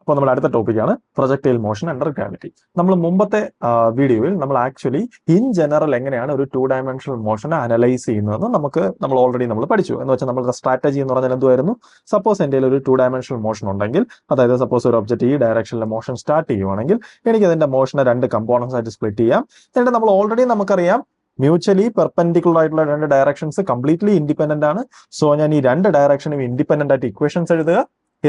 അപ്പോൾ നമ്മുടെ അടുത്ത ടോപ്പിക്കാണ് പ്രൊജക്ടൈൽ മോഷൻ അണ്ടർ ഗ്രാവിറ്റി. നമ്മൾ മുമ്പത്തെ വീഡിയോയിൽ നമ്മൾ ആക്ച്വലി ഇൻ ജനറൽ എങ്ങനെയാണ് ഒരു 2 ഡയമെൻഷണൽ മോഷനെ അനലൈസ് ചെയ്യുന്നതെന്ന് നമ്മൾ ഓൾറെഡി പഠിച്ചു. എന്ന് വെച്ചാൽ നമ്മുടെ സ്ട്രാറ്റജി എന്ന് പറഞ്ഞാൽ എന്തുവായിരുന്നു? സപ്പോസ് എൻ്റെ ഒരു 2 ഡയമെൻഷണൽ മോഷൻ ഉണ്ടെങ്കിൽ, അതായത് സപ്പോസ് ഒരു ഒബ്ജക്റ്റ് ഈ ഡയറക്ഷനിലെ മോഷൻ സ്റ്റാർട്ട് ചെയ്യുവാണെങ്കിൽ എനിക്ക് അതിന്റെ മോഷനെ 2 കമ്പോണൻസ് ആയിട്ട് സ്പ്ലിറ്റ് ചെയ്യാം. എന്നിട്ട് നമ്മൾ ഓൾറെഡി നമുക്കറിയാം മ്യൂച്വലി പെർപെൻഡിക്കുലർ ആയിട്ടുള്ള 2 ഡയറക്ഷൻസ് കംപ്ലീറ്റ്ലി ഇൻഡിപെൻഡന്റ് ആണ്. സോ ഞാൻ ഈ 2 ഡയറക്ഷനും ഇൻഡിപെൻഡന്റ് ആയിട്ട് ഇക്വേഷൻസ് എഴുതുക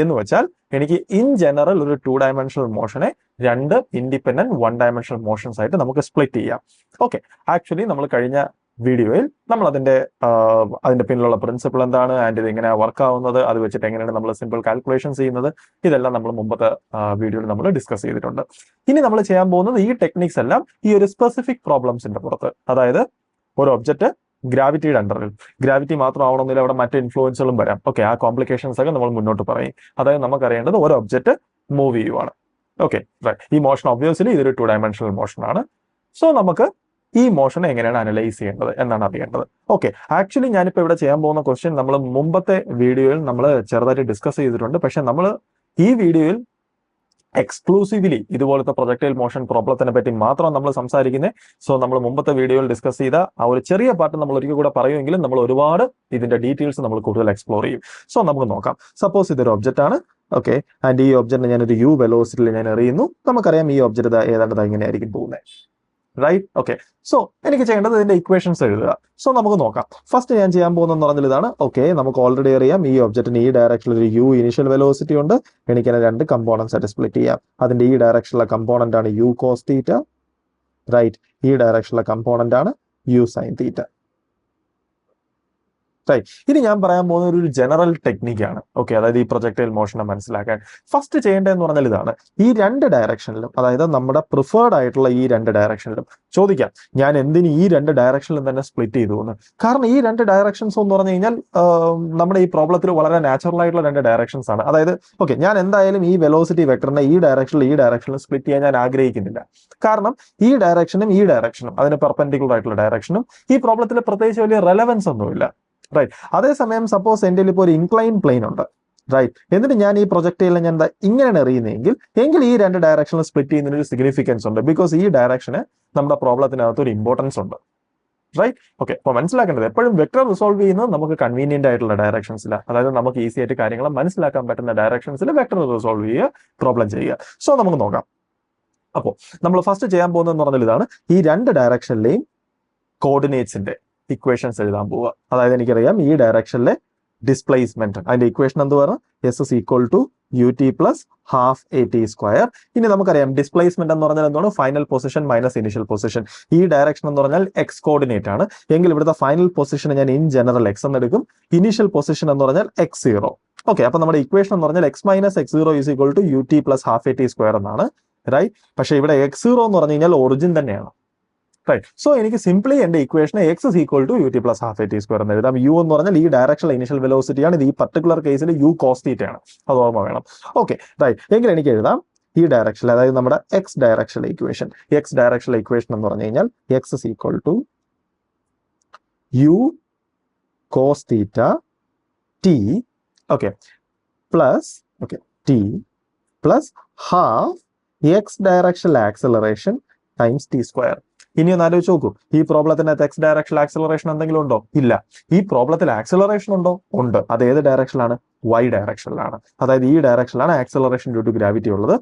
എന്ന് വെച്ചാൽ എനിക്ക് ഇൻ ജനറൽ ഒരു 2 ഡയമെൻഷണൽ മോഷനെ 2 ഇൻഡിപെൻഡന്റ് 1 ഡയമെൻഷണൽ മോഷൻസ് ആയിട്ട് നമുക്ക് സ്പ്ലിറ്റ് ചെയ്യാം. ഓക്കെ, ആക്ച്വലി നമ്മൾ കഴിഞ്ഞ വീഡിയോയിൽ നമ്മൾ അതിന്റെ പിന്നിലുള്ള പ്രിൻസിപ്പിൾ എന്താണ്, ആൻഡ് ഇത് എങ്ങനെയാണ് വർക്ക് ആവുന്നത്, അത് വെച്ചിട്ട് എങ്ങനെയാണ് നമ്മൾ സിമ്പിൾ കാൽക്കുലേഷൻസ് ചെയ്യുന്നത്, ഇതെല്ലാം നമ്മൾ മുമ്പത്തെ വീഡിയോയിൽ നമ്മൾ ഡിസ്കസ് ചെയ്തിട്ടുണ്ട്. ഇനി നമ്മൾ ചെയ്യാൻ പോകുന്നത് ഈ ടെക്നിക്സ് എല്ലാം ഈ ഒരു സ്പെസിഫിക് പ്രോബ്ലംസിന്റെ പുറത്ത്, അതായത് ഒരു ഒബ്ജക്റ്റ് ഗ്രാവിറ്റിയുടെ അണ്ടറിൽ, ഗ്രാവിറ്റി മാത്രം ആവണമെന്നില്ല, അവിടെ മറ്റ് ഇൻഫ്ലുവൻസുകളും വരാം. ഓക്കെ, ആ കോംപ്ലിക്കേഷൻസ് ഒക്കെ നമ്മൾ മുന്നോട്ട് പറയും. അതായത് നമുക്കറിയേണ്ടത് ഒരു ഒബ്ജക്റ്റ് മൂവ് ചെയ്യുവാണ്. ഓക്കെ, ഈ മോഷൻ ഒബ്വിയസ്ലി ഇതൊരു 2 ഡയമെൻഷണൽ മോഷൻ ആണ്. സോ നമുക്ക് ഈ മോഷൻ എങ്ങനെയാണ് അനലൈസ് ചെയ്യേണ്ടത് എന്നാണ് അറിയേണ്ടത്. ഓക്കെ, ആക്ച്വലി ഞാനിപ്പോൾ ഇവിടെ ചെയ്യാൻ പോകുന്ന ക്വസ്റ്റ്യൻ നമ്മൾ മുമ്പത്തെ വീഡിയോയിൽ നമ്മൾ ചെറുതായിട്ട് ഡിസ്കസ് ചെയ്തിട്ടുണ്ട്. പക്ഷെ നമ്മൾ ഈ വീഡിയോയിൽ എക്സ്ക്ലൂസീവ്ലി ഇതുപോലത്തെ പ്രൊജക്ടൈൽ മോഷൻ പ്രോബ്ലത്തിനെ പറ്റി മാത്രം നമ്മൾ സംസാരിക്കുന്നത്. സോ നമ്മൾ മുമ്പത്തെ വീഡിയോയിൽ ഡിസ്കസ് ചെയ്ത ആ ഒരു ചെറിയ പാർട്ട് നമ്മൾ ഒരിക്കൽ കൂടെ പറയുമെങ്കിലും നമ്മൾ ഒരുപാട് ഇതിന്റെ ഡീറ്റെയിൽസ് നമ്മൾ കൂടുതൽ എക്സ്പ്ലോർ ചെയ്യും. സോ നമുക്ക് നോക്കാം. സപ്പോസ് ഇതൊരു ഒബ്ജക്റ്റ് ആണ്. ഓക്കെ, ആൻഡ് ഈ ഒബ്ജക്റ്റിനെ ഞാനൊരു യു വെലോസിറ്റിയിൽ ഞാൻ എറിയുന്നു. നമുക്കറിയാം ഈ ഒബ്ജക്റ്റ് ഏതാണ്ട് ഇങ്ങനെയായിരിക്കും പോകുന്നത്. റൈറ്റ്? ഓക്കെ, സോ എനിക്ക് ചെയ്യേണ്ടത് ഇതിന്റെ ഇക്വേഷൻസ് എഴുതുക. സോ നമുക്ക് നോക്കാം. ഫസ്റ്റ് ഞാൻ ചെയ്യാൻ പോകുന്നതെന്ന് പറഞ്ഞാൽ ഇതാണ്. ഓക്കെ, നമുക്ക് ഓൾറെഡി അറിയാം ഈ ഒബ്ജക്റ്റിന് ഈ ഡയറക്ഷനിൽ ഒരു യു ഇനിഷ്യൽ വെലോസിറ്റി ഉണ്ട്. എനിക്ക് 2 കമ്പോണൻസ് ആയിട്ട് സ്പ്ലിറ്റ് ചെയ്യാം. അതിന്റെ ഈ ഡയറക്ഷനിലെ കമ്പോണന്റ് ആണ് യു കോസ് തീറ്റ. റൈറ്റ്, ഈ ഡയറക്ഷനിലെ കമ്പോണന്റ് ആണ് യു സൈൻ തീറ്റ. റൈറ്റ്, ഇനി ഞാൻ പറയാൻ പോകുന്ന ഒരു ജനറൽ ടെക്നിക്കാണ്. ഓക്കെ, അതായത് ഈ പ്രൊജക്ടൈൽ മോഷനെ മനസ്സിലാക്കാൻ ഫസ്റ്റ് ചെയ്യേണ്ടതെന്ന് പറഞ്ഞാൽ ഇതാണ്. ഈ 2 ഡയറക്ഷനിലും, അതായത് നമ്മുടെ പ്രിഫേർഡ് ആയിട്ടുള്ള ഈ 2 ഡയറക്ഷനിലും ചോദിക്കാം, ഞാൻ എന്തിന് ഈ 2 ഡയറക്ഷനിലും തന്നെ സ്പ്ലിറ്റ് ചെയ്തു എന്ന്. കാരണം ഈ 2 ഡയറക്ഷൻസ് എന്ന് പറഞ്ഞു കഴിഞ്ഞാൽ നമ്മുടെ ഈ പ്രോബ്ലത്തിൽ വളരെ നാച്ചുറൽ ആയിട്ടുള്ള 2 ഡയറക്ഷൻസ് ആണ്. അതായത് ഓക്കെ, ഞാൻ എന്തായാലും ഈ വെലോസിറ്റി വെക്ടറിനെ ഈ ഡയറക്ഷനിൽ സ്പ്ലിറ്റ് ചെയ്യാൻ ഞാൻ ആഗ്രഹിക്കുന്നില്ല. കാരണം ഈ ഡയറക്ഷനും അതിന് പെർപെൻഡിക്കുലർ ആയിട്ടുള്ള ഡയറക്ഷനും ഈ പ്രോബ്ലത്തിൽ പ്രത്യേകിച്ച് വലിയ റെലവൻസ് ഒന്നുമില്ല. റൈറ്റ്, അതേസമയം സപ്പോസ് എൻ്റെ ഇപ്പോൾ ഒരു ഇൻക്ലൈൻ പ്ലെയിൻ ഉണ്ട്. റൈറ്റ്, എന്നിട്ട് ഞാൻ ഈ പ്രൊജക്ടൈലിനെ ഞാൻ ഇങ്ങനെയാണ് എറിയുന്നതെങ്കിൽ ഈ 2 ഡയറക്ഷനിൽ സ്പ്ലിറ്റ് ചെയ്യുന്നതിന് ഒരു സിഗ്നിഫിക്കൻസ് ഉണ്ട്. ബിക്കോസ് ഈ ഡയറക്ഷന് നമ്മുടെ പ്രോബ്ലത്തിനകത്ത് ഒരു ഇമ്പോർട്ടൻസ് ഉണ്ട്. റൈറ്റ്? ഓക്കെ, അപ്പോൾ മനസ്സിലാക്കേണ്ടത് എപ്പോഴും വെക്ടർ റിസോൾവ് ചെയ്യുന്നത് നമുക്ക് കൺവീനിയന്റ് ആയിട്ടുള്ള ഡയറക്ഷൻസിൽ, അതായത് നമുക്ക് ഈസി ആയിട്ട് കാര്യങ്ങൾ മനസ്സിലാക്കാൻ പറ്റുന്ന ഡയറക്ഷൻസിൽ വെക്ടർ റിസോൾവ് ചെയ്യുക, പ്രോബ്ലം ചെയ്യുക. സോ നമുക്ക് നോക്കാം. അപ്പോൾ നമ്മൾ ഫസ്റ്റ് ചെയ്യാൻ പോകുന്നതെന്ന് പറഞ്ഞാൽ ഇതാണ്. ഈ 2 ഡയറക്ഷനിലെയും കോർഡിനേറ്റ്സിന്റെ ഇക്വേഷൻസ് എഴുതാൻ പോവുക. അതായത് എനിക്കറിയാം ഈ ഡയറക്ഷനിലെ ഡിസ്പ്ലേസ്മെന്റ്, അതിന്റെ ഇക്വേഷൻ എന്ത് പറഞ്ഞാൽ s is equal to U T plus half A T square. ഇനി നമുക്കറിയാം ഡിസ്പ്ലേസ്മെന്റ് എന്ന് പറഞ്ഞാൽ എന്താണ്? Final position minus initial position. ഈ ഡയറക്ഷൻ എന്ന് പറഞ്ഞാൽ എക്സ് കോർഡിനേറ്റ് ആണ് എങ്കിൽ ഇവിടുത്തെ ഫൈനൽ പൊസിഷൻ ഞാൻ ഇൻ ജനറൽ എക്സ് എന്ന് എടുക്കും. ഇനീഷ്യൽ പൊസിഷൻ എന്ന് പറഞ്ഞാൽ x0. ഓക്കെ, അപ്പൊ നമ്മുടെ ഇക്വേഷൻ എന്ന് പറഞ്ഞാൽ x minus x0 is equal to U T plus half A T square എന്നാണ്. റൈറ്റ്, പക്ഷെ ഇവിടെ x0 എന്ന് പറഞ്ഞു കഴിഞ്ഞാൽ ഒറിജിൻ തന്നെയാണ്. റൈറ്റ്, സോ എനിക്ക് സിംപ്ലി എന്റെ equation x is equal to U T plus half A T square എന്ന് എഴുതാം. യു എന്ന് പറഞ്ഞാൽ ഈ ഡയറക്ഷനിലെ ഇനിഷ്യൽ വെലോസിറ്റി ആണ്. ഇത് ഈ പർട്ടിക്കുലർ കേസിൽ യു കോസ് തീറ്റ ആണ്, അത് ഓർമ്മ വേണം. ഓക്കെ, റൈറ്റ്, എങ്കിൽ എനിക്ക് എഴുതാം ഈ ഡയറക്ഷനിൽ, അതായത് നമ്മുടെ എക്സ് ഡയറക്ഷനിലെ ഇക്വേഷൻ എന്ന് പറഞ്ഞു കഴിഞ്ഞാൽ X is equal to U cos theta T, okay, plus T plus half X ഡയറക്ഷനിലെ ആക്സലറേഷൻ ടൈംസ് ടി സ്ക്വയർ. ഇനി ഒന്ന് ആലോചിച്ച് നോക്കൂ, ഈ പ്രോബ്ലത്തിനകത്ത് എക്സ് ഡയറക്ഷനിൽ ആക്സലറേഷൻ എന്തെങ്കിലും ഉണ്ടോ? ഇല്ല. ഈ പ്രോബ്ലത്തിൽ ആക്സലറേഷൻ ഉണ്ടോ? ഉണ്ട്. അത് ഏത് ഡയറക്ഷനിലാണ്? വൈ ഡയറക്ഷനിലാണ്. അതായത് ഈ ഡയറക്ഷനിലാണ് ആക്സലറേഷൻ ഡ്യൂ ടു ഗ്രാവിറ്റി ഉള്ളത്.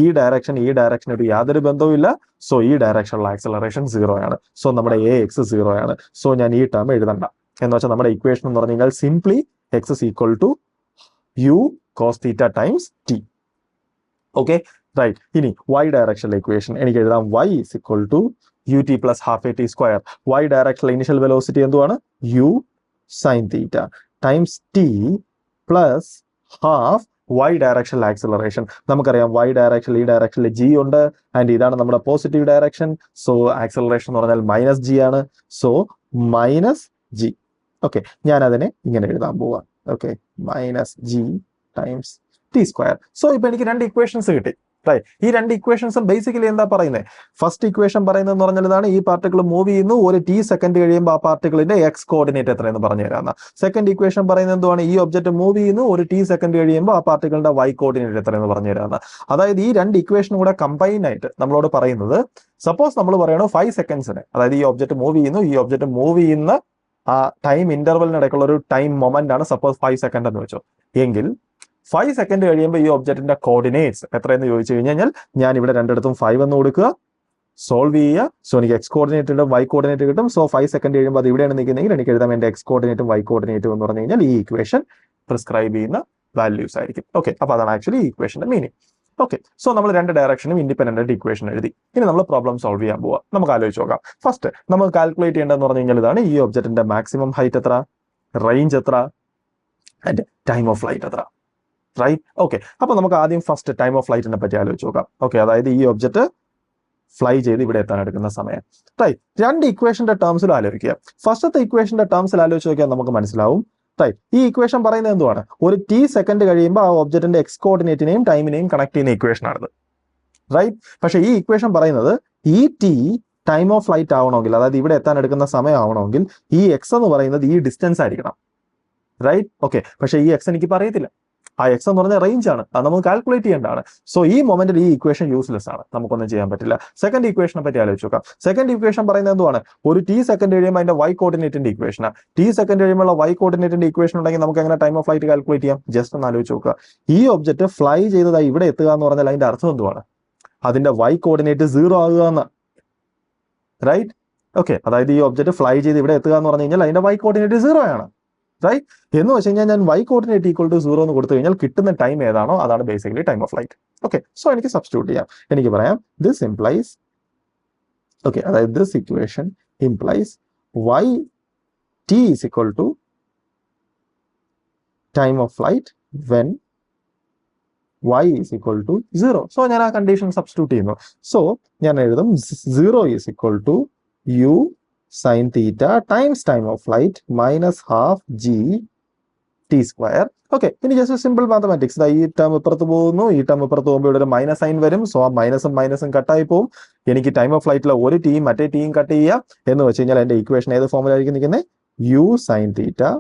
ഈ ഡയറക്ഷനായിട്ട് യാതൊരു ബന്ധവും ഇല്ല. സോ ഈ ഡയറക്ഷനിലുള്ള ആക്സലറേഷൻ 0 ആണ്. സോ നമ്മുടെ എ എക്സ് 0 ആണ്. സോ ഞാൻ ഈ ടേം എഴുതണ്ട. എന്ന് വെച്ചാൽ നമ്മുടെ ഇക്വേഷൻ എന്ന് പറഞ്ഞു കഴിഞ്ഞാൽ simply X is equal to U cos theta times T. Okay, right, ഇനി വൈ ഡയറക്ഷനിലെ ഇക്വേഷൻ എനിക്ക് എഴുതാം y is equal to U T plus half A T square. Y ഡയറക്ഷനിലെ ഇനിഷ്യൽ വെലോസിറ്റി എന്തുവാണ്? U sine theta times T plus half Y ഡയറക്ഷനിൽ acceleration. നമുക്കറിയാം Y ഡയറക്ഷനിൽ ഈ ഡയറക്ഷനിൽ ജി ഉണ്ട്, ആൻഡ് ഇതാണ് നമ്മുടെ പോസിറ്റീവ് ഡയറക്ഷൻ. സോ ആക്സലറേഷൻ എന്ന് പറഞ്ഞാൽ മൈനസ് ജി ആണ്. So minus G. ഓക്കെ, ഞാൻ അതിനെ ഇങ്ങനെ എഴുതാൻ പോവാം. Okay, minus G times T square. So ഇപ്പൊ എനിക്ക് 2 ഇക്വേഷൻസ് കിട്ടി. റൈറ്റ്. ഈ രണ്ട് ഇക്വേഷൻസും ബേസിക്കലി എന്താ പറയുന്നത്? ഫസ്റ്റ് ഇക്വേഷൻ പറയുന്നതെന്ന് പറഞ്ഞാൽ ഇതാണ്, ഈ പാർട്ടിക്കിൾ മൂവ് ചെയ്യുന്നു, ഒരു ടി സെക്കൻഡ് കഴിയുമ്പോൾ ആ പാർട്ടിക്കിളിന്റെ എക്സ് കോർഡിനേറ്റ് എത്രയെന്ന് പറഞ്ഞു തരാമെന്ന്. സെക്കൻഡ് ഇക്വേഷൻ പറയുന്നത് എന്തുവാണ്? ഈ ഒബ്ജക്റ്റ് മൂവ് ചെയ്യുന്നു, ഒരു ടി സെക്കൻഡ് കഴിയുമ്പോൾ ആ പാർട്ടിക്കിളിന്റെ വൈ കോർഡിനേറ്റ് എത്രയെന്ന് പറഞ്ഞു തരാമെന്ന്. അതായത് ഈ രണ്ട് ഇക്വേഷനും കൂടെ കമ്പൈൻ ആയിട്ട് നമ്മളോട് പറയുന്നത്, സപ്പോസ് നമ്മൾ പറയണു 5 സെക്കൻഡ്സിന്, അതായത് ഈ ഒബ്ജക്റ്റ് മൂവ് ചെയ്യുന്നു, ഈ ഒബ്ജക്റ്റ് മൂവ് ചെയ്യുന്ന ആ ടൈം ഇന്റർവെലിനിടയ്ക്കുള്ള ഒരു ടൈം മൊമെന്റ് ആണ് സപ്പോസ് 5 സെക്കൻഡ് എന്ന് വെച്ചോ. എങ്കിൽ 5 സെക്കൻഡ് കഴിയുമ്പോൾ ഈ ഒബ്ജക്റ്റിന്റെ കോർഡിനേറ്റ്സ് എത്രയെന്ന് ചോദിച്ചു കഴിഞ്ഞാൽ ഞാൻ ഇവിടെ രണ്ടിടത്തും 5 എന്ന് കൊടുക്കുക, സോൾവ് ചെയ്യുക. സോ എനിക്ക് എക്സ് കോർഡിനേറ്റ് ഉണ്ട്, വൈ കോർഡിനേറ്റ് കിട്ടും. സോ 5 സെക്കൻഡ് കഴിയുമ്പോൾ അത് ഇവിടെയാണ് നിൽക്കുന്നതെങ്കിൽ എനിക്ക് എഴുതാം എന്റെ എക്സ് കോർഡിനേറ്റും വൈ കോർഡിനേറ്റും എന്ന് പറഞ്ഞു കഴിഞ്ഞാൽ ഈ ഇക്വേഷൻ പ്രിസ്ക്രൈബ് ചെയ്യുന്ന വാല്യൂസ് ആയിരിക്കും. ഓക്കെ, അപ്പൊ അതാണ് ആക്ച്വലി ഈ ഇക്വേഷന്റെ മീനിങ്. ഓക്കെ, സോ നമ്മൾ രണ്ട് ഡയറക്ഷനും ഇൻഡിപെൻഡന്റ് ആയിട്ട് ഇക്വേഷൻ എഴുതി. ഇനി നമ്മൾ പ്രോബ്ലം സോൾവ് ചെയ്യാൻ പോവാം. നമുക്ക് ആലോചിച്ച് നോക്കാം. ഫസ്റ്റ് നമുക്ക് കാൽക്കുലേറ്റ് ചെയ്യേണ്ടതെന്ന് പറഞ്ഞു കഴിഞ്ഞാൽ ഇതാണ്, ഈ ഒബ്ജക്റ്റിന്റെ മാക്സിമം ഹൈറ്റ് എത്ര, റേഞ്ച് എത്ര, ആൻഡ് ടൈം ഓഫ് ഫ്ലൈറ്റ് എത്ര. റൈറ്റ്. ഓക്കെ, അപ്പൊ നമുക്ക് ആദ്യം ഫസ്റ്റ് ടൈം ഓഫ് ഫ്ലൈറ്റിനെ പറ്റി ആലോചിച്ച് നോക്കാം. ഓക്കെ, അതായത് ഈ ഒബ്ജക്റ്റ് ഫ്ലൈ ചെയ്ത് ഇവിടെ എത്താൻ എടുക്കുന്ന സമയം. റൈറ്റ്. രണ്ട് ഇക്വേഷന്റെ ടേംസിൽ ആലോചിക്കുക. ഫസ്റ്റത്തെ ഇക്വേഷന്റെ ടേംസിൽ ആലോചിച്ച് നോക്കിയാൽ നമുക്ക് മനസ്സിലാവും. റൈറ്റ്. ഈ ഇക്വേഷൻ പറയുന്നത് എന്തുവാണ്? ഒരു ടി സെക്കൻഡ് കഴിയുമ്പോൾ ആ ഒബ്ജക്റ്റിന്റെ എക്സ് കോർഡിനേറ്റിനെയും ടൈമിനെയും കണക്ട് ചെയ്യുന്ന ഇക്വേഷൻ ആണിത്. റൈറ്റ്. പക്ഷെ ഈ ഇക്വേഷൻ പറയുന്നത് ഈ ടി ടൈം ഓഫ് ഫ്ലൈറ്റ് ആവണമെങ്കിൽ, അതായത് ഇവിടെ എത്താൻ എടുക്കുന്ന സമയം ആവണമെങ്കിൽ ഈ എക്സ് എന്ന് പറയുന്നത് ഈ ഡിസ്റ്റൻസ് ആയിരിക്കണം. റൈറ്റ്. ഓക്കെ, പക്ഷെ ഈ എക്സ് എനിക്ക് പറയത്തില്ല. ആ എക്സ് എന്ന് പറഞ്ഞ റേഞ്ച് ആണ്, അത് നമുക്ക് കാൽക്കുലേറ്റ് ചെയ്യേണ്ടതാണ്. സോ ഈ മൊമെന്റിൽ ഈ ഇക്വേഷൻ യൂസ്ലെസ് ആണ്, നമുക്കൊന്നും ചെയ്യാൻ പറ്റില്ല. സെക്കൻഡ് ഇക്വേഷനെ പറ്റി ആലോചിച്ച് നോക്കാം. സെക്കൻഡ് ഇക്വേഷൻ പറയുന്നത് എന്തുവാണ്? ഒരു ടി സെക്കൻഡ് കഴിയുമ്പോൾ അതിന്റെ വൈ കോർഡിനേറ്റിന്റെ ഇക്വേഷനാണ്. ടി സെക്കൻഡ് കഴിയുമ്പോൾ വൈ കോർഡിനേറ്റിന്റെ ഇക്വേഷൻ ഉണ്ടെങ്കിൽ നമുക്ക് എങ്ങനെ ടൈം ഓഫ് ഫ്ലൈറ്റ് കാൽക്കുലേറ്റ് ചെയ്യാം? ജസ്റ്റ് ഒന്ന് ആലോചിച്ച് നോക്കുക. ഈ ഒബ്ജക്റ്റ് ഫ്ലൈ ചെയ്തതായി ഇവിടെ എത്തുക എന്ന് പറഞ്ഞാൽ അതിന്റെ അർത്ഥം എന്തുവാണ്? അതിന്റെ വൈ കോർഡിനേറ്റ് 0 ആകുക എന്ന്. റൈറ്റ്. ഓക്കെ, അതായത് ഈ ഒബ്ജക്റ്റ് ഫ്ലൈ ചെയ്ത് ഇവിടെ എത്തുക എന്ന് പറഞ്ഞു കഴിഞ്ഞാൽ അതിന്റെ വൈ കോർഡിനേറ്റ് 0 ആണ്. റൈറ്റ്. എന്ന് വെച്ച് കഴിഞ്ഞാൽ ഞാൻ വൈ കോർഡിനേറ്റ് ഈക്വൽ ടു 0 എന്ന് കൊടുത്തു കഴിഞ്ഞാൽ കിട്ടുന്ന ടൈം ഏതാണോ അതാണ് basically time of flight. Okay, so എനിക്ക് സബ്സ്റ്റിറ്റ്യൂട്ട് ചെയ്യാം. എനിക്ക് പറയാം ദിസ് ഇംപ്ലൈസ്, ഓക്കെ, അതായത് this equation implies y t is equal to time of flight when y is equal to 0. So ഞാൻ ആ കണ്ടീഷൻ സബ്സ്റ്റിറ്റ്യൂട്ട് ചെയ്യുന്നു. സോ ഞാൻ എഴുതും 0 is equal to u sin theta times time of flight minus half g t square. Okay, ഇനി just simple mathematics. ഈ term ഇപ്പുറത്ത് പോകുന്നു, ഈ ടേം ഇപ്പുറത്ത് പോകുമ്പോൾ ഇവിടെ ഒരു മൈനസ് സൈൻ വരും. സോ ആ മൈനസും കട്ടായി പോകും. എനിക്ക് ടൈം ഓഫ് ഫ്ലൈറ്റിലെ ഒരു ടീം മറ്റേ ടീം കട്ട് ചെയ്യാം എന്ന് വെച്ച് കഴിഞ്ഞാൽ എന്റെ ഇക്വേഷൻ ഏത് ഫോമിലായിരിക്കും നിൽക്കുന്നത്? u sin theta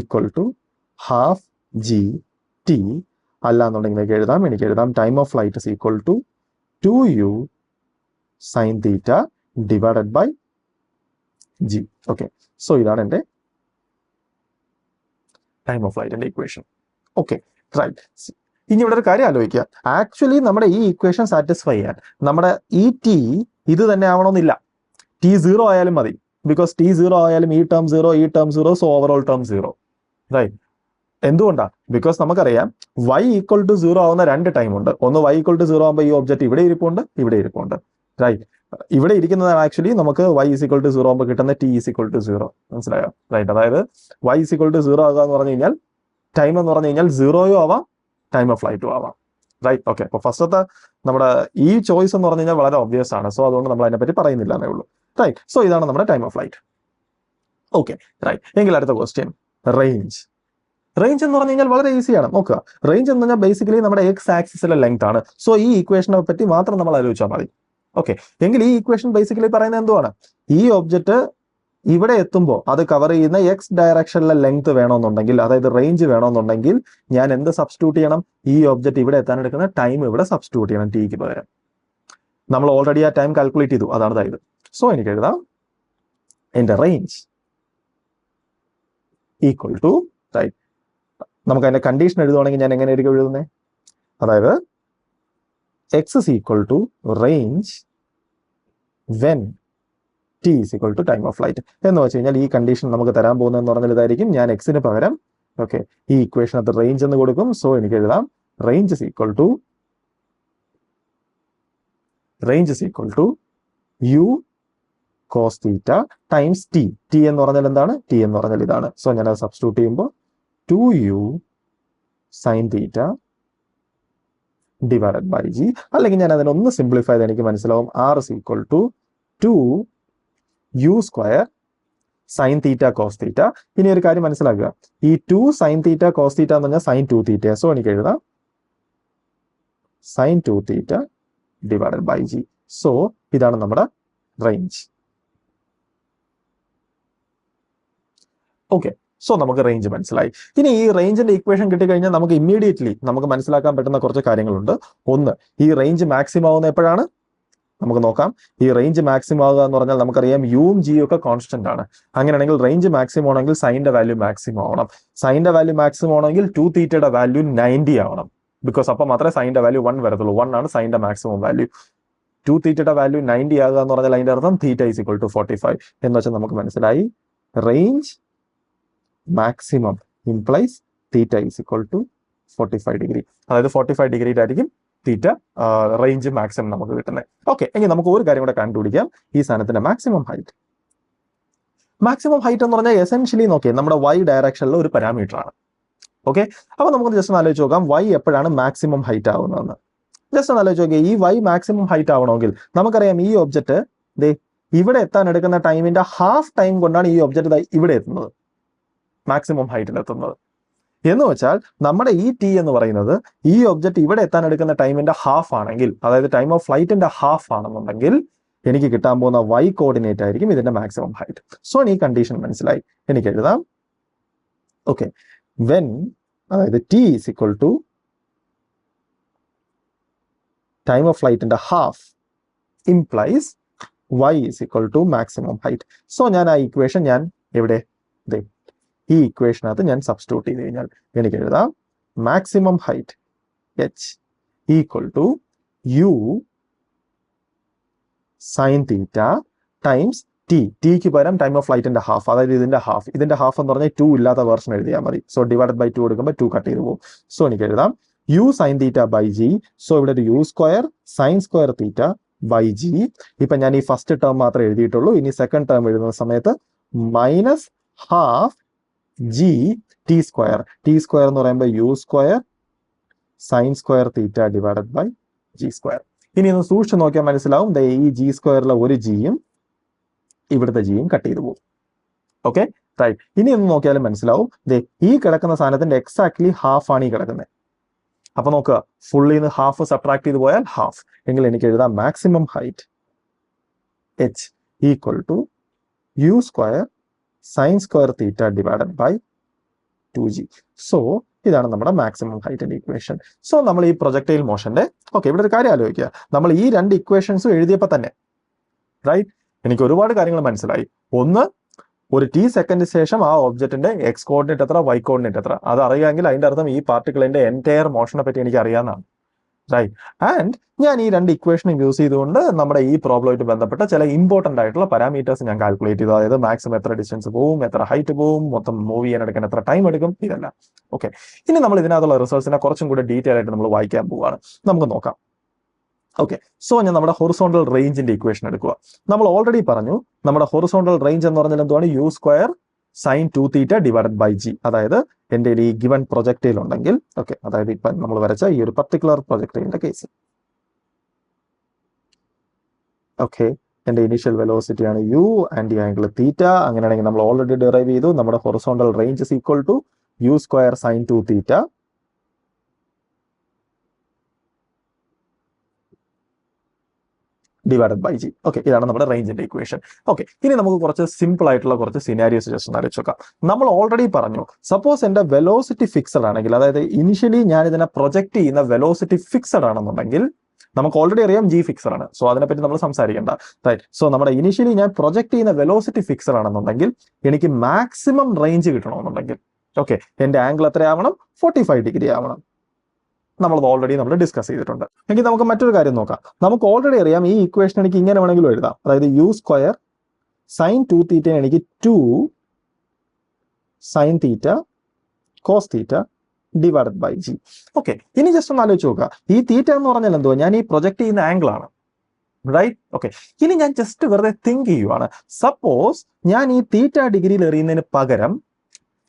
equal to half G T. അല്ല എന്നുണ്ടെങ്കിൽ എനിക്ക് എഴുതാം time of flight is equal to 2u sin theta divided by G. Okay, so ഇതാണ് എന്റെ ടൈം ഓഫ് ഫ്ലൈറ്റിന്റെ ഇക്വേഷൻ. Okay, right. ഇനി ഇവിടെ ഒരു കാര്യം ആലോചിക്കുക. ആക്ച്വലി നമ്മുടെ ഈ ഇക്വേഷൻ സാറ്റിസ്ഫൈ ചെയ്യാൻ നമ്മുടെ ഈ ടി ഇത് തന്നെ ആവണമെന്നില്ല. ടി 0 ആയാലും മതി. ബിക്കോസ് ടി 0 ആയാലും ഈ ടേം 0, ഈ term 0, so overall term 0. Right. എന്തുകൊണ്ടാണ്? ബിക്കോസ് നമുക്കറിയാം y ഈക്വൽ ടു 0 ആവുന്ന രണ്ട് ടൈം ഉണ്ട്. ഒന്ന് y ഈക്വൽ ടു 0 ആകുമ്പോൾ ഈ ഒബ്ജക്റ്റ് ഇവിടെ ഇരിപ്പുണ്ട്, ഇവിടെ ഇരിപ്പുണ്ട്. റൈറ്റ്. ഇവിടെ ഇരിക്കുന്നതാണ് ആക്ച്വലി നമുക്ക് y ഈസ് ഈക്വൽ ടു 0 ആകുമ്പോൾ കിട്ടുന്ന t ഈസ് ഈക്വൽ ടു 0. മനസ്സിലായോ? റൈറ്റ്. അതായത് y ഈസ് ഈക്വൽ ടു 0 ആകുക എന്ന് പറഞ്ഞു കഴിഞ്ഞാൽ ടൈം എന്ന് പറഞ്ഞു കഴിഞ്ഞാൽ 0 ആവാം, ടൈം ഓഫ് ഫ്ലൈറ്റും ആവാം. റൈറ്റ്. ഓക്കെ, അപ്പോൾ ഫസ്റ്റത്തെ നമ്മുടെ ഈ ചോയ്സ് എന്ന് പറഞ്ഞു കഴിഞ്ഞാൽ വളരെ ഒബ്വിയസ് ആണ്. സോ അതുകൊണ്ട് നമ്മൾ അതിനെപ്പറ്റി പറയുന്നില്ല എന്നേ ഉള്ളൂ. റൈറ്റ്. സോ ഇതാണ് നമ്മുടെ time of flight. Okay, right. എങ്കിൽ അടുത്ത ക്വസ്റ്റ്യൻ, റേഞ്ച്. റേഞ്ച് എന്ന് പറഞ്ഞു കഴിഞ്ഞാൽ വളരെ ഈസിയാണ്. നോക്കുക, റേഞ്ച് എന്ന് പറഞ്ഞാൽ ബേസിക്കലി നമ്മുടെ എക്സ് ആക്സിസിലെ ലെങ്ത് ആണ്. സോ ഈ ഇക്വേഷനെ പറ്റി മാത്രം നമ്മൾ ആലോചിച്ചാൽ മതി. ഓക്കെ, എങ്കിൽ ഈ ഇക്വേഷൻ ബേസിക്കലി പറയുന്നത് എന്തുവാണ്? ഈ ഒബ്ജക്റ്റ് ഇവിടെ എത്തുമ്പോൾ അത് കവർ ചെയ്യുന്ന എക്സ് ഡയറക്ഷനിലെ ലെങ്ത് വേണമെന്നുണ്ടെങ്കിൽ, അതായത് റേഞ്ച് വേണമെന്നുണ്ടെങ്കിൽ ഞാൻ എന്ത് സബ്സ്റ്റിറ്റ്യൂട്ട് ചെയ്യണം? ഈ ഒബ്ജക്റ്റ് ഇവിടെ എത്താൻ എടുക്കുന്ന ടൈം ഇവിടെ സബ്സ്റ്റിറ്റ്യൂട്ട് ചെയ്യണം ടിക്ക് പകരം. നമ്മൾ ഓൾറെഡി ആ ടൈം കാൽക്കുലേറ്റ് ചെയ്തു, അതാണ് ഇതായത്. സോ എനിക്ക് എഴുതാം എന്റെ റേഞ്ച് ഈക്വൽ ടു, റൈറ്റ്, നമുക്ക് അതിന്റെ കണ്ടീഷൻ എഴുതുവാണെങ്കിൽ ഞാൻ എങ്ങനെയായിരിക്കും എഴുതുന്നത്? അതായത് x is equal to range when t is equal to time of flight എന്ന് വെച്ച് കഴിഞ്ഞാൽ ഈ കണ്ടീഷൻ നമുക്ക് തരാൻ പോകുന്നതെന്ന് പറഞ്ഞാൽ ഇതായിരിക്കും. ഞാൻ എക്സിന് പകരം ഓക്കെ ഈ ഇക്വേഷനകത്ത് റേഞ്ച് എന്ന് കൊടുക്കും. സോ എനിക്ക് എഴുതാം range is equal to U cos theta times t. T എന്ന് പറഞ്ഞാൽ എന്താണ്? ടി എന്ന് പറഞ്ഞാൽ ഇതാണ്. സോ ഞാൻ അത് സബ്സ്റ്റിറ്റ്യൂട്ട് ചെയ്യുമ്പോൾ 2u sin theta divided by G. അല്ലെങ്കിൽ ഞാൻ അതിനൊന്ന് സിംപ്ലിഫൈ ചെയ്ത് എനിക്ക് മനസ്സിലാവും r is equal to 2u square sin theta cos theta. ഇനി ഒരു കാര്യം മനസ്സിലാക്കുക, ഈ 2 sin തീറ്റ കോസ് തീറ്റ എന്ന് പറഞ്ഞാൽ sin 2 തീറ്റ. സോ എനിക്ക് എഴുതാം sine 2 theta divided by G. So ഇതാണ് നമ്മുടെ റേഞ്ച്. ഓക്കെ, സോ നമുക്ക് റേഞ്ച് മനസ്സിലായി. ഇനി ഈ റേഞ്ചിന്റെ ഇക്വേഷൻ കിട്ടിക്കഴിഞ്ഞാൽ നമുക്ക് ഇമ്മീഡിയറ്റ്ലി നമുക്ക് മനസ്സിലാക്കാൻ പറ്റുന്ന കുറച്ച് കാര്യങ്ങളുണ്ട്. ഒന്ന്, ഈ റേഞ്ച് മാക്സിമം ആവുന്ന എപ്പോഴാണ് നമുക്ക് നോക്കാം. ഈ റേഞ്ച് മാക്സിമം ആവുക എന്ന് പറഞ്ഞാൽ നമുക്കറിയാം യുവും ജിയും ഒക്കെ കോൺസ്റ്റന്റ് ആണ്. അങ്ങനെയാണെങ്കിൽ റേഞ്ച് മാക്സിമം ആണെങ്കിൽ സൈൻ്റെ വാല്യൂ മാക്സിമം ആവണം. സൈൻ്റെ വാല്യൂ മാക്സിമം ആണെങ്കിൽ 2 തീറ്റയുടെ വാല്യൂ 90 ആവണം. ബിക്കോസ് അപ്പോൾ മാത്രമേ സൈൻ്റെ വാല്യൂ 1 വരത്തുള്ളൂ. 1 ആണ് സൈൻ്റെ മാക്സിമം വാല്യൂ. 2 തീറ്റയുടെ വാല്യൂ 90 ആകുക എന്ന് പറഞ്ഞാൽ അതിന്റെ അർത്ഥം തീറ്റ ഈസ് ഈക്വൽ ടു 45 എന്ന് വെച്ചാൽ നമുക്ക് മനസ്സിലായി range maximum implies theta is equal to 45 degree. അതായത് 45 ഡിഗ്രിയിലായിരിക്കും തീറ്റ റേഞ്ച് മാക്സിമം നമുക്ക് കിട്ടുന്നത്. ഓക്കെ, എങ്കിൽ നമുക്ക് ഒരു കാര്യം കൂടെ കണ്ടുപിടിക്കാം. ഈ സാധനത്തിന്റെ മാക്സിമം ഹൈറ്റ്. മാക്സിമം ഹൈറ്റ് എന്ന് പറഞ്ഞാൽ എസെൻഷ്യലി നോക്കിയാൽ നമ്മുടെ y ഡയറക്ഷനിലെ ഒരു പാരാമീറ്റർ ആണ്. ഓക്കെ, അപ്പൊ നമുക്ക് ജസ്റ്റ് ഒന്ന് ആലോചിച്ച് നോക്കാം y എപ്പോഴാണ് മാക്സിമം ഹൈറ്റ് ആവുന്നതെന്ന്. ജസ്റ്റ് ഒന്ന് ആലോചിച്ച് നോക്കിയാൽ ഈ y മാക്സിമം ഹൈറ്റ് ആവണമെങ്കിൽ നമുക്കറിയാം ഈ ഒബ്ജക്റ്റ് ഇവിടെ എത്താൻ എടുക്കുന്ന ടൈമിന്റെ ഹാഫ് ടൈം കൊണ്ടാണ് ഈ ഒബ്ജക്റ്റ് ഇവിടെ എത്തുന്നത്, മാക്സിമം ഹൈറ്റിൽ എത്തുന്നത്. എന്ന് വെച്ചാൽ നമ്മുടെ ഈ ടി എന്ന് പറയുന്നത് ഈ ഒബ്ജക്റ്റ് ഇവിടെ എത്താൻ എടുക്കുന്ന ടൈമിന്റെ ഹാഫ് ആണെങ്കിൽ, അതായത് ടൈം ഓഫ് ഫ്ലൈറ്റിന്റെ ഹാഫ് ആണെന്നുണ്ടെങ്കിൽ എനിക്ക് കിട്ടാൻ പോകുന്ന y കോർഡിനേറ്റ് ആയിരിക്കും ഇതിന്റെ മാക്സിമം ഹൈറ്റ്. സോ ഈ കണ്ടീഷൻ മനസ്സിലായി. എനിക്ക് എഴുതാം, ഓക്കെ, വെൻ അതായത് T is equal to time of ഫ്ലൈറ്റിന്റെ half implies y is equal to maximum height. So ഞാൻ ആ ഇക്വേഷൻ ഞാൻ എവിടെ ഈ ഇക്വേഷനകത്ത് ഞാൻ സബ്സ്റ്റിറ്റ്യൂട്ട് ചെയ്ത് കഴിഞ്ഞാൽ എനിക്ക് എഴുതാം maximum height h equal to u sine theta times t. ടിക്ക് പകരം ടൈം ഓഫ് ഫ്ലൈറ്റിന്റെ ഹാഫ്, അതായത് ഇതിന്റെ ഹാഫ് എന്ന് പറഞ്ഞാൽ 2 ഇല്ലാത്ത വേർഷൻ എഴുതിയാൽ മതി. സോ ഡിവൈഡഡ് ബൈ 2 എടുക്കുമ്പോൾ 2 കട്ട് ചെയ്ത് പോകും. സോ എനിക്ക് എഴുതാം u sine theta by G. So ഇവിടെ ഒരു u square sine square theta by g. ഇപ്പൊ ഞാൻ ഈ ഫസ്റ്റ് ടേം മാത്രമേ എഴുതിയിട്ടുള്ളൂ. ഇനി സെക്കൻഡ് ടേം എഴുതുന്ന സമയത്ത് minus half G t square. T square എന്ന് പറയുമ്പോൾ u square sine square theta divided by G square. ഇനി ഒന്ന് സൂക്ഷിച്ച് നോക്കിയാൽ മനസ്സിലാവും ഈ ജി സ്ക്വയറിലെ ഒരു ജിയും ഇവിടുത്തെ ജിയും കട്ട് ചെയ്ത് പോകും. Okay, right. ഇനി ഒന്ന് നോക്കിയാലും മനസ്സിലാവും ഈ കിടക്കുന്ന സാധനത്തിന്റെ എക്സാക്ട്ലി ഹാഫ് ആണ് ഈ കിടക്കുന്നത്. അപ്പൊ നോക്കുക, ഫുള്ളിൽ നിന്ന് ഹാഫ് സബ്ട്രാക്ട് ചെയ്ത് പോയാൽ ഹാഫ്. എങ്കിൽ എനിക്ക് എഴുതാം maximum height h equal to U square sine square theta divided by 2g. So ഇതാണ് നമ്മുടെ മാക്സിമം ഹൈറ്റിന്റെ ഇക്വേഷൻ. സോ നമ്മൾ ഈ പ്രൊജക്ടൈൽ മോഷന്റെ ഇവിടെ ഒരു കാര്യം ആലോചിക്കുക. നമ്മൾ ഈ രണ്ട് ഇക്വേഷൻസും എഴുതിയപ്പോൾ തന്നെ റൈറ്റ് എനിക്ക് ഒരുപാട് കാര്യങ്ങൾ മനസ്സിലായി. ഒന്ന്, ഒരു ടി സെക്കൻഡ് ശേഷം ആ ഒബ്ജക്റ്റിന്റെ എക്സ് കോർഡിനേറ്റ് എത്ര, വൈ കോർഡിനേറ്റ് എത്ര, അത് അറിയാമെങ്കിൽ അതിന്റെ അർത്ഥം ഈ പാർട്ടിക്കിളിന്റെ എൻറ്റയർ മോഷനെ പറ്റി എനിക്ക് അറിയാവുന്നതാണ്. റൈറ്റ്. ആൻഡ് ഞാൻ ഈ രണ്ട് ഇക്വേഷനും യൂസ് ചെയ്തുകൊണ്ട് നമ്മുടെ ഈ പ്രോബ്ലമായിട്ട് ബന്ധപ്പെട്ട ചില ഇമ്പോർട്ടന്റ് ആയിട്ടുള്ള പാരാമീറ്റേഴ്സ് ഞാൻ കാൽക്കുലേറ്റ് ചെയ്തു. അതായത് മാക്സിമം എത്ര ഡിസ്റ്റൻസ് പോവും, എത്ര ഹൈറ്റ് പോവും, മൊത്തം മൂവ് ചെയ്യാൻ എടുക്കാൻ എത്ര ടൈം എടുക്കും, ഇതെല്ലാം. ഓക്കെ, ഇനി നമ്മൾ ഇതിനകത്തുള്ള റിസൾട്ട്സിനെ കുറച്ചും കൂടെ ഡീറ്റെയിൽ ആയിട്ട് നമ്മൾ വായിക്കാൻ പോവുകയാണ്. നമുക്ക് നോക്കാം. ഓക്കെ, സോ ഞാൻ നമ്മുടെ ഹൊറിസോണ്ടൽ റേഞ്ചിന്റെ ഇക്വേഷൻ എടുക്കുക. നമ്മൾ ഓൾറെഡി പറഞ്ഞു നമ്മുടെ ഹൊറിസോണ്ടൽ റേഞ്ച് എന്ന് പറഞ്ഞാൽ എന്തുവാണ്, u square sine 2 theta divided by g. അതായത് എൻ്റെ ഈ ഗിവൺ പ്രൊജക്ടൈൽ ഉണ്ടെങ്കിൽ അതായത് ഇപ്പൊ നമ്മൾ വരച്ച ഈ ഒരു പർട്ടിക്കുലർ പ്രൊജക്ടൈലിന്റെ കേസ് എന്റെ ഇനീഷ്യൽ വെലോസിറ്റി ആണ് യു ആൻഡ് ഈ ആംഗിൾ തീറ്റ. അങ്ങനെയാണെങ്കിൽ നമ്മൾ ഓൾറെഡി ഡിറൈവ് ചെയ്തു നമ്മുടെ horizontal range is equal to U square sine 2 theta divided by g. ഇതാണ് നമ്മുടെ റേഞ്ചിന്റെ ഇക്വേഷൻ. ഇനി നമുക്ക് കുറച്ച് സിമ്പിൾ ആയിട്ടുള്ള കുറച്ച് സിനാരിയോസ് ജസ്റ്റ് ഒന്ന് ആലോചിച്ച് നോക്കാം. നമ്മൾ ഓൾറെഡി പറഞ്ഞു, സപ്പോസ് എന്റെ വെലോസിറ്റി ഫിക്സഡ് ആണെങ്കിൽ, അതായത് ഇനിഷ്യലി ഞാൻ ഇതിനെ പ്രൊജക്ട് ചെയ്യുന്ന വെലോസിറ്റി ഫിക്സഡ് ആണെന്നുണ്ടെങ്കിൽ, നമുക്ക് ഓൾറെഡി അറിയാം ജി ഫിക്സഡ് ആണ്. സോ അതിനെപ്പറ്റി നമ്മൾ സംസാരിക്കേണ്ട. റൈറ്റ്. സോ നമ്മുടെ ഇനിഷ്യലി ഞാൻ പ്രൊജക്ട് ചെയ്യുന്ന വെലോസിറ്റി ഫിക്സഡ് ആണെന്നുണ്ടെങ്കിൽ എനിക്ക് മാക്സിമം റേഞ്ച് കിട്ടണമെന്നുണ്ടെങ്കിൽ എന്റെ ആംഗിൾ എത്രയാവണം, 45 ഡിഗ്രി ആവണം. നമ്മളത് ഓൾറെഡി നമ്മൾ ഡിസ്കസ് ചെയ്തിട്ടുണ്ട്. എങ്കിൽ നമുക്ക് മറ്റൊരു കാര്യം നോക്കാം. നമുക്ക് ഓൾറെഡി അറിയാം ഈ ഇക്വേഷൻ എനിക്ക് ഇങ്ങനെ വേണമെങ്കിലും എഴുതാം. അതായത് യു സ്ക്വയർ സൈൻ 2 തീറ്റ എനിക്ക് 2 sine theta cos theta divided by g. ഇനി ജസ്റ്റ് ഒന്ന് ആലോചിച്ച് നോക്കുക. ഈ തീറ്റ എന്ന് പറഞ്ഞാൽ എന്തോ, ഞാൻ ഈ പ്രൊജക്ട് ചെയ്യുന്ന ആംഗിൾ ആണ്. റൈറ്റ്. ഇനി ഞാൻ ജസ്റ്റ് വെറുതെ തിങ്ക് ചെയ്യുവാണ്. സപ്പോസ് ഞാൻ ഈ തീറ്റ ഡിഗ്രിയിൽ എറിയുന്നതിന് പകരം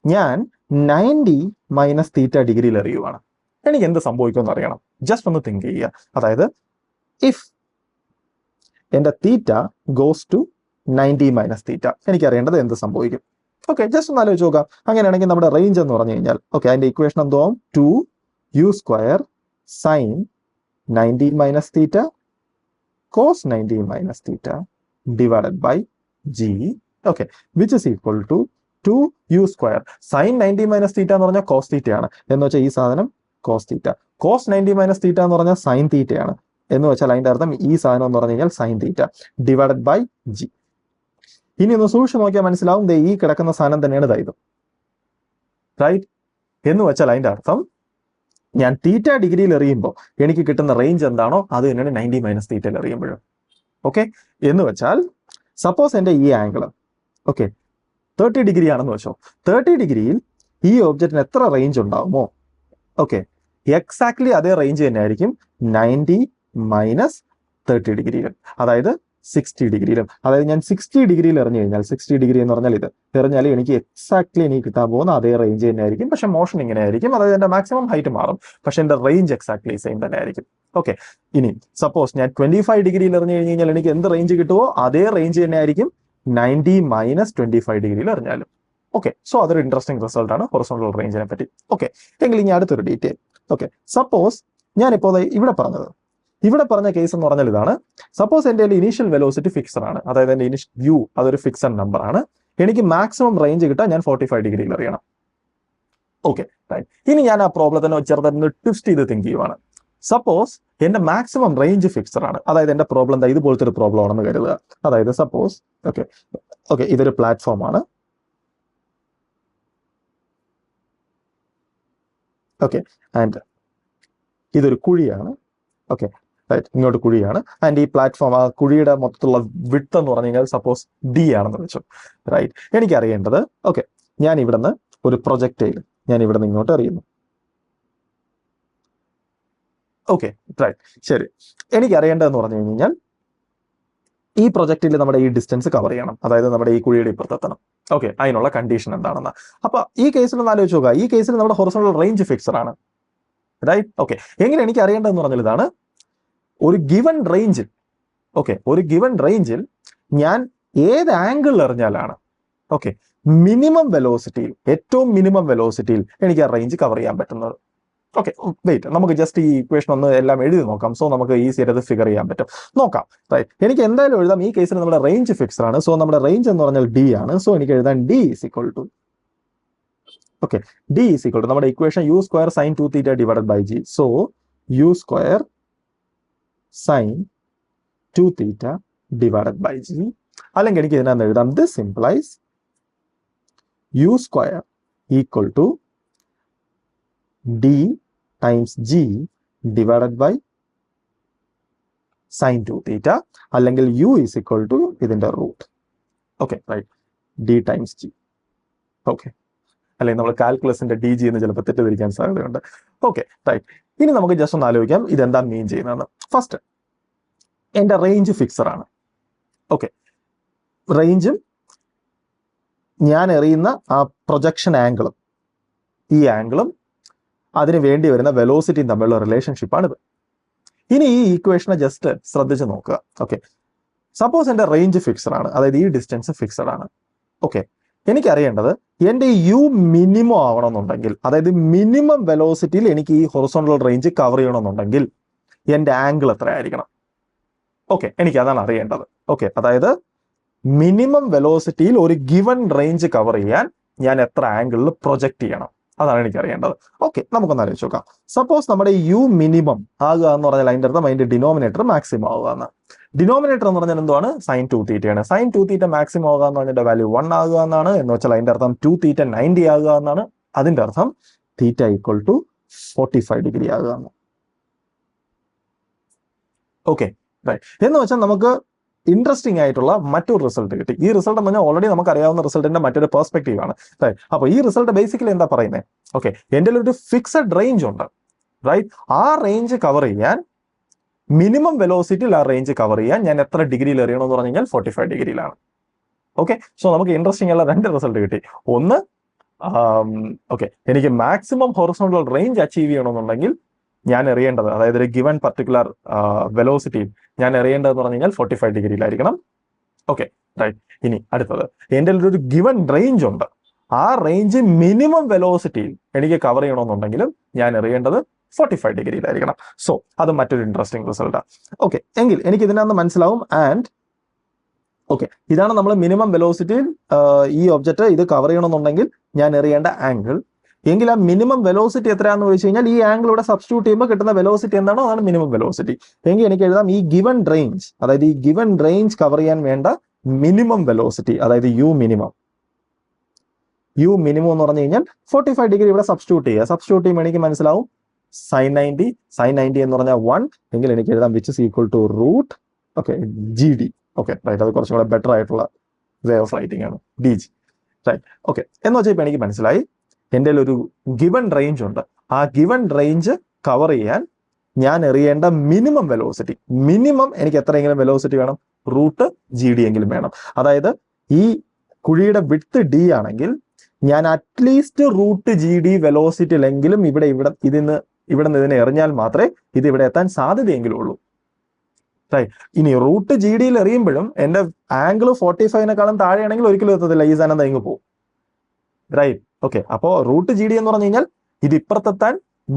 ഞാൻ 90 മൈനസ് തീറ്റ ഡിഗ്രിയിൽ എറിയുവാണ്. എനിക്ക് എന്ത് സംഭവിക്കുമെന്ന് അറിയണം. ജസ്റ്റ് ഒന്ന് തിങ്ക് ചെയ്യുക. അതായത് ഇഫ് എന്റെ തീറ്റ ഗോസ് ടു 90 മൈനസ് തീറ്റ, എനിക്ക് അറിയേണ്ടത് എന്ത് സംഭവിക്കും. ജസ്റ്റ് ഒന്ന് ആലോചിച്ച് നോക്കാം. അങ്ങനെയാണെങ്കിൽ നമ്മുടെ റേഞ്ച് എന്ന് പറഞ്ഞു കഴിഞ്ഞാൽ അതിന്റെ ഇക്വേഷൻ എന്തോ 2 u square sine 90 minus theta cos 90 minus theta divided by g, okay, which is equal to 2u square. Sin 90 minus theta എന്ന് പറഞ്ഞാൽ cos theta ആണ്. എന്ന് വെച്ചാൽ ഈ സാധനം cos theta. Cos 90 minus theta എന്ന് പറഞ്ഞാൽ sin theta ആണ്. എന്ന് വെച്ചാൽ അതിന്റെ അർത്ഥം ഈ സാധനം എന്ന് പറഞ്ഞു കഴിഞ്ഞാൽ sin theta divided by g. ഇനി ഒന്ന് സൂക്ഷിച്ച് നോക്കിയാൽ മനസ്സിലാവും ഈ കിടക്കുന്ന സാധനം തന്നെയാണ് ഇതായത്, റൈറ്റ്? എന്ന് വെച്ചാൽ അതിന്റെ അർത്ഥം ഞാൻ തീറ്റ ഡിഗ്രിയിൽ എറിയുമ്പോൾ എനിക്ക് കിട്ടുന്ന റേഞ്ച് എന്താണോ അത് തന്നെയാണ് 90 മൈനസ് തീറ്റയിൽ എറിയുമ്പോഴും. ഓക്കെ, എന്ന് വെച്ചാൽ സപ്പോസ് എൻ്റെ ഈ ആംഗിൾ ഓക്കെ 30 ഡിഗ്രി ആണെന്ന് വെച്ചോ. 30 ഡിഗ്രിയിൽ ഈ ഒബ്ജക്റ്റിന് എത്ര റേഞ്ച് ഉണ്ടാവുമോ, ഓക്കെ, എക്സാക്ട്ലി അതേ റേഞ്ച് തന്നെ ആയിരിക്കും 90 മൈനസ് 30 ഡിഗ്രിയിലും, അതായത് 60 ഡിഗ്രിയിലും. അതായത് ഞാൻ 60 ഡിഗ്രിയിൽ എറിഞ്ഞു കഴിഞ്ഞാൽ, 60 ഡിഗ്രി എന്ന് പറഞ്ഞാൽ ഇത് എറിഞ്ഞാൽ എനിക്ക് എക്സാക്ട്ലി എനിക്ക് കിട്ടാൻ പോകുന്ന അതേ റേഞ്ച് തന്നെ ആയിരിക്കും. പക്ഷെ മോഷൻ ഇങ്ങനെ ആയിരിക്കും, അതായത് എൻ്റെ മാക്സിമം ഹൈറ്റ് മാറും, പക്ഷെ എൻ്റെ റേഞ്ച് എക്സാക്ട്ലി സെയിം തന്നെ ആയിരിക്കും. ഓക്കെ, ഇനി സപ്പോസ് ഞാൻ 25 ഡിഗ്രിയിൽ എറിഞ്ഞു കഴിഞ്ഞ് കഴിഞ്ഞാൽ എനിക്ക് എന്ത് റേഞ്ച് കിട്ടുമോ അതേ റേഞ്ച് തന്നെ ആയിരിക്കും 90 മൈനസ് 25 ഡിഗ്രിയിൽ എറിഞ്ഞാലും. ഓക്കെ, സോ അതൊരു ഇൻട്രസ്റ്റിംഗ് റിസൾട്ട് ആണ് ഹൊറിസോണ്ടൽ റേഞ്ചിനെ പറ്റി. ഓക്കെ, എങ്കിൽ ഇനി അടുത്തൊരു ഡീറ്റെയിൽ. ഓക്കെ, സപ്പോസ് ഞാനിപ്പോൾ ഇവിടെ പറഞ്ഞ കേസ് എന്ന് പറഞ്ഞാൽ ഇതാണ്. സപ്പോസ് എൻ്റെ ഇനീഷ്യൽ വെലോസിറ്റി ഫിക്സഡ് ആണ്, അതായത് എൻ്റെ ഇനീഷ്യൽ യു അതൊരു ഫിക്സഡ് നമ്പർ ആണ്. എനിക്ക് മാക്സിമം റേഞ്ച് കിട്ടാൻ ഞാൻ 45 ഡിഗ്രിയിൽ എറിയണം. Okay, right. ഇനി ഞാൻ ആ പ്രോബ്ലത്തിനെ ചെറുതായിട്ട് ട്വിസ്റ്റ് ചെയ്ത് തിങ്ക് ചെയ്യുവാണ്. സപ്പോസ് എൻ്റെ മാക്സിമം റേഞ്ച് ഫിക്സഡ് ആണ്, അതായത് എൻ്റെ പ്രോബ്ലം ഇതുപോലത്തെ ഒരു പ്രോബ്ലം ആണെന്ന് കരുതുക. അതായത് സപ്പോസ് ഓക്കെ ഇതൊരു പ്ലാറ്റ്ഫോം ആണ്. ഓക്കെ, ആൻഡ് ഇതൊരു കുഴിയാണ്. ഓക്കെ, റൈറ്റ്, ഇങ്ങോട്ട് കുഴിയാണ്. ആൻഡ് ഈ പ്ലാറ്റ്ഫോം ആ കുഴിയുടെ മൊത്തത്തിലുള്ള വിഡ്ത്ത് എന്ന് പറഞ്ഞു കഴിഞ്ഞാൽ സപ്പോസ് ഡി ആണെന്ന് വെച്ചു. റൈറ്റ്, എനിക്ക് അറിയേണ്ടത് ഓക്കെ ഞാൻ ഇവിടുന്ന് ഒരു പ്രൊജക്റ്റൈൽ ഞാൻ ഇവിടുന്ന് ഇങ്ങോട്ട് എറിയുന്നു. ഓക്കെ, റൈറ്റ്, ശരി. എനിക്ക് അറിയേണ്ടതെന്ന് പറഞ്ഞു കഴിഞ്ഞാൽ ഈ പ്രൊജക്റ്റിൽ നമ്മുടെ ഈ ഡിസ്റ്റൻസ് കവർ ചെയ്യണം, അതായത് നമ്മുടെ ഈ കുഴിയുടെ ഇപ്പുറത്തെത്തണം. ഓക്കെ, അതിനുള്ള കണ്ടീഷൻ എന്താണെന്ന്. അപ്പൊ ഈ കേസിൽ ഒന്ന് ആലോചിച്ച് നോക്കുക. ഈ കേസിൽ നമ്മുടെ ഹൊറിസോണ്ടൽ റേഞ്ച് ഫിക്സഡ് ആണ്, റൈറ്റ്? ഓക്കെ, എങ്ങനെ എനിക്ക് അറിയേണ്ടതെന്ന് പറഞ്ഞാൽ ഇതാണ്. ഒരു ഗിവൺ റേഞ്ചിൽ ഒരു ഗിവൺ റേഞ്ചിൽ ഞാൻ ഏത് ആംഗിളിൽ എറിഞ്ഞാലാണ് ഓക്കെ മിനിമം വെലോസിറ്റിയിൽ, ഏറ്റവും മിനിമം വെലോസിറ്റിയിൽ എനിക്ക് ആ റേഞ്ച് കവർ ചെയ്യാൻ പറ്റുന്നത്. ഓക്കെ, വെയിറ്റ്, നമുക്ക് ജസ്റ്റ് ഈ ഇക്വേഷൻ ഒന്ന് എല്ലാം എഴുതി നോക്കാം. സോ നമുക്ക് ഈസി ആയിട്ട് അത് ഫിഗർ ചെയ്യാൻ പറ്റും. നോക്കാം, റൈറ്റ്. എനിക്ക് എന്തായാലും എഴുതാം. ഈ കേസിൽ നമ്മുടെ റേഞ്ച് ഫിക്സ്ഡ് ആണ്. സോ നമ്മുടെ റേഞ്ച് എന്ന് പറഞ്ഞാൽ ഡി ആണ്. സോ എനിക്ക് എഴുതാൻ D is equal to okay D is equal to നമ്മുടെ equation U square sine 2 theta divided by G. So U square sine 2 theta divided by G. അല്ലെങ്കിൽ എനിക്ക് ഇതിനകത്ത് എഴുതാം this implies U square equal to D times G divided by sine 2 theta, അല്ലെങ്കിൽ U is equal to ഇതിന്റെ root. Okay, right, d times g. Okay, അല്ലെങ്കിൽ നമ്മൾ കാൽക്കുലസിന്റെ d g എന്ന് ചിലപ്പോൾ തെറ്റിദ്ധരിക്കാൻ സാധ്യതയുണ്ട്. Okay, right. ഇനി നമുക്ക് ജസ്റ്റ് ഒന്ന് ആലോചിക്കാം ഇതെന്താ മീൻ ചെയ്യുന്നതെന്ന്. ഫസ്റ്റ് എൻ്റെ റേഞ്ച് ഫിക്സഡ് ആണ്. ഓക്കെ, റേഞ്ചും ഞാൻ എറിയുന്ന ആ പ്രൊജക്ഷൻ ആംഗിളും ഈ ആംഗിളും അതിന് വേണ്ടി വരുന്ന വെലോസിറ്റിയും തമ്മിലുള്ള റിലേഷൻഷിപ്പാണിത്. ഇനി ഈ ഈക്വേഷനെ ജസ്റ്റ് ശ്രദ്ധിച്ച് നോക്കുക. ഓക്കെ, സപ്പോസ് എൻ്റെ റേഞ്ച് ഫിക്സഡ് ആണ്, അതായത് ഈ ഡിസ്റ്റൻസ് ഫിക്സഡ് ആണ്. ഓക്കെ, എനിക്കറിയേണ്ടത് എൻ്റെ യു മിനിമം ആവണമെന്നുണ്ടെങ്കിൽ, അതായത് മിനിമം വെലോസിറ്റിയിൽ എനിക്ക് ഈ ഹൊറിസോണ്ടൽ റേഞ്ച് കവർ ചെയ്യണമെന്നുണ്ടെങ്കിൽ എൻ്റെ ആംഗിൾ എത്രയായിരിക്കണം? ഓക്കെ, എനിക്ക് അതാണ് അറിയേണ്ടത്. ഓക്കെ, അതായത് മിനിമം വെലോസിറ്റിയിൽ ഒരു ഗിവൺ റേഞ്ച് കവർ ചെയ്യാൻ ഞാൻ എത്ര ആംഗിളിൽ പ്രൊജക്ട് ചെയ്യണം, അതാണ് എനിക്ക് അറിയേണ്ടത്. ഓക്കെ, നമുക്കൊന്ന് ആലോചിച്ച് നോക്കാം. സപ്പോസ് നമ്മുടെ യു മിനിമം ആകുക എന്ന് പറഞ്ഞാൽ അതിൻ്റെ അർത്ഥം അതിന്റെ ഡിനോമിനേറ്റർ മാക്സിമം ആവുക എന്ന്. ഡിനോമിനേറ്റർ എന്ന് പറഞ്ഞാൽ എന്താണ്? സൈൻ 2 തീറ്റയാണ്. സൈൻ 2 തീറ്റ മാക്സിമം ആകുക എന്ന് പറഞ്ഞാൽ വാല്യൂ 1 ആകുക എന്നാണ്. എന്ന് വെച്ചാൽ അതിന്റെ അർത്ഥം 2 തീറ്റ 90 ആകുക എന്നാണ്. അതിന്റെ അർത്ഥം തീറ്റ ഈക്വൽ ടു 45 ഡിഗ്രി ആകുക എന്ന്. Okay, right. എന്ന് വെച്ചാൽ നമുക്ക് ഇൻട്രസ്റ്റിംഗ് ആയിട്ടുള്ള മറ്റൊരു റിസൾട്ട് കിട്ടി. ഈ റിസൾട്ട് എന്ന് പറഞ്ഞാൽ ഓൾറെഡി നമുക്ക് അറിയാവുന്ന റിസൾട്ടിന്റെ മറ്റൊരു പെർസ്പെക്റ്റീവ് ആണ്. റൈറ്റ്. അപ്പോൾ ഈ റിസൾട്ട് ബേസിക്കലി എന്താ പറയുന്നത്? ഓക്കെ, എൻ്റെ ഒരു ഫിക്സഡ് റേഞ്ച് ഉണ്ട്, റൈറ്റ്. ആ റേഞ്ച് കവർ ചെയ്യാൻ മിനിമം വെലോസിറ്റിയിൽ ആ റേഞ്ച് കവർ ചെയ്യാൻ ഞാൻ എത്ര ഡിഗ്രിയിൽ എറിയണമെന്ന് പറഞ്ഞു കഴിഞ്ഞാൽ 45 ഡിഗ്രിയിലാണ്. ഓക്കെ, സോ നമുക്ക് ഇൻട്രസ്റ്റിംഗ് ഉള്ള രണ്ട് റിസൾട്ട് കിട്ടി. ഒന്ന്, ഓക്കെ, എനിക്ക് മാക്സിമം ഹൊറിസോണ്ടൽ റേഞ്ച് അച്ചീവ് ചെയ്യണമെന്നുണ്ടെങ്കിൽ ഞാൻ എറിയേണ്ടത്, അതായത് ഒരു ഗിവൺ പർട്ടിക്കുലർ വെലോസിറ്റിയിൽ ഞാൻ എറിയേണ്ടതെന്ന് പറഞ്ഞു കഴിഞ്ഞാൽ 45 ഡിഗ്രിയിലായിരിക്കണം. Okay, right. ഇനി അടുത്തത്, എൻ്റെ ഒരു ഗിവൺ റേഞ്ച് ഉണ്ട്. ആ റേഞ്ച് മിനിമം വെലോസിറ്റിയിൽ എനിക്ക് കവർ ചെയ്യണമെന്നുണ്ടെങ്കിലും ഞാൻ എറിയേണ്ടത് 45 ഡിഗ്രിയിലായിരിക്കണം. സോ അത് മറ്റൊരു ഇൻട്രസ്റ്റിംഗ് റിസൾട്ടാണ്. ഓക്കെ, എങ്കിൽ എനിക്ക് ഇതിനകത്ത് മനസ്സിലാവും. ആൻഡ് ഓക്കെ, ഇതാണ് നമ്മൾ മിനിമം വെലോസിറ്റിയിൽ ഈ ഒബ്ജക്റ്റ് ഇത് കവർ ചെയ്യണമെന്നുണ്ടെങ്കിൽ ഞാൻ എറിയേണ്ട ആംഗിൾ. എങ്കിൽ ആ മിനിമം വെലോസിറ്റി എത്രയാണെന്ന് ചോദിച്ചു കഴിഞ്ഞാൽ ഈ ആംഗിൾ ഇവിടെ സബ്സ്റ്റിറ്റ്യൂട്ട് ചെയ്യുമ്പോൾ കിട്ടുന്ന വെലോസിറ്റി എന്താണോ അതാണ് മിനിമം വെലോസിറ്റി. എങ്കിൽ എനിക്ക് എഴുതാം ഈ ഗിവൺ റേഞ്ച്, അതായത് ഈ ഗിവൺ റേഞ്ച് കവർ ചെയ്യാൻ വേണ്ട മിനിമം വെലോസിറ്റി, അതായത് യു മിനിമം എന്ന് പറഞ്ഞു കഴിഞ്ഞാൽ 45 ഡിഗ്രി ഇവിടെ സബ്സ്റ്റിറ്റ്യൂട്ട് ചെയ്യുക. സബ്സ്റ്റിറ്റ്യൂട്ട് ചെയ്യുമ്പോൾ എനിക്ക് മനസ്സിലാവും sin 90 എന്ന് പറഞ്ഞാൽ 1, എങ്കിൽ എനിക്ക് എഴുതാം which is equal to root okay GD. Okay right, അത് കുറച്ചും കൂടെ ബെറ്റർ ആയിട്ടുള്ള വേ ഓഫ് റൈറ്റിംഗ് ആണ് DG. റൈറ്റ്, ഓക്കെ എന്ന് വെച്ചാൽ ഇപ്പൊ എനിക്ക് മനസ്സിലായി എൻ്റെ ഒരു ഗിവൺ റേഞ്ച് ഉണ്ട്. ആ ഗിവൺ റേഞ്ച് കവർ ചെയ്യാൻ ഞാൻ എറിയേണ്ട മിനിമം വെലോസിറ്റി, മിനിമം എനിക്ക് എത്രയെങ്കിലും വെലോസിറ്റി വേണം, റൂട്ട് GD എങ്കിലും വേണം. അതായത് ഈ കുഴിയുടെ വിഡ്ത്ത് D ആണെങ്കിൽ ഞാൻ അറ്റ്ലീസ്റ്റ് റൂട്ട് GD വെലോസിറ്റിയിലെങ്കിലും ഇവിടെ നിന്ന് ഇതിനെ എറിഞ്ഞാൽ മാത്രമേ ഇത് ഇവിടെ എത്താൻ സാധ്യതയെങ്കിലും ഉള്ളൂ. റൈറ്റ്, ഇനി റൂട്ട് GDയിൽ എറിയുമ്പോഴും എന്റെ ആംഗിൾ 45നേക്കാളും താഴെയാണെങ്കിൽ ഒരിക്കലും എത്തത്തില്ല, ഈ സാധനം തേങ്ങ് പോകും. Right, okay. അപ്പോ റൂട്ട് GD എന്ന് പറഞ്ഞു കഴിഞ്ഞാൽ ഇത് ഇപ്പുറത്തെത്താൻ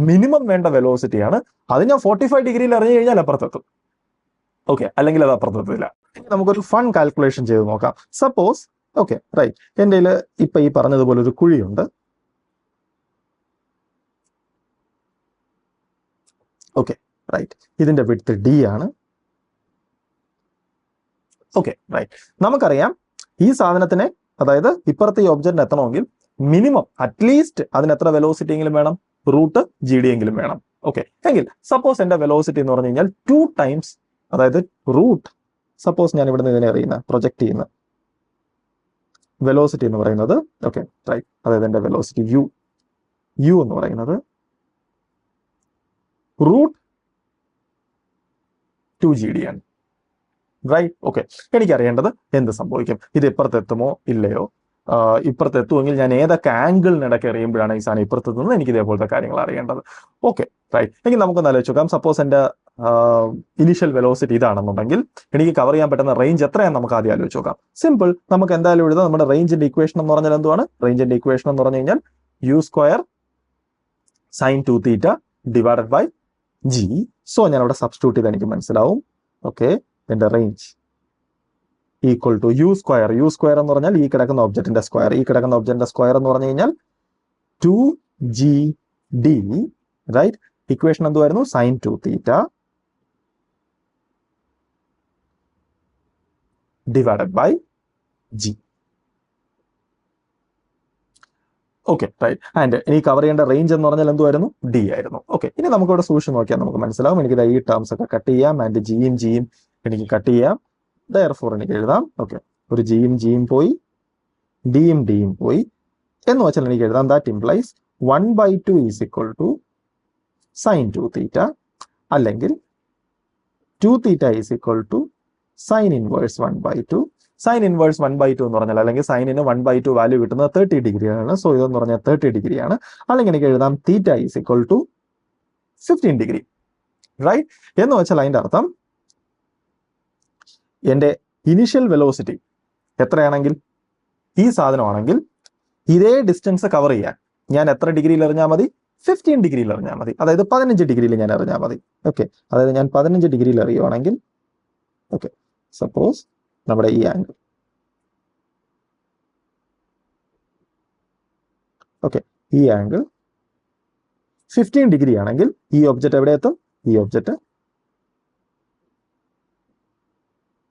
മിനിമം വേണ്ട വെലോസിറ്റിയാണ്. അത് ഞാൻ 45 ഡിഗ്രിയിൽ എറിഞ്ഞു കഴിഞ്ഞാൽ അപ്പുറത്തെത്തും. ഓക്കെ, അല്ലെങ്കിൽ അത് അപ്പുറത്തെത്തില്ല. നമുക്കൊരു ഫൺ കാൽക്കുലേഷൻ ചെയ്ത് നോക്കാം. സപ്പോസ് ഓക്കെ റൈറ്റ്, എൻ്റെ ഇപ്പൊ ഈ പറഞ്ഞതുപോലെ ഒരു കുഴിയുണ്ട്. ഓക്കെ റൈറ്റ്, ഇതിന്റെ വിഡ്ത്ത് D ആണ്. ഓക്കെ റൈറ്റ്, നമുക്കറിയാം ഈ സാധനത്തിനെ, അതായത് ഇപ്പുറത്തെ ഈ ഒബ്ജക്റ്റിന് എത്തണമെങ്കിൽ മിനിമം അറ്റ്ലീസ്റ്റ് അതിന് എത്ര വെലോസിറ്റി എങ്കിലും വേണം, റൂട്ട് GD എങ്കിലും വേണം. ഓക്കെ, എങ്കിൽ സപ്പോസ് എന്റെ വെലോസിറ്റി എന്ന് പറഞ്ഞു കഴിഞ്ഞാൽ 2 ടൈംസ്, അതായത് റൂട്ട്, സപ്പോസ് ഞാൻ ഇവിടെ നിന്ന് ഇതിനെ എറിയുന്ന പ്രൊജക്ട് ചെയ്യുന്ന വെലോസിറ്റി എന്ന് പറയുന്നത് ഓക്കെ റൈറ്റ്, അതായത് എന്റെ വെലോസിറ്റി യു എന്ന് പറയുന്നത് റൂട്ട് 2GD ആണ്. Right, okay. എനിക്കറിയേണ്ടത് എന്ത് സംഭവിക്കും, ഇത് ഇപ്പുറത്തെത്തുമോ ഇല്ലയോ, ഇപ്പുറത്തെത്തുമെങ്കിൽ ഞാൻ ഏതൊക്കെ ആംഗിളിനിടയ്ക്ക് എറിയുമ്പോഴാണ് ഈ സാധനം ഇപ്പുറത്തെത്തുന്നത്, എനിക്ക് ഇതേപോലത്തെ കാര്യങ്ങൾ അറിയേണ്ടത്. ഓക്കെ റൈറ്റ്, എനിക്ക് നമുക്കൊന്ന് ആലോചിച്ച് നോക്കാം. സപ്പോസ് എൻ്റെ ഇനീഷ്യൽ വെലോസിറ്റി ഇതാണെന്നുണ്ടെങ്കിൽ എനിക്ക് കവർ ചെയ്യാൻ പറ്റുന്ന റേഞ്ച് എത്രയാണെന്ന് നമുക്ക് ആദ്യം ആലോചിച്ച് നോക്കാം. സിമ്പിൾ, നമുക്ക് എന്തായാലും എഴുതാം. നമ്മുടെ റേഞ്ചിന്റെ ഇക്വേഷൻ എന്ന് പറഞ്ഞാൽ എന്തുവാണ്, റേഞ്ചിന്റെ ഇക്വേഷൻ എന്ന് പറഞ്ഞു കഴിഞ്ഞാൽ u² sin 2θ divided by G. So ഞാൻ അവിടെ സബ്സ്റ്റിറ്റ്യൂട്ട് ചെയ്ത് എനിക്ക് മനസ്സിലാവും ഓക്കെ എന്റെ റേഞ്ച് ഈക്വൽ ടു u² എന്ന് പറഞ്ഞാൽ ഈ കിടക്കുന്ന ഒബ്ജക്റ്റിന്റെ സ്ക്വയർ, ഈ കിടക്കുന്ന ഒബ്ജക്റ്റിന്റെ സ്ക്വയർ എന്ന് പറഞ്ഞു കഴിഞ്ഞാൽ 2GD. റൈറ്റ്, ഇക്വേഷൻ എന്തുവായിരുന്നു, sin 2θ divided by G. Okay right, and ഇനി കവർ ചെയ്യേണ്ട റേഞ്ച് എന്ന് പറഞ്ഞാൽ എന്തുവായിരുന്നു, D ആയിരുന്നു. ഓക്കെ, ഇനി നമുക്ക് ഇവിടെ സൊല്യൂഷൻ നോക്കിയാൽ നമുക്ക് മനസ്സിലാവും. എനിക്ക് ഈ ടേംസ് ഒക്കെ കട്ട് ചെയ്യാം, ആൻഡ് ജിയും എനിക്ക് കട്ട് ചെയ്യാം. ദയർഫോർ എനിക്ക് എഴുതാം ഓക്കെ, ഒരു ജിയും പോയി, ഡിയും പോയി എന്ന് വെച്ചാൽ എനിക്ക് എഴുതാം that implies 1/2 is equal to sin 2θ, അല്ലെങ്കിൽ 2θ is equal to sin inverse 1/2. Sine inverse 1/2 എന്ന് പറഞ്ഞാൽ, അല്ലെങ്കിൽ സൈനിന് 1/2 വാല്യൂ കിട്ടുന്നത് 30 ഡിഗ്രിയാണ്. സോ ഇതെന്ന് പറഞ്ഞാൽ 30 ഡിഗ്രിയാണ്. അല്ലെങ്കിൽ എനിക്ക് എഴുതാം θ is equal to 15 degree. Right, എന്ന് വെച്ചാൽ അതിന്റെ അർത്ഥം എന്റെ ഇനിഷ്യൽ വെലോസിറ്റി എത്രയാണെങ്കിൽ, ഈ സാധനമാണെങ്കിൽ ഇതേ ഡിസ്റ്റൻസ് കവർ ചെയ്യാൻ ഞാൻ എത്ര ഡിഗ്രിയിൽ എറിഞ്ഞാൽ മതി, 15 ഡിഗ്രിയിൽ എറിഞ്ഞാൽ മതി. അതായത് 15 ഡിഗ്രിയിൽ ഞാൻ എറിഞ്ഞാൽ മതി. ഓക്കെ, അതായത് ഞാൻ 15 ഡിഗ്രിയിൽ എറിയുവാണെങ്കിൽ ഓക്കെ, സപ്പോസ് നമ്മുടെ ഈ ആംഗിൾ ഓക്കെ, ഈ ആംഗിൾ 15 ഡിഗ്രി ആണെങ്കിൽ ഈ ഒബ്ജക്റ്റ് എവിടെ എത്തും, ഈ ഒബ്ജക്റ്റ്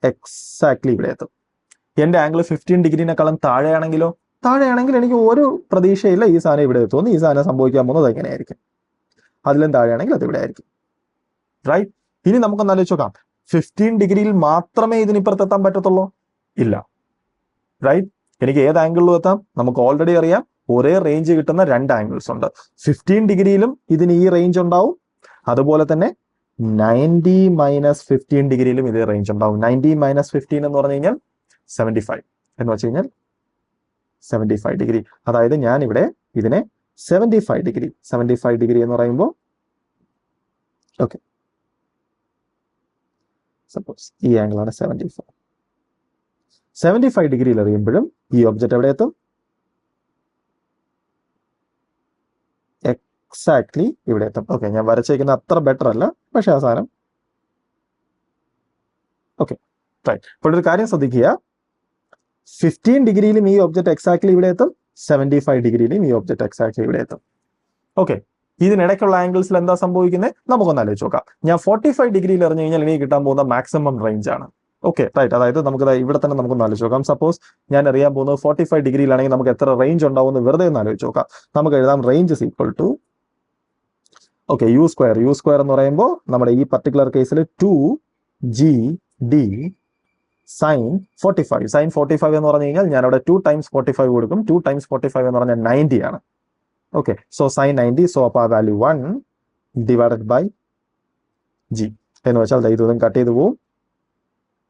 എക്സാക്ട്ലി ഇവിടെ എത്തും. എന്റെ ആംഗിൾ 15 ഡിഗ്രിനെക്കാളും താഴെയാണെങ്കിലോ, എനിക്ക് ഒരു പ്രതീക്ഷയില്ല ഈ സാധനം ഇവിടെ എത്തുമെന്ന്. ഈ സാധനം സംഭവിക്കാൻ പോകുന്നത് എങ്ങനെയായിരിക്കും, അതിലും താഴെയാണെങ്കിൽ അത് ഇവിടെ ആയിരിക്കും. റൈറ്റ്, ഇനി നമുക്കൊന്ന് ആലോചിച്ച് നോക്കാം, 15 ഡിഗ്രിയിൽ മാത്രമേ ഇതിനിപ്പുറത്തെത്താൻ പറ്റത്തുള്ളൂ, ഇല്ല. റൈറ്റ്, എനിക്ക് ഏത് ആംഗിളിലും എത്താം. നമുക്ക് ഓൾറെഡി അറിയാം ഒരേ റേഞ്ച് കിട്ടുന്ന 2 ആംഗിൾസ് ഉണ്ട്. 15 ഡിഗ്രിയിലും ഇതിന് ഈ റേഞ്ച് ഉണ്ടാവും, അതുപോലെ തന്നെ 90 - 15 ഡിഗ്രിയിലും ഇതേ റേഞ്ച് ഉണ്ടാവും. 90 - 15 എന്ന് പറഞ്ഞു കഴിഞ്ഞാൽ 75 എന്ന് വെച്ച് കഴിഞ്ഞാൽ 75 ഡിഗ്രി. അതായത് ഞാൻ ഇവിടെ ഇതിനെ 75 ഡിഗ്രി എന്ന് പറയുമ്പോൾ ഓക്കെ, സപ്പോസ് ഈ ആംഗിൾ ആണ് 75 ഡിഗ്രിയിൽ എറിയുമ്പോഴും ഈ ഒബ്ജക്റ്റ് എവിടെ എത്തും, എക്സാക്ട്ലി ഇവിടെ എത്തും. ഓക്കെ, ഞാൻ വരച്ചേക്കുന്ന അത്ര ബെറ്റർ അല്ല, പക്ഷെ ആ സാധനം ഓക്കെ റൈറ്റ്. അപ്പോൾ ഒരു കാര്യം ശ്രദ്ധിക്കുക, 15 ഡിഗ്രിയിലും ഈ ഒബ്ജക്റ്റ് എക്സാക്ട്ലി ഇവിടെ എത്തും, 75 ഡിഗ്രിയിലും ഈ ഒബ്ജക്റ്റ് എക്സാക്ട്ലി ഇവിടെ എത്തും. ഓക്കെ, ഇതിനിടയ്ക്കുള്ള ആംഗിൾസിൽ എന്താ സംഭവിക്കുന്നത് നമുക്കൊന്ന് ആലോചിച്ച് നോക്കാം. ഞാൻ 45 ഡിഗ്രിയിൽ എറിഞ്ഞു കഴിഞ്ഞാൽ എനിക്ക് കിട്ടാൻ പോകുന്ന മാക്സിമം റേഞ്ച് ആണ്. Okay right. അതായത് നമുക്ക് ഇവിടെ തന്നെ നമുക്കൊന്ന് ആലോചിച്ച് നോക്കാം. സപ്പോസ് ഞാൻ എറിയാൻ പോകുന്നത് 45 ഡിഗ്രിയിലാണെങ്കിൽ നമുക്ക് എത്ര റേഞ്ച് ഉണ്ടാവും എന്ന് വെറുതെ ഒന്ന് ആലോചിച്ച് നോക്കാം. നമുക്ക് എഴുതാം range is equal to okay u square എന്ന് പറയുമ്പോൾ നമ്മുടെ ഈ പർട്ടിക്കുലർ കേസിൽ 2GD സൈൻ 45 എന്ന് പറഞ്ഞു കഴിഞ്ഞാൽ ഞാൻ അവിടെ 2 ടൈംസ് 45 കൊടുക്കും. 2 ടൈംസ് 45 എന്ന് പറഞ്ഞാൽ 90 ആണ്. ഓക്കെ, സോ സൈൻ 90, സോ അപ്പോൾ ആ വാല്യൂ 1 ഡിവൈഡഡ് ബൈ G എന്ന് വെച്ചാൽ ഇതൊന്നും കട്ട് ചെയ്ത് പോവും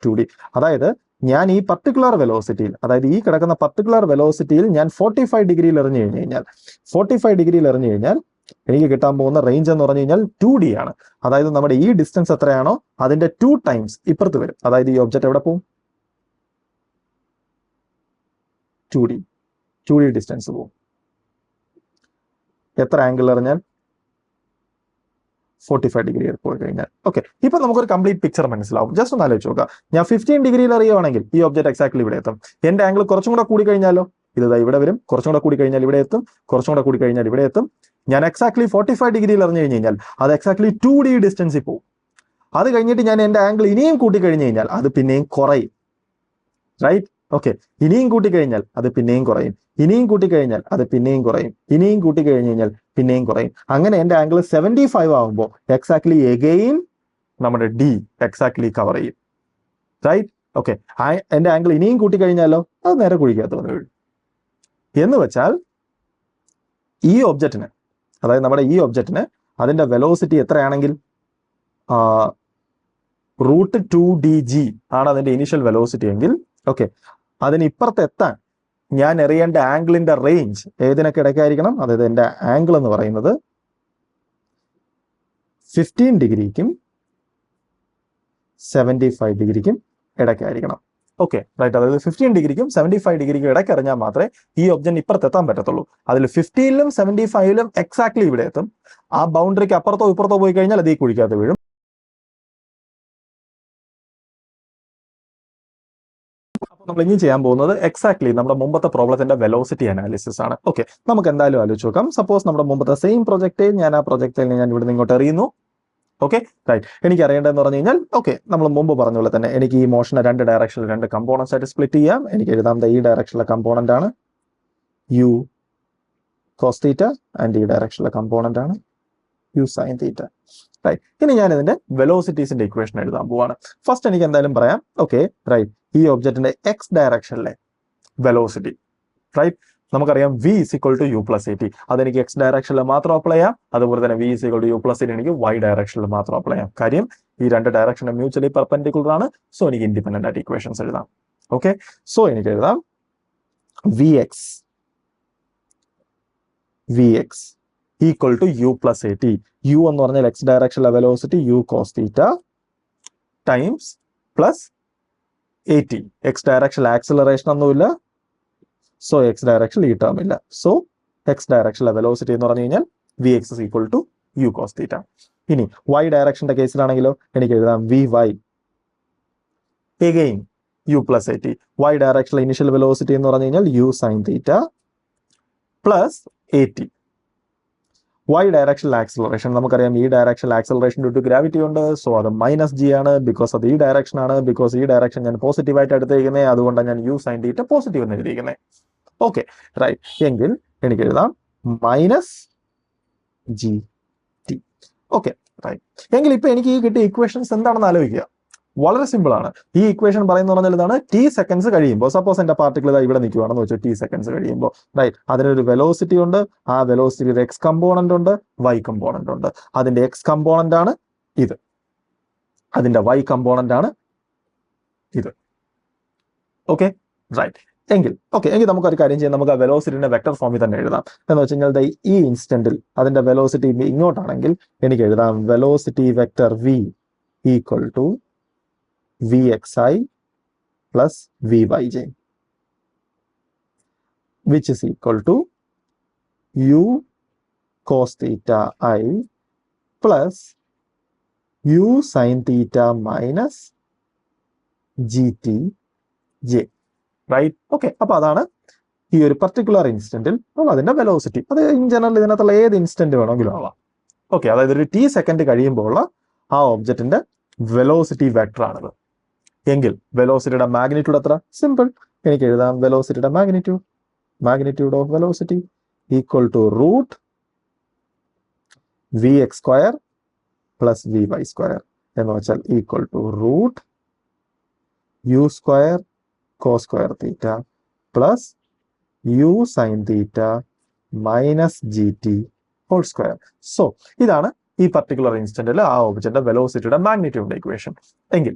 2D. അതായത് ഞാൻ ഈ പർട്ടിക്കുലർ വെലോസിറ്റിയിൽ, അതായത് ഈ കിടക്കുന്ന പർട്ടിക്കുലർ വെലോസിറ്റിയിൽ ഞാൻ 45 ഡിഗ്രിയിൽ എറിഞ്ഞു കഴിഞ്ഞാൽ എനിക്ക് കിട്ടാൻ പോകുന്ന റേഞ്ച് എന്ന് പറഞ്ഞു കഴിഞ്ഞാൽ 2D ആണ്. അതായത് നമ്മുടെ ഈ ഡിസ്റ്റൻസ് എത്രയാണോ അതിന്റെ 2 ടൈംസ് ഇപ്പുറത്ത് വരും. അതായത് ഈ ഒബ്ജക്റ്റ് എവിടെ പോകും? 2D ഡിസ്റ്റൻസ് പോകും. എത്ര ആംഗിൾ എറിഞ്ഞാൽ? 45 ഡിഗ്രി പോയി കഴിഞ്ഞാൽ. ഓക്കെ, ഇപ്പൊ നമുക്കൊരു കംപ്ലീറ്റ് പിക്ചർ മനസ്സിലാവും. ജസ്റ്റ് ഒന്ന് ആലോചിച്ച് നോക്കുക. ഞാൻ 15 ഡിഗ്രിയിൽ അറിയുവാണെങ്കിൽ ഈ ഒബ്ജക്റ്റ് എക്സാക്ട്ലി ഇവിടെ എത്തും. എന്റെ ആംഗിൾ കുറച്ചും കൂടെ കൂടി കഴിഞ്ഞാലോ, ഇത് ഇവിടെ വരും. കുറച്ചും കൂടെ കൂടി കഴിഞ്ഞാൽ ഇവിടെ എത്തും. കുറച്ചും കൂടെ കൂടി കഴിഞ്ഞാൽ ഇവിടെ എത്തും. ഞാൻ എക്സാക്ട്ലി 45 ഡിഗ്രിയിൽ എറിഞ്ഞു കഴിഞ്ഞാൽ അത് എക്സാക്ട്ലി 2D ഡിസ്റ്റൻസിൽ പോകും. അത് കഴിഞ്ഞിട്ട് ഞാൻ എന്റെ ആംഗിൾ ഇനിയും കൂട്ടി കഴിഞ്ഞു കഴിഞ്ഞാൽ അത് പിന്നെയും കുറയും. റൈറ്റ്. ഓക്കെ, ഇനിയും കൂട്ടിക്കഴിഞ്ഞാൽ അത് പിന്നെയും കുറയും. ഇനിയും കൂട്ടിക്കഴിഞ്ഞാൽ അത് പിന്നെയും കുറയും. ഇനിയും കൂട്ടിക്കഴിഞ്ഞു കഴിഞ്ഞാൽ പിന്നെയും കുറയും. അങ്ങനെ എന്റെ ആംഗിൾ 75 ആകുമ്പോൾ എക്സാക്ട്ലി എഗെയിൻ നമ്മുടെ D എക്സാക്ട്ലി കവർ ചെയ്യും. റൈറ്റ്. ഓക്കെ, എന്റെ ആംഗിൾ ഇനിയും കൂട്ടിക്കഴിഞ്ഞാലോ അത് നേരെ കുഴിക്കകത്ത് വന്ന് വീഴും. എന്ന് വെച്ചാൽ ഈ ഒബ്ജക്റ്റിന്, അതായത് നമ്മുടെ ഈ ഒബ്ജക്റ്റിന് അതിന്റെ വെലോസിറ്റി എത്രയാണെങ്കിൽ √2dg ആണ് അതിന്റെ ഇനീഷ്യൽ വെലോസിറ്റി എങ്കിൽ, ഓക്കെ, അതിന് ഇപ്പുറത്ത് എത്താൻ ഞാൻ എറിയേണ്ട ആംഗിളിന്റെ റേഞ്ച് ഏതിനൊക്കെ ഇടയ്ക്കായിരിക്കണം? അതായത് എന്റെ ആംഗിൾ എന്ന് പറയുന്നത് 15 ഡിഗ്രിക്കും 75 ഡിഗ്രിക്കും ഇടയ്ക്കായിരിക്കണം. Okay right. അതായത് 15 ഡിഗ്രിക്കും 75 ഡിഗ്രിക്കും ഇടയ്ക്ക് എറിഞ്ഞാൽ മാത്രമേ ഈ ഒബ്ജക്റ്റ് ഇപ്പുറത്ത് എത്താൻ പറ്റത്തുള്ളൂ. അതിൽ 15ലും 75ലും എക്സാക്ട്ലി ഇവിടെ എത്തും. ആ ബൗണ്ടറിക്ക് അപ്പുറത്തോ ഇപ്പുറത്തോ പോയി കഴിഞ്ഞാൽ അത് ഈ കുഴിക്കകത്ത് വീഴും. നമ്മൾ ഇനി ചെയ്യാൻ പോകുന്നത് എക്സാക്ട്ലി നമ്മുടെ മുമ്പത്തെ പ്രോബ്ലത്തിന്റെ വെലോസിറ്റി അനാലിസിസ് ആണ്. ഓക്കെ, നമുക്ക് എന്തായാലും ആലോചിച്ച് നോക്കാം. സപ്പോസ് നമ്മുടെ മുമ്പത്തെ സെയിം പ്രൊജക്റ്റ് ഞാൻ ഇവിടെ ഇങ്ങോട്ട് എറിയുന്നു. Okay right. എനിക്ക് അറിയേണ്ടതെന്ന് പറഞ്ഞു കഴിഞ്ഞാൽ, ഓക്കെ, നമ്മൾ മുമ്പ് പറഞ്ഞ പോലെ തന്നെ എനിക്ക് ഈ മോഷനെ 2 ഡയറക്ഷനിൽ 2 കമ്പോണൻസ് ആയിട്ട് സ്പ്ലിറ്റ് ചെയ്യാം. എനിക്ക് എഴുതാം ഈ ഡയറക്ഷനിലെ കമ്പോണന്റ് ആണ് u cos θ ആൻഡ് ഈ ഡയറക്ഷനിലെ കമ്പോണന്റ് ആണ് u sin θ. റൈറ്റ്. ഇനി ഞാൻ ഇതിന്റെ വെലോസിറ്റീസിന്റെ ഇക്വേഷൻ എഴുതാൻ പോവാണ്. ഫസ്റ്റ് എനിക്ക് എന്തായാലും പറയാം, ഓക്കെ റൈറ്റ്, ഈ ഒബ്ജക്റ്റിന്റെ എക്സ് ഡയറക്ഷനിലെ വെലോസിറ്റി, റൈറ്റ്, നമുക്കറിയാം v = u + at. അതെനിക്ക് എക്സ് ഡയറക്ഷനിൽ മാത്രം അപ്ലൈ ചെയ്യാം. അതുപോലെ തന്നെ v = u + at എനിക്ക് y ഡയറക്ഷനിൽ മാത്രം അപ്ലൈ ചെയ്യാം. കാര്യം ഈ 2 ഡയറക്ഷനും മ്യൂച്വലി പെർപെൻഡിക്കുലർ ആണ്. സോ എനിക്ക് ഇൻഡിപെൻഡന്റ് ആയിട്ട് ഇക്വേഷൻസ് എഴുതാം. ഓക്കെ, സോ എനിക്ക് എഴുതാം vx = u + at. u എന്ന് പറഞ്ഞാൽ എക്സ് ഡയറക്ഷനിലെ velocity u cos θ times plus at. X ഡയറക്ഷനിൽ ആക്സിലറേഷൻ ഒന്നുമില്ല, സോ എക്സ് ഡയറക്ഷൻ ഈ ടേം ഇല്ല. സോ എക്സ് ഡയറക്ഷനിലെ വെലോസിറ്റി എന്ന് പറഞ്ഞു കഴിഞ്ഞാൽ vx = u cos θ. ഇനി y ഡയറക്ഷന്റെ കേസിലാണെങ്കിലോ എനിക്ക് എഴുതാം vy again u + at. y ഡയറക്ഷനിലെ ഇനിഷ്യൽ വെലോസിറ്റി എന്ന് പറഞ്ഞു കഴിഞ്ഞാൽ u sin θ plus at. y ഡയറക്ഷനിൽ ആക്സിലറേഷൻ നമുക്കറിയാം, ഈ ഡയറക്ഷനിൽ ആക്സിലറേഷൻ ഡ്യൂ ടു ഗ്രാവിറ്റി ഉണ്ട്. സോ അത് -g ആണ്. ബിക്കോസ് അത് ഈ ഡയറക്ഷൻ ആണ്. ബിക്കോസ് ഈ ഡയറക്ഷൻ ഞാൻ പോസിറ്റീവ് ആയിട്ട് എടുത്തിരിക്കുന്നത്, അതുകൊണ്ടാണ് ഞാൻ u sin θ പോസിറ്റീവ് എന്ന് എഴുതിയിരിക്കുന്നത്. Okay right. എങ്കിൽ എനിക്ക് എഴുതാം -gt. Okay right. എങ്കിൽ ഇപ്പൊ എനിക്ക് ഈ കിട്ടിയ ഇക്വേഷൻസ് എന്താണെന്ന് ആലോചിക്കുക. വളരെ സിമ്പിൾ ആണ്. ഈ ഇക്വേഷൻ പറയുന്ന പറഞ്ഞാൽ ഇതാണ്, t സെക്കൻഡ്സ് കഴിയുമ്പോൾ, സപ്പോസ് എന്റെ പാർട്ടിക്കിൾ ഇവിടെ നിൽക്കുകയാണെന്ന് വെച്ചാൽ t സെക്കൻഡ്സ് കഴിയുമ്പോൾ, റൈറ്റ്, അതിനൊരു വെലോസിറ്റി ഉണ്ട്. ആ വെലോസിറ്റിയുടെ എക്സ് കമ്പോണന്റ് ഉണ്ട്, വൈ കമ്പോണന്റ് ഉണ്ട്. അതിന്റെ എക്സ് കമ്പോണന്റ് ആണ് ഇത്, അതിന്റെ വൈ കമ്പോണന്റ് ആണ് ഇത്. Okay right. എങ്കിൽ നമുക്കൊരു കാര്യം ചെയ്യാം. നമുക്ക് ആ വെലോസിറ്റിന്റെ വെക്ടർ ഫോമിൽ തന്നെ എഴുതാം. എന്ന് വെച്ച് കഴിഞ്ഞാൽ ഈ ഇൻസ്റ്റന്റിൽ അതിന്റെ വെലോസിറ്റി ഇങ്ങോട്ടാണെങ്കിൽ എനിക്ക് എഴുതാം velocity vector v = vxi plus vyj, which is equal to u cos theta I plus u sin theta minus gt j. Right? Okay, അപ്പൊ അതാണ് ഈ ഒരു പർട്ടിക്കുലർ ഇൻസ്റ്റന്റിൽ നമ്മൾ അതിന്റെ വെലോസിറ്റി. അത് ഇൻ ജനറൽ ഇതിനകത്തുള്ള ഏത് ഇൻസ്റ്റന്റ് വേണമെങ്കിലും ആവാം. ഓക്കെ, അതായത് ഒരു t സെക്കൻഡ് കഴിയുമ്പോൾ ഉള്ള ആ ഒബ്ജക്റ്റിന്റെ വെലോസിറ്റി വെക്ടർ ആണിത്. എങ്കിൽ വെലോസിറ്റിയുടെ മാഗ്നിറ്റ്യൂഡ് എത്ര? സിമ്പിൾ, എനിക്ക് എഴുതാം വെലോസിറ്റിയുടെ magnitude of velocity equal to root vx² plus vy² എന്ന് വെച്ചാൽ equal to root u² cos² theta plus u sin theta minus gt whole square. So ഇതാണ് ഈ പർട്ടിക്കുലർ ഇൻസ്റ്റന്റിൽ ആ ഒബ്ജക്റ്റിന്റെ വെലോസിറ്റിയുടെ മാഗ്നിറ്റ്യൂഡ് ഇക്വേഷൻ. എങ്കിൽ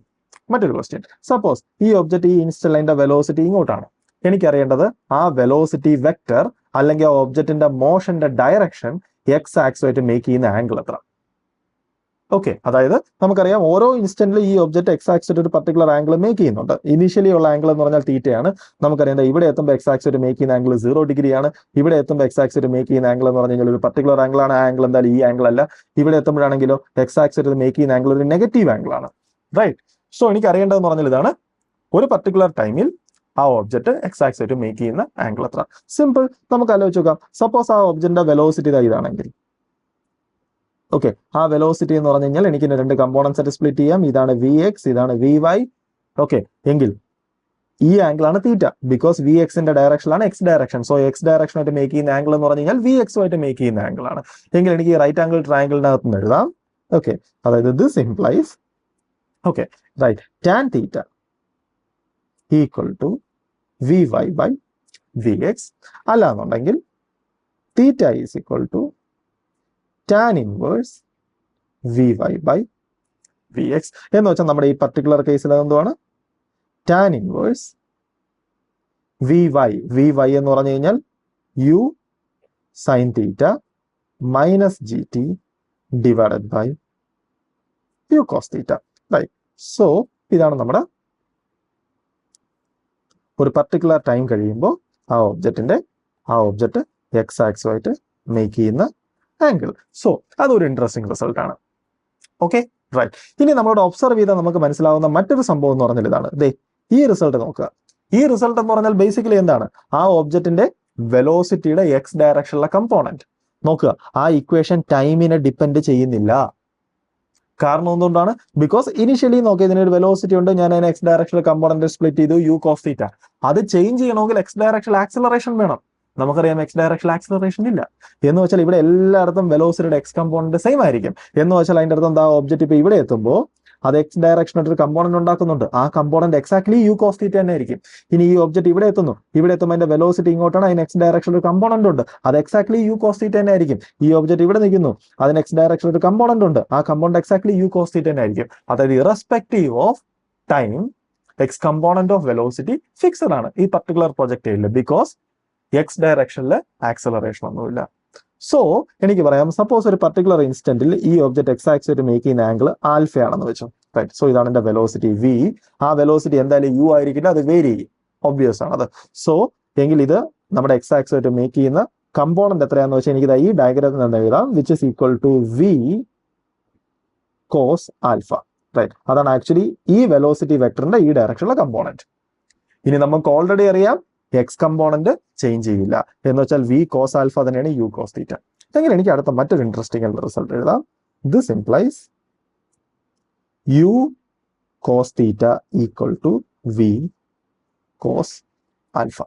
മറ്റൊരു ക്വസ്റ്റ്യൻ, സപ്പോസ് ഈ ഒബ്ജക്റ്റ് ഈ ഇൻസ്റ്റന്റ് ലൈനിന്റെ വെലോസിറ്റി ഇങ്ങോട്ടാണ്. എനിക്കറിയേണ്ടത് ആ വെലോസിറ്റി വെക്ടർ അല്ലെങ്കിൽ ആ ഒബ്ജക്റ്റിന്റെ മോഷന്റെ ഡയറക്ഷൻ എക്സ് ആക്സുമായിട്ട് മേക്ക് ചെയ്യുന്ന ആംഗിൾ എത്ര? ഓക്കെ, അതായത് നമുക്കറിയാം ഓരോ ഇൻസ്റ്റന്റിലും ഈ ഒബ്ജക്റ്റ് എക്സ് ആക്സിറ്റ് ഒരു പർട്ടിക്കുലർ ആംഗിൾ മേക്ക് ചെയ്യുന്നുണ്ട്. ഇനീഷ്യലി ഉള്ള ആംഗിൾ എന്ന് പറഞ്ഞാൽ തീറ്റയാണ്. നമുക്കറിയാം ഇവിടെ എത്തുമ്പോൾ എക്സ് ആക്സിറ്റ് മേക്ക് ചെയ്യുന്ന ആംഗിൾ 0 ഡിഗ്രിയാണ്. ഇവിടെ എത്തുമ്പോൾ എക്സ് ആക്സിറ്റ് മേക്ക് ചെയ്യുന്ന ആംഗിൾ എന്ന് പറഞ്ഞു കഴിഞ്ഞാൽ ഒരു പർട്ടിക്കുലർ ആംഗിൾ ആണ്. ആ ആംഗിൾ എന്തായാലും ഈ ആംഗിൾ അല്ല. ഇവിടെ എത്തുമ്പോഴാണെങ്കിലോ എക്സ് ആക്സിറ്റ് മേക്ക് ചെയ്യുന്ന ആംഗിൾ ഒരു നെഗറ്റീവ് ആംഗിൾ ആണ്. റൈറ്റ്? സോ എനിക്ക് അറിയേണ്ടതെന്ന് പറഞ്ഞാൽ ഇതാണ്, ഒരു പർട്ടിക്കുലർ ടൈമിൽ ആ ഒബ്ജക്റ്റ് എക്സ് ആക്സിറ്റ് മേക്ക് ചെയ്യുന്ന ആംഗിൾ എത്ര? സിമ്പിൾ, നമുക്ക് ആലോചിച്ച് നോക്കാം. സപ്പോസ് ആ ഒബ്ജക്റ്റിന്റെ വെലോസിറ്റി ഇതാണെങ്കിൽ, ഓക്കെ, ആ വെലോസിറ്റി എന്ന് പറഞ്ഞു കഴിഞ്ഞാൽ എനിക്ക് രണ്ട് കമ്പോണൻസ് ആയിട്ട് സ്പ്ലിറ്റ് ചെയ്യാം. ഇതാണ് vx, ഇതാണ് vy. ഓക്കെ, എങ്കിൽ ഈ ആംഗിൾ ആണ് തീറ്റ, ബിക്കോസ് vxന്റെ ഡയറക്ഷനിലാണ് എക്സ് ഡയറക്ഷൻ. സോ എക്സ് ഡയറക്ഷനായിട്ട് മേക്ക് ചെയ്യുന്ന ആംഗിൾ എന്ന് പറഞ്ഞു കഴിഞ്ഞാൽ vx ആയിട്ട് മേക്ക് ചെയ്യുന്ന ആംഗിൾ ആണ്. എങ്കിൽ എനിക്ക് റൈറ്റ് ആംഗിൾ ട്രയാംഗിളിനകത്ത് നിന്ന് എഴുതാം. ഓക്കെ, അതായത് this implies, okay, right, tan theta equal to vy by vx. അല്ലാന്നുണ്ടെങ്കിൽ theta is equal to tan inverse vy by vx എന്ന് വെച്ചാൽ നമ്മുടെ ഈ പർട്ടിക്കുലർ കേസിൽ എന്തുവാണ്? tan ഇൻവേഴ്സ് vy എന്ന് പറഞ്ഞു കഴിഞ്ഞാൽ u sin theta minus gt divided by u cos theta. Right? So ഇതാണ് നമ്മുടെ ഒരു പർട്ടിക്കുലർ ടൈം കഴിയുമ്പോൾ ആ ഒബ്ജക്റ്റ് എക്സ് ആക്സുമായിട്ട് മേക്ക് ചെയ്യുന്ന ആംഗിൾ. സോ അതൊരു ഇൻട്രസ്റ്റിംഗ് റിസൾട്ട് ആണ്. Okay, right. ഇനി നമ്മളോട് ഒബ്സർവ് ചെയ്താൽ നമുക്ക് മനസ്സിലാവുന്ന മറ്റൊരു സംഭവം എന്ന് പറഞ്ഞാൽ ഇതാണ്. ഈ റിസൾട്ട് നോക്കുക. ഈ റിസൾട്ട് എന്ന് പറഞ്ഞാൽ ബേസിക്കലി എന്താണ്? ആ ഒബ്ജക്റ്റിന്റെ വെലോസിറ്റിയുടെ എക്സ് ഡയറക്ഷനിലെ കമ്പോണന്റ് നോക്കുക. ആ ഇക്വേഷൻ ടൈമിനെ ഡിപ്പെൻഡ് ചെയ്യുന്നില്ല. കാരണം എന്തുകൊണ്ടാണ്? ബിക്കോസ് ഇനിഷ്യലി നോക്കുക, ഇതിനൊരു വെലോസിറ്റി ഉണ്ട്, ഞാൻ അതിനെ എക്സ് ഡയറക്ഷനിൽ കമ്പോണന്റ് സ്പ്ലിറ്റ് ചെയ്തു, u cos തീറ്റ. അത് ചേഞ്ച് ചെയ്യണമെങ്കിൽ എക്സ് ഡയറക്ഷനിൽ ആക്സിലറേഷൻ വേണം. നമുക്കറിയാം എക്സ് ഡയറക്ഷനിൽ ആക്സിലറേഷൻ ഇല്ല. എന്ന് വെച്ചാൽ ഇവിടെ എല്ലായിടത്തും വെലോസിറ്റിയുടെ എക്സ് കമ്പോണന്റ് സെയിം ആയിരിക്കും. എന്ന് വെച്ചാൽ അതിന്റെ അർത്ഥം എന്താ? ഒബ്ജക്റ്റ് ഇപ്പൊ ഇവിടെ എത്തുമ്പോൾ അത് എക്സ് ഡയറക്ഷനായിട്ട് ഒരു കമ്പോണന്റ് ഉണ്ടാക്കുന്നുണ്ട്. ആ കമ്പോണന്റ് എക്സാക്ട്ലി u cos തീറ്റ തന്നെ ആയിരിക്കും. ഇനി ഈ ഒബ്ജക്റ്റ് ഇവിടെ എത്തുമ്പോൾ അതിന്റെ വെലോസിറ്റി ഇങ്ങോട്ടാണ്, അതിന് എക്സ് ഡയറക്ഷനിൽ ഒരു കമ്പോണന്റ് ഉണ്ട്, അത് എക്സാക്ട്ലി u cos തീറ്റ തന്നെ ആയിരിക്കും. ഈ ഒബ്ജക്റ്റ് ഇവിടെ നിൽക്കുന്നു, അതിന് എക്സ് ഡയറക്ഷനിൽ ഒരു കമ്പോണന്റ് ഉണ്ട്, ആ കമ്പോണന്റ് എക്സാക്ട്ലി u cos തീറ്റ തന്നെ ആയിരിക്കും. അതായത് irrespective of time X component of velocity fixed ആണ് ഈ പർട്ടിക്കുലർ പ്രൊജക്റ്റൈലിൽ, ബിക്കോസ് എക്സ് ഡയറക്ഷനിൽ ആക്സലറേഷൻ ഒന്നുമില്ല. സോ എനിക്ക് പറയാം, സപ്പോസ് ഒരു പർട്ടിക്കുലർ ഇൻസ്റ്റന്റിൽ ഈ ഒബ്ജക്ട് എക്സ് ആക്സിറ്റ് മേക്ക് ചെയ്യുന്ന ആംഗിൾ ആൽഫ ആണെന്ന് വെച്ചു. റൈറ്റ്? സോ ഇതാണ് എന്റെ വെലോസിറ്റി v. ആ വെലോസിറ്റി എന്തായാലും u ആയിരിക്കില്ല, അത് വേരി ചെയ്യും, ഒബ്വിയസ് ആണ് അത്. സോ എങ്കിൽ ഇത് നമ്മുടെ എക്സ് ആക്സിറ്റ് മേക്ക് ചെയ്യുന്ന കമ്പോണന്റ് എത്രയാണെന്ന് വെച്ചാൽ എനിക്ക് ഈ ഡയഗ്രത്തിൽ നിന്ന് എഴുതാം, which is equal to v cos alpha. Right? അതാണ് ആക്ച്വലി ഈ വെലോസിറ്റി വെക്ടറിന്റെ ഈ ഡയറക്ഷനിലെ കമ്പോണന്റ്. ഇനി നമുക്ക് ഓൾറെഡി അറിയാം എക്സ് കമ്പോണന്റ് ചേഞ്ച് ചെയ്യില്ല, എന്ന് വെച്ചാൽ v cos ആൽഫ തന്നെയാണ് u cos തീറ്റ. എങ്ങനെ എനിക്ക് അടുത്ത മറ്റൊരു ഇൻട്രസ്റ്റിംഗ് റിസൾട്ട് എഴുതാം. This implies u cos theta equal to v cos alpha.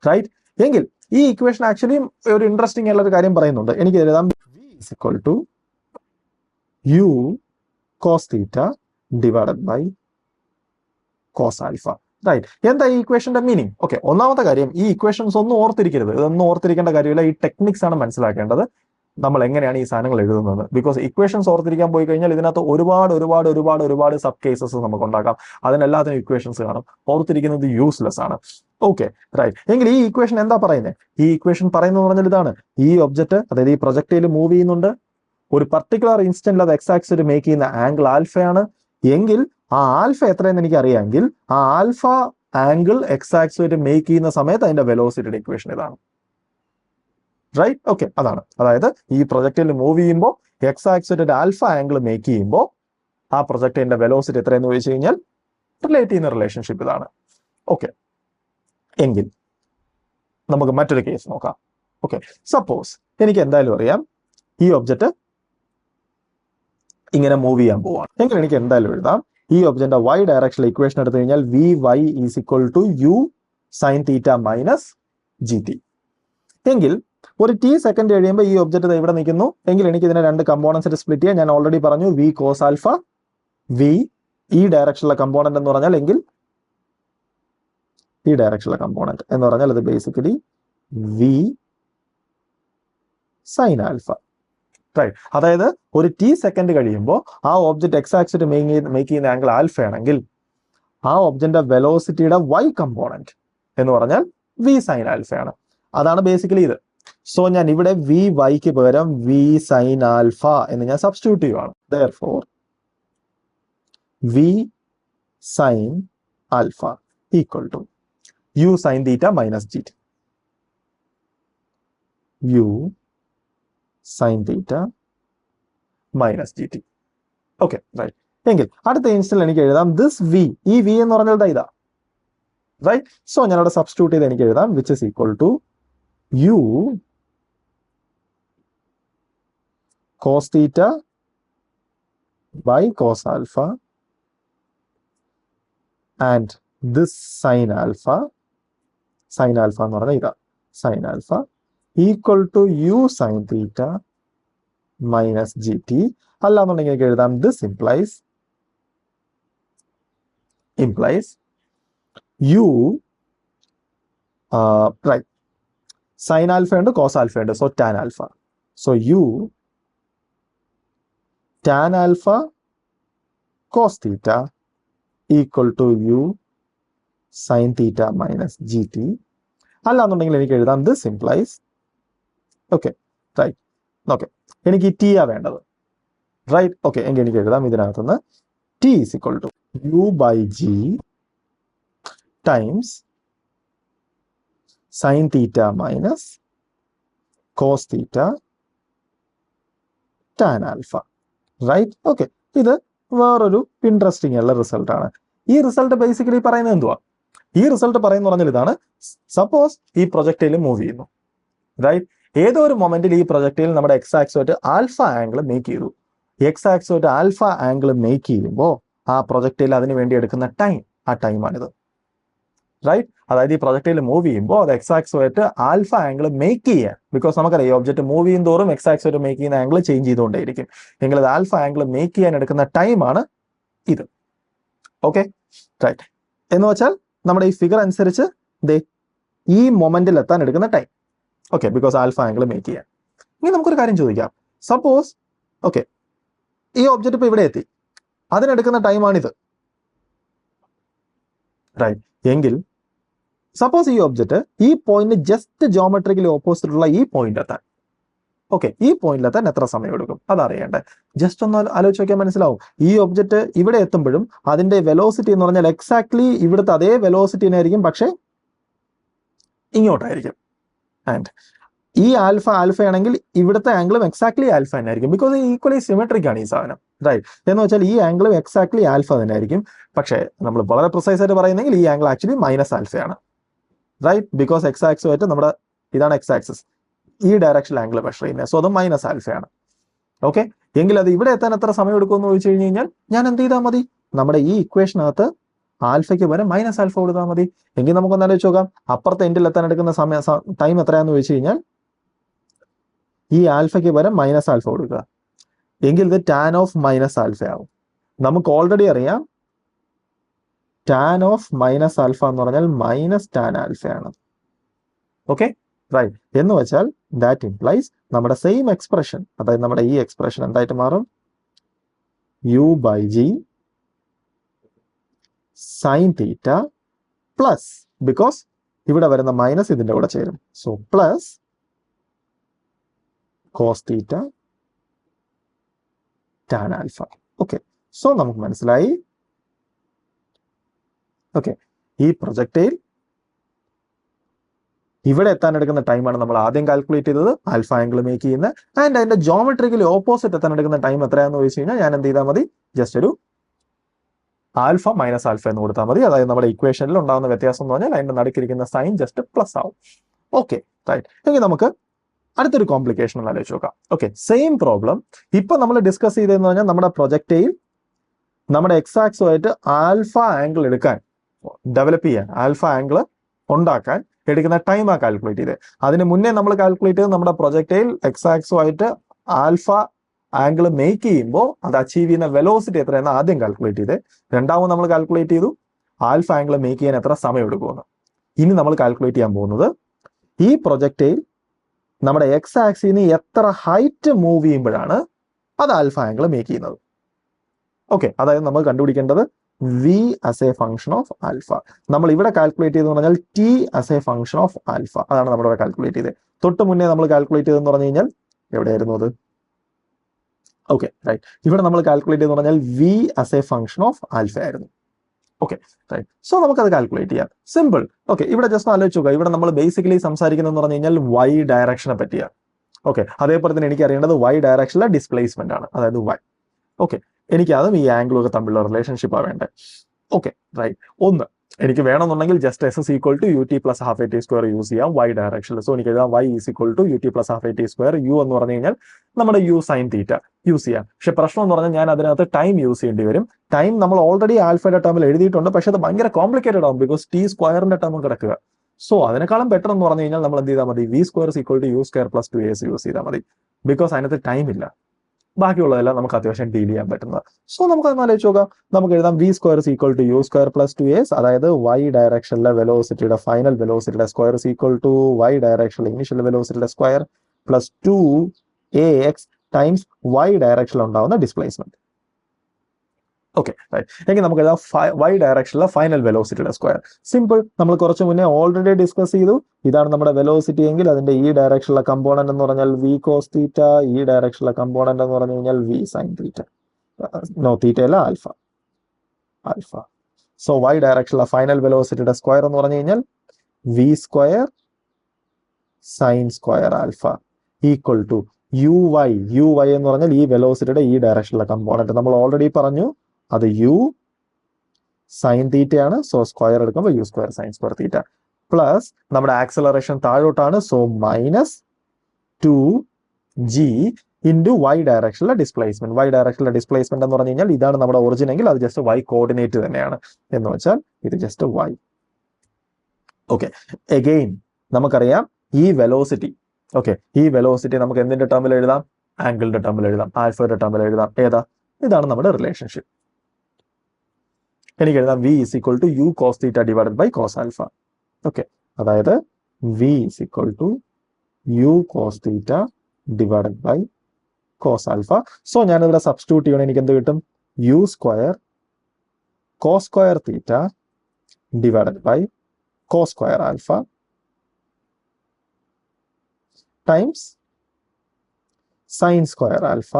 Right? എങ്കിൽ ഈ ഇക്വേഷൻ ആക്ച്വലി ഒരു ഇൻട്രസ്റ്റിംഗ് ആയിട്ടുള്ള ഒരു കാര്യം പറയുന്നുണ്ട്. എനിക്ക് എഴുതാം v is equal to u cos theta divided by cos alpha. Right? എന്താ ഈ ഇക്വേഷന്റെ മീനിങ്? ഓക്കെ, ഒന്നാമത്തെ കാര്യം, ഈ ഇക്വേഷൻസ് ഒന്നും ഓർത്തിരിക്കരുത്. ഇതൊന്നും ഓർത്തിരിക്കേണ്ട കാര്യമില്ല. ഈ ടെക്നിക്സ് ആണ് മനസ്സിലാക്കേണ്ടത്, നമ്മൾ എങ്ങനെയാണ് ഈ സാധനങ്ങൾ എഴുതുന്നത്. ബിക്കോസ് ഇക്വേഷൻസ് ഓർത്തിരിക്കാൻ പോയി കഴിഞ്ഞാൽ ഇതിനകത്ത് ഒരുപാട് സബ് കേസസ് നമുക്ക് ഉണ്ടാക്കാം. അതിനെല്ലാത്തിനും ഇക്വേഷൻസ് കാണും. ഓർത്തിരിക്കുന്നത് യൂസ്ലെസ് ആണ്. Okay, right. എങ്കിൽ ഈ ഇക്വേഷൻ എന്താ പറയുന്നത്? ഈ ഇക്വേഷൻ പറയുന്നത് പറഞ്ഞാൽ ഇതാണ്, ഈ ഒബ്ജക്റ്റ്, അതായത് ഈ പ്രൊജക്റ്റൈൽ മൂവ് ചെയ്യുന്നുണ്ട്, ഒരു പർട്ടിക്കുലർ ഇൻസ്റ്റന്റിൽ അത് എക്സ് ആക്സിറ്റ് മേക്ക് ചെയ്യുന്ന ആംഗിൾ ആൽഫയാണ്. എങ്കിൽ ആ ആൽഫ എത്രയെന്ന് എനിക്ക് അറിയാമെങ്കിൽ ആ ആൽഫ ആംഗിൾ എക്സ് ആക്സിറ്റ് മേക്ക് ചെയ്യുന്ന സമയത്ത് അതിന്റെ വെലോസിറ്റിയുടെ ഇക്വേഷൻ ഇതാണ്. റൈറ്റ്? ഓക്കെ, അതാണ്. അതായത് ഈ പ്രൊജക്റ്റിൽ മൂവ് ചെയ്യുമ്പോൾ എക്സ് ആക്സിന്റെ ആൽഫ ആംഗിൾ മേക്ക് ചെയ്യുമ്പോൾ ആ പ്രൊജക്റ്റിന്റെ വെലോസിറ്റി എത്രയെന്ന് ചോദിച്ചു കഴിഞ്ഞാൽ റിലേറ്റ് ചെയ്യുന്ന റിലേഷൻഷിപ്പ് ഇതാണ്. ഓക്കെ, എങ്കിൽ നമുക്ക് മറ്റൊരു കേസ് നോക്കാം. ഓക്കെ, സപ്പോസ് എനിക്ക് എന്തായാലും അറിയാം ഈ ഒബ്ജക്റ്റ് ഇങ്ങനെ മൂവ് ചെയ്യാൻ പോവാണ് എങ്കിൽ എനിക്ക് എന്തായാലും എഴുതാം ഈ ഒബ്ജക്റ്റിന്റെ y ഡയറക്ഷനിൽ ഇക്വേഷൻ എടുത്തു കഴിഞ്ഞാൽ vy is equal to u sine theta minus G t. എങ്കിൽ ഒരു ടി സെക്കൻഡ് കഴിയുമ്പോൾ ഈ ഒബ്ജക്റ്റ് ഇവിടെ നിൽക്കുന്നു എങ്കിൽ എനിക്ക് ഇതിനെ രണ്ട് കമ്പോണൻസ് സ്പ്ലിറ്റ് ചെയ്യാൻ ഞാൻ ഓൾറെഡി പറഞ്ഞു വി കോസ് ആൽഫ വി ഈ ഡയറക്ഷനിലെ കമ്പോണന്റ് എന്ന് പറഞ്ഞാൽ എങ്കിൽ ഈ ഡയറക്ഷനിലെ കമ്പോണന്റ് എന്ന് പറഞ്ഞാൽ അത് basically v sine alpha. Right? അതായത് ഒരു ടി സെക്കൻഡ് കഴിയുമ്പോൾ ആ ഒബ്ജക്റ്റ് എക്സ് ആക്സിസ് മേക്ക് ചെയ്യുന്ന ആംഗിൾ ആൽഫ ആണെങ്കിൽ ആ ഒബ്ജക്റ്റിന്റെ വെലോസിറ്റിയുടെ y കമ്പോണന്റ് എന്ന് പറഞ്ഞാൽ വി സൈൻ ആൽഫ ആണ്. അതാണ് ബേസിക്കലി ഇത്. സോ ഞാൻ ഇവിടെ വി വൈക്ക് പകരം വി സൈൻ ആൽഫ എന്ന് ഞാൻ സബ്സ്റ്റിറ്റ്യൂട്ട് ചെയ്യുവാണ്. therefore v sine alpha equal to u sine theta minus G t. U sine theta minus G T. Okay, right? എങ്കിൽ അടുത്ത ഇൻസ്റ്റൽ എനിക്ക് എഴുതാം ദിസ് വി, ഈ വി എന്ന് പറഞ്ഞാൽ ഇതാ, റൈറ്റ്? സോ ഞാൻ അവിടെ സബ്സ്റ്റിറ്റ്യൂട്ട് ചെയ്ത് എനിക്ക് എഴുതാം which is equal to U cos theta by cos alpha and this sine alpha എന്ന് പറഞ്ഞാൽ ഇതാ sine alpha equal to u sine theta minus G t. അല്ലാന്നുണ്ടെങ്കിൽ എനിക്ക് എഴുതാം this implies u right sine alpha ഉണ്ട് കോസ് ആൽഫ ഉണ്ട്, so tan alpha. So u tan alpha cos theta equal to u sine theta minus G t. അല്ലാന്നുണ്ടെങ്കിൽ എനിക്ക് എഴുതാം this implies okay, right? Okay, എനിക്ക് T ആ വേണ്ടത്, right? Okay, എങ്കിൽ എനിക്ക് എഴുതാം ഇതിനകത്തുനിന്ന് t is equal to u by g times sine theta minus cos theta tan alpha, right? Okay, ഇത് വേറൊരു ഇൻട്രസ്റ്റിംഗ് ഉള്ള റിസൾട്ട് ആണ്. ഈ റിസൾട്ട് ബേസിക്കലി പറയുന്നത് എന്തുവാ? ഈ റിസൾട്ട് പറയുന്ന പറഞ്ഞാൽ ഇതാണ്. സപ്പോസ് ഈ പ്രൊജക്റ്റിൽ മൂവ് ചെയ്യുന്നു, റൈറ്റ്? ഏതോ ഒരു മൊമെന്റിൽ ഈ പ്രൊജക്റ്റിൽ നമ്മുടെ എക്സ് ആക്സുമായിട്ട് ആൽഫ ആംഗിൾ മേക്ക് ചെയ്തു. എക്സ് ആക്സുമായിട്ട് ആൽഫ ആംഗിൾ മേക്ക് ചെയ്യുമ്പോൾ ആ പ്രൊജക്റ്റിൽ അതിന് വേണ്ടി എടുക്കുന്ന ടൈം, ആ ടൈമാണിത്, റൈറ്റ്? അതായത് ഈ പ്രൊജക്റ്റിൽ മൂവ് ചെയ്യുമ്പോൾ അത് എക്സ് ആക്സുമായിട്ട് ആൽഫ ആംഗിൾ മേക്ക് ചെയ്യാൻ, ബിക്കോസ് നമുക്കറിയാം ഈ ഒബ്ജക്റ്റ് മൂവ് ചെയ്യും തോറും എക്സ് ആക്സുമായിട്ട് മേക്ക് ചെയ്യുന്ന ആംഗിൾ ചേഞ്ച് ചെയ്തുകൊണ്ടേയിരിക്കും. എങ്കിൽ അത് ആൽഫ ആംഗിൾ മേക്ക് ചെയ്യാൻ എടുക്കുന്ന ടൈമാണ് ഇത്. Okay, right? എന്ന് വെച്ചാൽ നമ്മുടെ ഈ ഫിഗർ അനുസരിച്ച് ഈ മൊമെന്റിൽ എത്താൻ എടുക്കുന്ന time. Okay, because alpha angle make ചെയ്യാൻ. ഇനി നമുക്കൊരു കാര്യം ചോദിക്കാം. സപ്പോസ് ഓക്കെ ഈ ഒബ്ജക്റ്റ് ഇപ്പൊ ഇവിടെ എത്തി, അതിനെടുക്കുന്ന ടൈമാണിത്, റൈറ്റ്? എങ്കിൽ സപ്പോസ് ഈ ഒബ്ജക്റ്റ് ഈ പോയിന്റ് ജസ്റ്റ് ജോമെട്രിക്കലി ഓപ്പോസിറ്റ് ഉള്ള ഈ പോയിന്റ് എത്താൻ, ഓക്കെ, ഈ പോയിന്റിൽ എത്താൻ എത്ര സമയം എടുക്കും അതറിയണ്ടേ? ജസ്റ്റ് ഒന്ന് ആലോചിച്ച് നോക്കിയാൽ മനസ്സിലാവും. ഈ ഒബ്ജക്റ്റ് ഇവിടെ എത്തുമ്പോഴും അതിന്റെ വെലോസിറ്റി എന്ന് പറഞ്ഞാൽ എക്സാക്ട്ലി ഇവിടുത്തെ അതേ വെലോസിറ്റിനായിരിക്കും, പക്ഷേ ഇങ്ങോട്ടായിരിക്കും. ആൻഡ് ഈ ആൽഫ ആണെങ്കിൽ ഇവിടുത്തെ ആംഗിളും എക്സാക്ട്ലി ആൽഫ തന്നെ ആയിരിക്കും, ബിക്കോസ് ഈക്വലി സിമെട്രിക് ആണ് ഈ സാധനം, റൈറ്റ്? എന്ന് വെച്ചാൽ ഈ ആംഗിളും എക്സാക്ട്ലി ആൽഫ തന്നെ ആയിരിക്കും. പക്ഷേ നമ്മൾ വളരെ പ്രിസൈസ് ആയിട്ട് പറയുന്നെങ്കിൽ ഈ ആംഗിൾ ആക്ച്വലി മൈനസ് ആൽഫയാണ്, റൈറ്റ്? ബിക്കോസ് എക്സ് ആക്സുമായിട്ട് നമ്മുടെ ഇതാണ് എക്സ് ആക്സിസ്, ഈ ഡയറക്ഷനിൽ ആംഗിൾ മെഷർ ചെയ്യുന്നത്, സോ അത് മൈനസ് ആൽഫയാണ്. ഓക്കെ, എങ്കിൽ അത് ഇവിടെ എത്താൻ എത്ര സമയം എടുക്കുമെന്ന് ചോദിച്ചു കഴിഞ്ഞാൽ ഞാൻ എന്ത് ചെയ്താൽ മതി? നമ്മുടെ ഈ ഇക്വേഷനകത്ത് ആൽഫയ്ക്ക് വരെ മൈനസ് ആൽഫ കൊടുത്താൽ മതി. എങ്കിൽ നമുക്കൊന്ന് ആലോചിച്ച് നോക്കാം, അപ്പുറത്തെ എൻഡിൽ എത്താൻ എടുക്കുന്ന ടൈം എത്രയാന്ന് ചോദിച്ചു കഴിഞ്ഞാൽ ഈ ആൽഫയ്ക്ക് വരെ മൈനസ് ആൽഫ കൊടുക്കുക. എങ്കിൽ ഇത് ടാൻ ഓഫ് മൈനസ് ആൽഫ ആവും. നമുക്ക് ഓൾറെഡി അറിയാം ടാൻ ഓഫ് മൈനസ് ആൽഫ എന്ന് പറഞ്ഞാൽ മൈനസ് ടാൻ ആൽഫയാണ്. Okay, right? എന്ന് വെച്ചാൽ ദാറ്റ് ഇംപ്ലൈസ് നമ്മുടെ സെയിം എക്സ്പ്രഷൻ, അതായത് നമ്മുടെ ഈ എക്സ്പ്രഷൻ എന്തായിട്ട് മാറും? U by G sine theta plus, because ഇവിടെ വരുന്ന മൈനസ് ഇതിന്റെ കൂടെ ചേരും, so plus cos theta tan alpha. Okay, so നമുക്ക് മനസ്സിലായി. ഓക്കെ, ഈ പ്രൊജക്റ്റൈൽ ഇവിടെ എത്താൻ എടുക്കുന്ന ടൈമാണ് നമ്മൾ ആദ്യം കാൽക്കുലേറ്റ് ചെയ്തത്, ആൽഫ ആംഗിൾ മേക്ക് ചെയ്യുന്നത്. ആൻഡ് അതിന്റെ ജോമെട്രിക്കലി ഓപ്പോസിറ്റ് എത്താൻ എടുക്കുന്ന ടൈം എത്രയാണെന്ന് ചോദിച്ചു കഴിഞ്ഞാൽ ഞാൻ എന്ത് ചെയ്താൽ മതി, ജസ്റ്റ് ഒരു ആൽഫ മൈനസ് ആൽഫ എന്ന് കൊടുത്താൽ മതി. അതായത് നമ്മുടെ ഇക്വേഷനിൽ ഉണ്ടാകുന്ന വ്യത്യാസം എന്ന് പറഞ്ഞാൽ അതിന്റെ നടുക്കിരിക്കുന്ന സൈൻ ജസ്റ്റ് പ്ലസ് ആവും. Okay right. എങ്കിൽ നമുക്ക് അടുത്തൊരു കോംപ്ലിക്കേഷൻ ഒന്ന് ആലോചിച്ച് നോക്കാം. ഓക്കെ, സെയിം പ്രോബ്ലം ഇപ്പൊ നമ്മൾ ഡിസ്കസ് ചെയ്തതെന്ന് പറഞ്ഞാൽ നമ്മുടെ പ്രൊജക്റ്റയിൽ നമ്മുടെ എക്സാക്സുമായിട്ട് ആൽഫ ആംഗിൾ എടുക്കാൻ, ഡെവലപ്പ് ചെയ്യാൻ, ആൽഫ ആംഗിൾ ഉണ്ടാക്കാൻ എടുക്കുന്ന ടൈമാണ് കാൽക്കുലേറ്റ് ചെയ്തത്. അതിന് മുന്നേ നമ്മൾ കാൽക്കുലേറ്റ് ചെയ്ത് നമ്മുടെ പ്രൊജക്റ്റയിൽ എക്സാക്സുമായിട്ട് ആൽഫ ആംഗിൾ മേക്ക് ചെയ്യുമ്പോൾ അത് അച്ചീവ് ചെയ്യുന്ന വെലോസിറ്റി എത്രയെന്ന് ആദ്യം കാൽക്കുലേറ്റ് ചെയ്ത്, രണ്ടാമത് നമ്മൾ കാൽക്കുലേറ്റ് ചെയ്തു ആൽഫ ആംഗിൾ മേക്ക് ചെയ്യാൻ എത്ര സമയം എടുക്കുമെന്ന്. ഇനി നമ്മൾ കാൽക്കുലേറ്റ് ചെയ്യാൻ പോകുന്നത് ഈ പ്രൊജക്റ്റയിൽ നമ്മുടെ എക്സ് ആക്സിന് എത്ര ഹൈറ്റ് മൂവ് ചെയ്യുമ്പോഴാണ് അത് ആൽഫ ആംഗിൾ മേക്ക് ചെയ്യുന്നത്. ഓക്കെ, അതായത് നമ്മൾ കണ്ടുപിടിക്കേണ്ടത് v as a function of alpha. നമ്മൾ ഇവിടെ കാൽക്കുലേറ്റ് ചെയ്തെന്ന് പറഞ്ഞാൽ t as a function of alpha. അതാണ് നമ്മളിവിടെ കാൽക്കുലേറ്റ് ചെയ്തത്. തൊട്ട് മുന്നേ നമ്മൾ കാൽക്കുലേറ്റ് ചെയ്തെന്ന് പറഞ്ഞു കഴിഞ്ഞാൽ എവിടെയായിരുന്നു അത്? ഓക്കെ റൈറ്റ്, ഇവിടെ നമ്മൾ കാൽക്കുലേറ്റ് ചെയ്തെന്ന് പറഞ്ഞാൽ V as a function of alpha ആയിരുന്നു. Okay right. സോ നമുക്കത് കാൽക്കുലേറ്റ് ചെയ്യാം, സിമ്പിൾ. ഓക്കെ, ഇവിടെ ജസ്റ്റ് ആലോചിച്ച് നോക്കുക. ഇവിടെ നമ്മൾ ബേസിക്കലി സംസാരിക്കുന്നതെന്ന് പറഞ്ഞു കഴിഞ്ഞാൽ വൈ ഡയറക്ഷനെ പറ്റിയാണ്. ഓക്കെ, അതേപോലെ തന്നെ എനിക്ക് അറിയേണ്ടത് വൈ ഡയറക്ഷനിലെ ഡിസ്പ്ലേസ്മെന്റ് ആണ്, അതായത് വൈ. ഓക്കെ, എനിക്ക് അതും ഈ ആംഗിളും ഒക്കെ തമ്മിലുള്ള റിലേഷൻഷിപ്പാണ് വേണ്ടത്. Okay right. ഒന്ന് എനിക്ക് വേണമെന്നുണ്ടെങ്കിൽ just s is equal to U T plus half A T square use ചെയ്യാം വൈ ഡയറക്ഷനിൽ. സോ എനിക്ക് എഴുതാം y is equal to U T plus half A T square. U എന്ന് പറഞ്ഞു കഴിഞ്ഞാൽ നമ്മുടെ യു സൈൻ തീറ്റ യൂസ് ചെയ്യാം. പക്ഷെ പ്രശ്നം എന്ന് പറഞ്ഞാൽ ഞാൻ അതിനകത്ത് ടൈം യൂസ് ചെയ്യേണ്ടി വരും. ടൈം നമ്മൾ ഓൾറെഡി ആൽഫയുടെ ടേമിൽ എഴുതിയിട്ടുണ്ട്, പക്ഷെ അത് ഭയങ്കര കോംപ്ലിക്കേറ്റഡ് ആവും ബിക്കോസ് ടി സ്ക്വയറിന്റെ ടേം കിടക്കുക. സോ അതിനേക്കാളും ബെറ്റർ എന്ന് പറഞ്ഞു കഴിഞ്ഞാൽ നമ്മൾ എന്ത് ചെയ്താൽ മതി, v square is equal to U square plus 2as use ചെയ്താൽ മതി. ബിക്കോസ് അതിനകത്ത് ടൈം ഇല്ല, ബാക്കിയുള്ളതെല്ലാം നമുക്ക് അത്യാവശ്യം ഡീൽ ചെയ്യാൻ പറ്റുന്നത്. സോ നമുക്ക് അത് ആലോചിച്ച് നോക്കാം. നമുക്ക് എഴുതാം V square is equal to U square plus 2as, അതായത് വൈ ഡയറക്ഷനിലെ വെലോസിറ്റിയുടെ ഫൈനൽ വെലോസിറ്റിയുടെ square is equal to Y ഡയറക്ഷനിലെ ഇനിഷ്യൽ വെലോസിറ്റിയുടെ square plus 2ax times Y ഡയറക്ഷനിൽ ഉണ്ടാവുന്ന ഡിസ്പ്ലേസ്മെന്റ്. Okay right. എങ്കിൽ നമുക്ക് എഴുതാം വൈ ഡയറക്ഷനിലെ ഫൈനൽ വെലോസിറ്റിയുടെ സ്ക്വയർ. സിമ്പിൾ. നമ്മൾ കുറച്ച് മുന്നേ ഓൾറെഡി ഡിസ്കസ് ചെയ്തു. ഇതാണ് നമ്മുടെ വെലോസിറ്റി എങ്കിൽ അതിന്റെ ഈ ഡയറക്ഷനിലെ കമ്പോണന്റ് എന്ന് പറഞ്ഞാൽ വി കോസ് തീറ്റ, ഈ ഡയറക്ഷനിലെ കമ്പോണന്റ് എന്ന് പറഞ്ഞു കഴിഞ്ഞാൽ V sine theta. No, theta അല്ല, ആൽഫ. ആൽഫ. സോ വൈ ഡയറക്ഷനിലെ ഫൈനൽ വെലോസിറ്റിയുടെ സ്ക്വയർ എന്ന് പറഞ്ഞു കഴിഞ്ഞാൽ V square sine square alpha equal to U Y. U Y എന്ന് പറഞ്ഞാൽ ഈ വെലോസിറ്റിയുടെ ഈ ഡയറക്ഷനിലെ കമ്പോണന്റ് നമ്മൾ ഓൾറെഡി പറഞ്ഞു, അത് യു സൈൻ തീറ്റയാണ്. സോ സ്ക്വയർ എടുക്കുമ്പോൾ U square sine square theta plus നമ്മുടെ ആക്സലറേഷൻ താഴോട്ടാണ്. So minus 2g into Y ഡയറക്ഷനിലെ ഡിസ്പ്ലേസ്മെന്റ്. വൈ ഡയറക്ഷനിലെ ഡിസ്പ്ലേസ്മെന്റ് എന്ന് പറഞ്ഞു കഴിഞ്ഞാൽ ഇതാണ് നമ്മുടെ ഒറിജിൻ എങ്കിൽ അത് ജസ്റ്റ് വൈ കോർഡിനേറ്റ് തന്നെയാണ്, എന്ന് വെച്ചാൽ ഇത് ജസ്റ്റ് വൈ. ഓക്കെ, എഗെയിൻ നമുക്കറിയാം ഈ വെലോസിറ്റി. ഓക്കെ, ഈ വെലോസിറ്റി നമുക്ക് എന്തിന്റെ ടേമിൽ എഴുതാം? ആംഗിളിന്റെ ടേമിൽ എഴുതാം, ആൽഫയുടെ ടേമിൽ എഴുതാം. ഏതാ? ഇതാണ് നമ്മുടെ റിലേഷൻഷിപ്പ്. എനിക്ക് എഴുതാം V is equal to U cos theta divided by cos alpha. Okay, അതായത് V is equal to U cos theta divided by cos alpha. So ഞാനിവിടെ സബ്സ്റ്റിറ്റ്യൂട്ട് ചെയ്യണം. എനിക്ക് എന്ത് കിട്ടും? U square cos square theta divided by cos square alpha times sine square alpha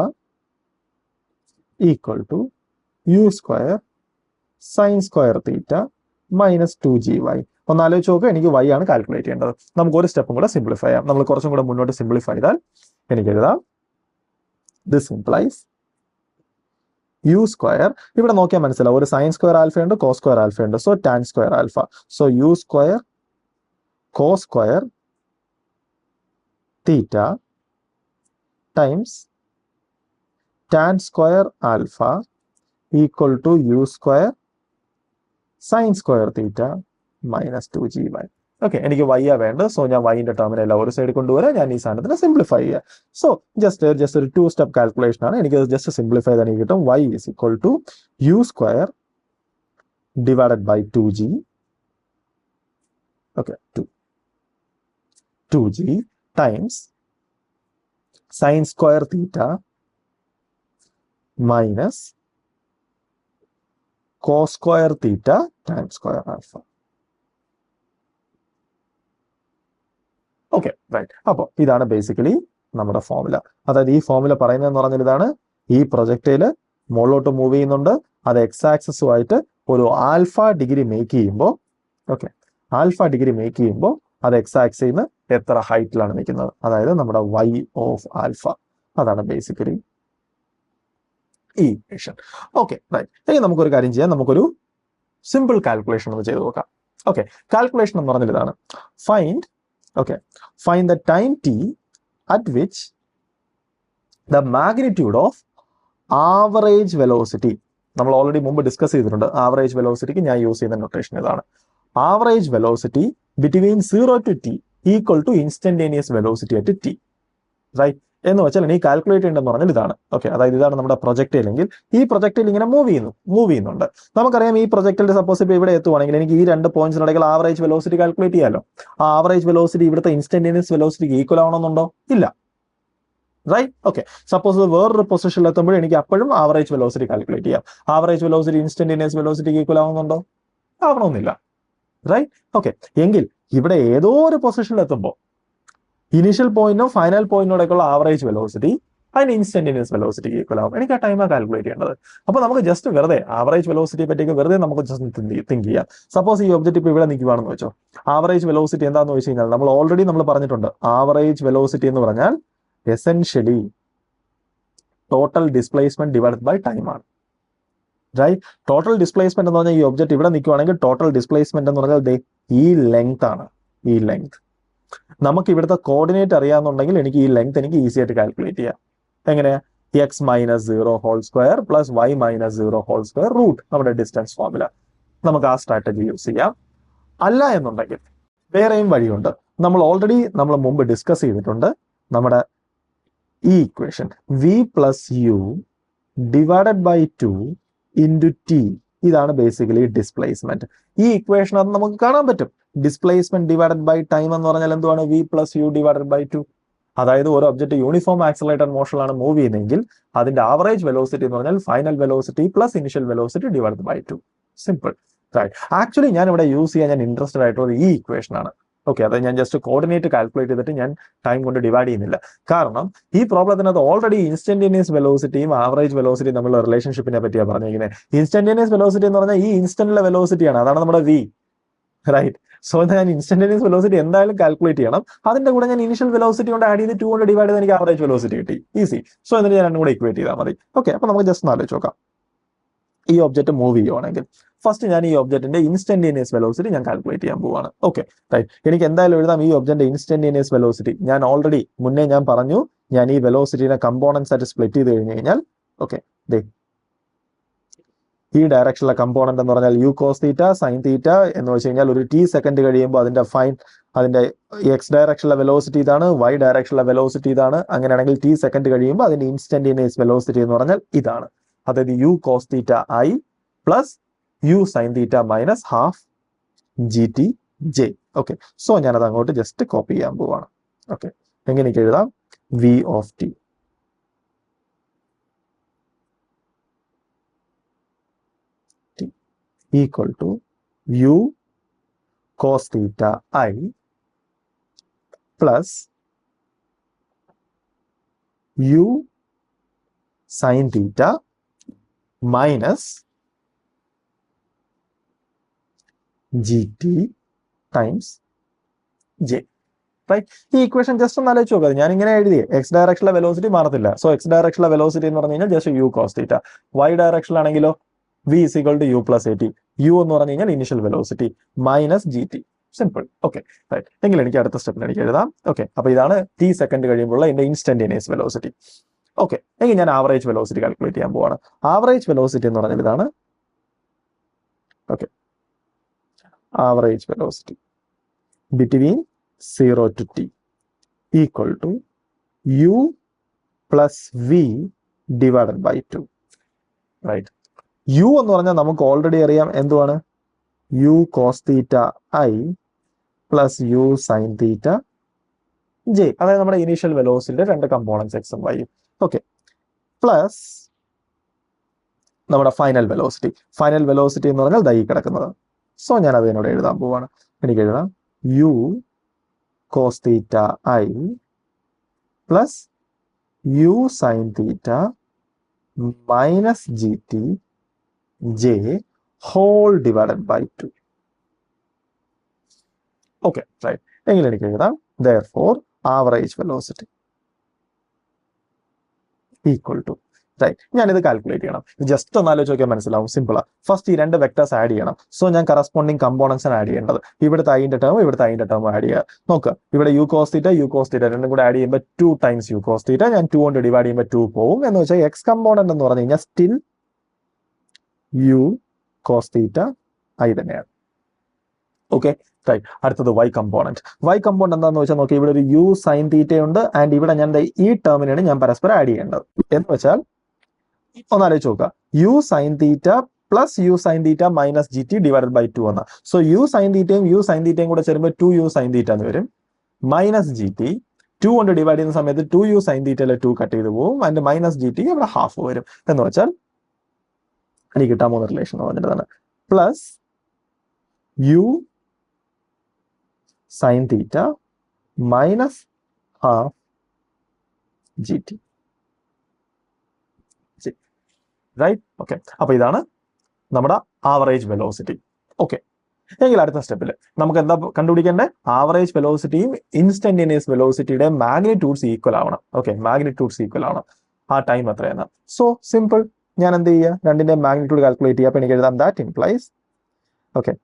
equal to U square sine square theta minus 2gy. ഒന്ന് ആലോചിച്ച് നോക്കുക. എനിക്ക് y ആണ് കാൽക്കുലേറ്റ് ചെയ്യേണ്ടത്. നമുക്ക് ഒരു സ്റ്റെപ്പും കൂടെ സിംപ്ലിഫൈ ചെയ്യാം. നമ്മൾ കുറച്ചും കൂടെ മുന്നോട്ട് സിംപ്ലിഫൈ ചെയ്താൽ എനിക്ക് എഴുതാം ദിസ് ഇംപ്ലൈസ് യു സ്ക്വയർ. ഇവിടെ നോക്കിയാൽ മനസ്സിലാവും ഒരു സൈൻ സ്ക്വയർ ആൽഫ ഉണ്ട്, കോസ് സ്ക്വയർ ആൽഫ ഉണ്ട്. So tan square alpha. So U square cos square theta times tan square alpha equal to U square sine square theta minus 2gy. Okay, എനിക്ക് y ആ വേണ്ടത്. So ഞാൻ വൈൻ്റെ ടേമിനെല്ലാം ഒരു side കൊണ്ടുവരാം. ഞാൻ ഈ സാധനത്തിന് സിംപ്ലിഫൈ ചെയ്യാം. സോ ജസ്റ്റ് ഒരു 2 സ്റ്റെപ്പ് കാൽക്കുലേഷൻ ആണ്. എനിക്ക് ജസ്റ്റ് സിംപ്ലിഫൈ ചെയ്താൽ എനിക്ക് കിട്ടും y is equal to U square divided by 2g. Okay, 2g times sine square theta minus cos square theta tan square alpha. Okay right. അപ്പോൾ ഇതാണ് basically നമ്മുടെ formula. അതായത് ഈ ഫോർമുല പറയുന്നതെന്ന് പറഞ്ഞാൽ ഇതാണ്, ഈ പ്രൊജക്റ്റയില് മുകളിലോട്ട് മൂവ് ചെയ്യുന്നുണ്ട്. അത് എക്സ് ആക്സസുമായിട്ട് ഒരു ആൽഫ ഡിഗ്രി മേക്ക് ചെയ്യുമ്പോൾ, ഓക്കെ, ആൽഫ ഡിഗ്രി മേക്ക് ചെയ്യുമ്പോൾ അത് എക്സ് ആക്സിൽ നിന്ന് എത്ര ഹൈറ്റിലാണ് നിൽക്കുന്നത്, അതായത് നമ്മുടെ y ഓഫ് ആൽഫ. അതാണ് ബേസിക്കലി ഈ ഇക്വേഷൻ. Okay right. ഇനി നമുക്കൊരു കാര്യം ചെയ്യാം, നമുക്കൊരു സിമ്പിൾ കാൽക്കുലേഷൻ ഒന്ന് ചെയ്ത് നോക്കാം. ഓക്കെ, കാൽക്കുലേഷൻ എന്ന് പറഞ്ഞാൽ ഇതാണ്, find the time t at which the magnitude of average velocity. നമ്മൾ ഓൾറെഡി മുമ്പ് ഡിസ്കസ് ചെയ്തിട്ടുണ്ട്. ആവറേജ് വെലോസിറ്റിക്ക് ഞാൻ യൂസ് ചെയ്യുന്ന നൊട്ടേഷൻ ഇതാണ്. Average velocity between 0 to t equal to instantaneous velocity at t. Right. എന്ന് വെച്ചാൽ ഇനി കാൽക്കുലേറ്റ് ചെയ്യേണ്ടതെന്ന് പറഞ്ഞാൽ ഇതാണ്. ഓക്കെ, അതായത് ഇതാണ് നമ്മുടെ പ്രൊജക്ടൈൽ എങ്കിൽ ഈ പ്രൊജക്ടൈൽ ഇങ്ങനെ മൂവ് ചെയ്യുന്നുണ്ട്. നമുക്കറിയാം ഈ പ്രൊജക്ടൈൽ സപ്പോസ് ഇപ്പോൾ ഇവിടെ എത്തുവാണെങ്കിൽ എനിക്ക് ഈ രണ്ട് പോയിന്റ്സിനിടയിൽ ആവറേജ് വെലോസിറ്റി കാൽക്കുലേറ്റ് ചെയ്യാമല്ലോ. ആ ആവറേജ് വെലോസിറ്റി ഇവിടുത്തെ ഇൻസ്റ്റന്റേനിയസ് വെലോസിറ്റിക്ക് ഈക്വൽ ആവണമെന്നുണ്ടോ? ഇല്ല. റൈറ്റ്. ഓക്കെ, സപ്പോസ് വേറൊരു പൊസിഷനിൽ എത്തുമ്പോൾ എനിക്ക് അപ്പോഴും ആവറേജ് വെലോസിറ്റി കാൽക്കുലേറ്റ് ചെയ്യാം. ആവറേജ് വെലോസിറ്റി ഇൻസ്റ്റന്റേനിയസ് വെലോസിറ്റിക്ക് ഈക്വൽ ആവുന്നുണ്ടോ? ആവണമെന്നില്ല. റൈറ്റ്. ഓക്കെ, എങ്കിൽ ഇവിടെ ഏതോ ഒരു പൊസിഷനിൽ എത്തുമ്പോൾ ഇനീഷ്യൽ പോയിന്റിനോ ഫൈനൽ പോയിന്റിനോടൊക്കെയുള്ള ആവറേജ് വെലോസിറ്റി അതിന് ഇൻസ്റ്റന്റേനിയസ് വെലോസിറ്റിക്ക് ഈക്വൽ ആവും. എനിക്ക് ആ ടൈമാണ് കാൽക്കുലേറ്റ് ചെയ്യേണ്ടത്. അപ്പോൾ നമുക്ക് ജസ്റ്റ് വെറുതെ ആവറേജ് വെലോസിറ്റിയെ പറ്റിയൊക്കെ വെറുതെ നമുക്ക് ജസ്റ്റ് തിങ്ക് ചെയ്യാം. സപ്പോസ് ഈ ഒബ്ജക്റ്റ് ഇപ്പോൾ ഇവിടെ നിൽക്കുകയാണെന്ന് വെച്ചോ. ആവറേജ് വെലോസിറ്റി എന്താണെന്ന് വെച്ച് കഴിഞ്ഞാൽ നമ്മൾ ഓൾറെഡി പറഞ്ഞിട്ടുണ്ട്, ആവറേജ് വെലോസിറ്റി എന്ന് പറഞ്ഞാൽ essentially total displacement divided by time ആണ്. റൈറ്റ്. ടോട്ടൽ ഡിസ്പ്ലേസ്മെന്റ് എന്ന് പറഞ്ഞാൽ ഈ ഒബ്ജക്റ്റ് ഇവിടെ നിൽക്കുകയാണെങ്കിൽ ടോട്ടൽ ഡിസ്പ്ലേസ്മെന്റ് എന്ന് പറഞ്ഞാൽ ഈ ലെങ്ത് ആണ്. ഈ ലെങ്ത് നമുക്ക് ഇവിടുത്തെ കോർഡിനേറ്റ് അറിയാമെന്നുണ്ടെങ്കിൽ എനിക്ക് ഈ ലെങ്ത് എനിക്ക് ഈസി ആയിട്ട് കാൽക്കുലേറ്റ് ചെയ്യാം. എങ്ങനെയാ? X minus 0 whole square plus y minus 0 whole square root നമ്മുടെ ഡിസ്റ്റൻസ് ഫോർമുല. നമുക്ക് ആ സ്ട്രാറ്റജി യൂസ് ചെയ്യാം. അല്ല എന്നുണ്ടെങ്കിൽ വേറെയും വഴിയുണ്ട്. നമ്മൾ മുമ്പ് ഡിസ്കസ് ചെയ്തിട്ടുണ്ട്. നമ്മുടെ ഈ equation v plus U divided by 2 into t, ഇതാണ് ബേസിക്കലി ഡിസ്പ്ലേസ്മെന്റ്. ഈ ഇക്വേഷൻ അത് നമുക്ക് കാണാൻ പറ്റും. ഡിസ്പ്ലേസ്മെന്റ് ഡിവൈഡഡ് ബൈ ടൈം എന്ന് പറഞ്ഞാൽ എന്തുവാണ്? v plus U divided by 2. അതായത് ഒരു ഒബ്ജക്റ്റ് യൂണിഫോം ആക്സിലറേറ്റഡ് മോഷനിലാണ് മൂവ് ചെയ്യുന്നതെങ്കിൽ അതിന്റെ ആവറേജ് വെലോസിറ്റി എന്ന് പറഞ്ഞാൽ final velocity plus initial velocity divided by 2. Simple. Right. Actually ഞാൻ ഇവിടെ യൂസ് ചെയ്യാൻ ഞാൻ ഇൻട്രസ്റ്റഡ് ആയിട്ടുള്ളത് ഈ ഇക്വേഷൻ ആണ്. ഓക്കെ, അത് ഞാൻ ജസ്റ്റ് കോർഡിനേറ്റ് കാൽക്കുലേറ്റ് ചെയ്തിട്ട് ഞാൻ ടൈം കൊണ്ട് ഡിവൈഡ് ചെയ്യുന്നില്ല. കാരണം ഈ പ്രോബ്ലത്തിനകത്ത് ഓൾറെഡി ഇൻസ്റ്റന്റേനിയസ് വെലോസിറ്റിയും ആവറേജ് വെലോസിറ്റിയും തമ്മിലുള്ള റിലേഷൻഷിപ്പിനെ പറ്റിയാണ് പറഞ്ഞിരിക്കുന്നത്. ഇൻസ്റ്റന്റേനിയസ് വെലോസിറ്റി എന്ന് പറഞ്ഞാൽ ഈ ഇൻസ്റ്റന്റിലെ വെലോസിറ്റിയാണ്, അതാണ് നമ്മുടെ v. റൈറ്റ്. സോ ഞാൻ ഇൻസ്റ്റന്റേനിയസ് വെലോസിറ്റി എന്തായാലും കാൽക്കുലേറ്റ് ചെയ്യണം. അതിന്റെ കൂടെ ഞാൻ ഇനിഷ്യൽ വെലോസിറ്റി കൊണ്ട് ആഡ് ചെയ്ത് 2 കൊണ്ട് ഡിവൈഡ് ചെയ്ത് എനിക്ക് ആവറേജ് വെലോസിറ്റി കിട്ടി. ഈസി. സോ എന്നിട്ട് ഞാൻ രണ്ടും കൂടെ ഇക്വേറ്റ് ചെയ്താൽ മതി. ഓക്കെ, അപ്പൊ നമുക്ക് ജസ്റ്റ് ആലോചിച്ച് നോക്കാം. ഈ ഒബ്ജക്റ്റ് മൂവ് ചെയ്യുവാണെങ്കിൽ ഫസ്റ്റ് ഞാൻ ഈ ഒബ്ജക്റ്റിന്റെ ഇൻസ്റ്റന്റേനിയസ് വെലോസിറ്റി ഞാൻ കാൽക്കുലേറ്റ് ചെയ്യാൻ പോവാണ്. Okay right. എനിക്ക് എന്തായാലും എഴുതാം ഈ ഒബ്ജക്റ്റിന്റെ ഇൻസ്റ്റന്റേനിയസ് വെലോസിറ്റി. ഞാൻ ഓൾറെഡി മുന്നേ ഞാൻ പറഞ്ഞു, ഞാൻ ഈ വെലോസിറ്റിനെ കമ്പോണൻസ് ആയിട്ട് സ്പ്ലിറ്റ് ചെയ്ത് കഴിഞ്ഞ് കഴിഞ്ഞാൽ ഓക്കെ ഈ ഡയറക്ഷനിലെ കമ്പോണന്റ് എന്ന് പറഞ്ഞാൽ u cos theta sine theta എന്ന് വെച്ച് കഴിഞ്ഞാൽ ഒരു t സെക്കൻഡ് കഴിയുമ്പോൾ അതിന്റെ എക്സ് ഡയറക്ഷനിലെ വെലോസിറ്റി ഇതാണ്, y ഡയറക്ഷനിലെ വെലോസിറ്റി ഇതാണ്. അങ്ങനെയാണെങ്കിൽ t സെക്കൻഡ് കഴിയുമ്പോൾ അതിന്റെ ഇൻസ്റ്റന്റേനിയസ് വെലോസിറ്റി എന്ന് പറഞ്ഞാൽ ഇതാണ്. അതായത് u cos theta i plus U sine theta minus half GT/J. Okay, so ഞാനത് അങ്ങോട്ട് ജസ്റ്റ് കോപ്പി ചെയ്യാൻ പോവാണ്. ഓക്കെ, എങ്ങനെയൊക്കെ എഴുതാം? v of t equal to U cos theta i plus U sine theta minus GT times J. Right. ഈ equation just ഒന്ന് ആലോചിച്ച് നോക്കുക. ഞാൻ ഇങ്ങനെ എഴുതി എക്സ് ഡയറക്ഷനിലെ വെലോസിറ്റി മാറത്തില്ല. സോ എക്സ് ഡയറക്ഷനിലെ വെലോസിറ്റി എന്ന് പറഞ്ഞു കഴിഞ്ഞാൽ just U cos theta. y ഡയറക്ഷനിലാണെങ്കിലോ v is equal to u plus at. u എന്ന് പറഞ്ഞു കഴിഞ്ഞാൽ initial velocity minus GT. Simple. Okay right. എങ്കിൽ എനിക്ക് അടുത്ത സ്റ്റെപ്പിന് എനിക്ക് എഴുതാം. ഓക്കെ, അപ്പൊ ഇതാണ് t സെക്കൻഡ് കഴിയുമ്പോൾ എന്റെ ഇൻസ്റ്റന്റേനിയസ് വെലോസിറ്റി. ഓക്കെ, എങ്കിൽ ഞാൻ ആവറേജ് വെലോസിറ്റി കാൽക്കുലേറ്റ് ചെയ്യാൻ പോവാണ്. ആവറേജ് വെലോസിറ്റി എന്ന് പറഞ്ഞാൽ ഇതാണ്. Okay, average velocity between 0 to t equal to u plus v divided by 2. Right. u എന്ന് പറഞ്ഞാൽ നമുക്ക് ഓൾറെഡി അറിയാം എന്തുവാണ്? u cos theta i plus U sine theta j. അതായത് നമ്മുടെ ഇനീഷ്യൽ വെലോസിറ്റിയുടെ രണ്ട് കമ്പോണൻസ് എക്സും വൈയും. ഓക്കെ, പ്ലസ് നമ്മുടെ ഫൈനൽ വെലോസിറ്റി. ഫൈനൽ വെലോസിറ്റി എന്ന് പറഞ്ഞാൽ ദൈ കിടക്കുന്നത്. സോ ഞാൻ അതിനോട് എഴുതാൻ പോവാണ്. എനിക്ക് എഴുതാം U cos theta i plus U sine theta minus GT/J whole divided by 2. Okay right. എങ്കിൽ എനിക്ക് എഴുതാം therefore average velocity equal to right. ഞാനിത് കാൽക്കുലേറ്റ് ചെയ്യണം. ജസ്റ്റ് ഒന്ന് ആലോചിച്ച് നോക്കിയാൽ മനസ്സിലാവും, സിമ്പിളാ. ഫസ്റ്റ് ഈ രണ്ട് വെക്ടേഴ്സ് ആഡ് ചെയ്യണം. സോ ഞാൻ കറസ്പോണ്ടിങ് കമ്പോണൻസ് ആഡ് ചെയ്യേണ്ടത്. ഇവിടുത്തെ അതിന്റെ ടേം ആഡ് ചെയ്യുക. നോക്കുക, ഇവിടെ യു കോസ് തീറ്റ രണ്ടും കൂടെ ആഡ് ചെയ്യുമ്പോൾ 2 ടൈംസ് യു കോസ് തീറ്റ. ഞാൻ 2 കൊണ്ട് ഡിവൈഡ് ചെയ്യുമ്പോൾ 2 പോവും. എന്ന് വെച്ചാൽ എക്സ് കമ്പോണന്റ് എന്ന് പറഞ്ഞു കഴിഞ്ഞാൽ still U cos theta I തന്നെയാണ്. Okay, right. അടുത്തത് വൈ കമ്പോണന്റ്. വൈ കമ്പോണന്റ് എന്താണെന്ന് വെച്ചാൽ നോക്കി, ഇവിടെ ഒരു യു സൈൻ തീറ്റ ഉണ്ട്. ആൻഡ് ഇവിടെ ഞാൻ ഈ ടേമിനാണ് ഞാൻ പരസ്പരം ആഡ് ചെയ്യേണ്ടത്. എന്ന് വെച്ചാൽ ഒന്നാലോചിച്ച് നോക്കുക, u sine theta plus U sine theta minus G t divided by 2 എന്ന. സോ യു സൈൻ തീറ്റയും കൂടെ ചേരുമ്പോൾ 2 യു സൈൻ തീറ്റ എന്ന് വരും. മൈനസ് ജി ടി 2 കൊണ്ട് ഡിവൈഡ് ചെയ്യുന്ന സമയത്ത് 2 യു സൈൻ തീറ്റയിലെ 2 കട്ട് ചെയ്ത് പോകും. അതിന്റെ മൈനസ് ജി ടി ഇവിടെ ഹാഫ് വരും. എന്ന് വെച്ചാൽ എനിക്ക് കിട്ടാൻ പോകുന്ന റിലേഷൻ പറഞ്ഞിട്ടാണ് plus U sine theta minus half G t. Right. Okay, അപ്പൊ ഇതാണ് നമ്മുടെ ആവറേജ് വെലോസിറ്റി. ഓക്കെ, എങ്കിൽ അടുത്ത സ്റ്റെപ്പിൽ നമുക്ക് എന്താ കണ്ടുപിടിക്കേണ്ടത്? ആവറേജ് വെലോസിറ്റിയും ഇൻസ്റ്റന്റേനിയസ് വെലോസിറ്റിയുടെ മാഗ്നിറ്റ്യൂഡ്സ് ഈക്വൽ ആവണം. ഓക്കെ, മാഗ്നിറ്റ്യൂഡ്സ് ഈക്വൽ ആവണം. ആ ടൈം എത്രയാണ്? സോ സിമ്പിൾ, ഞാൻ എന്ത് ചെയ്യുക, രണ്ടിന്റെ മാഗ്നിറ്റ്യൂഡ് കാൽക്കുലേറ്റ് ചെയ്യുക. അപ്പൊ എനിക്ക് എഴുതാം ദാറ്റ് ഇംപ്ലൈസ് ഓക്കെ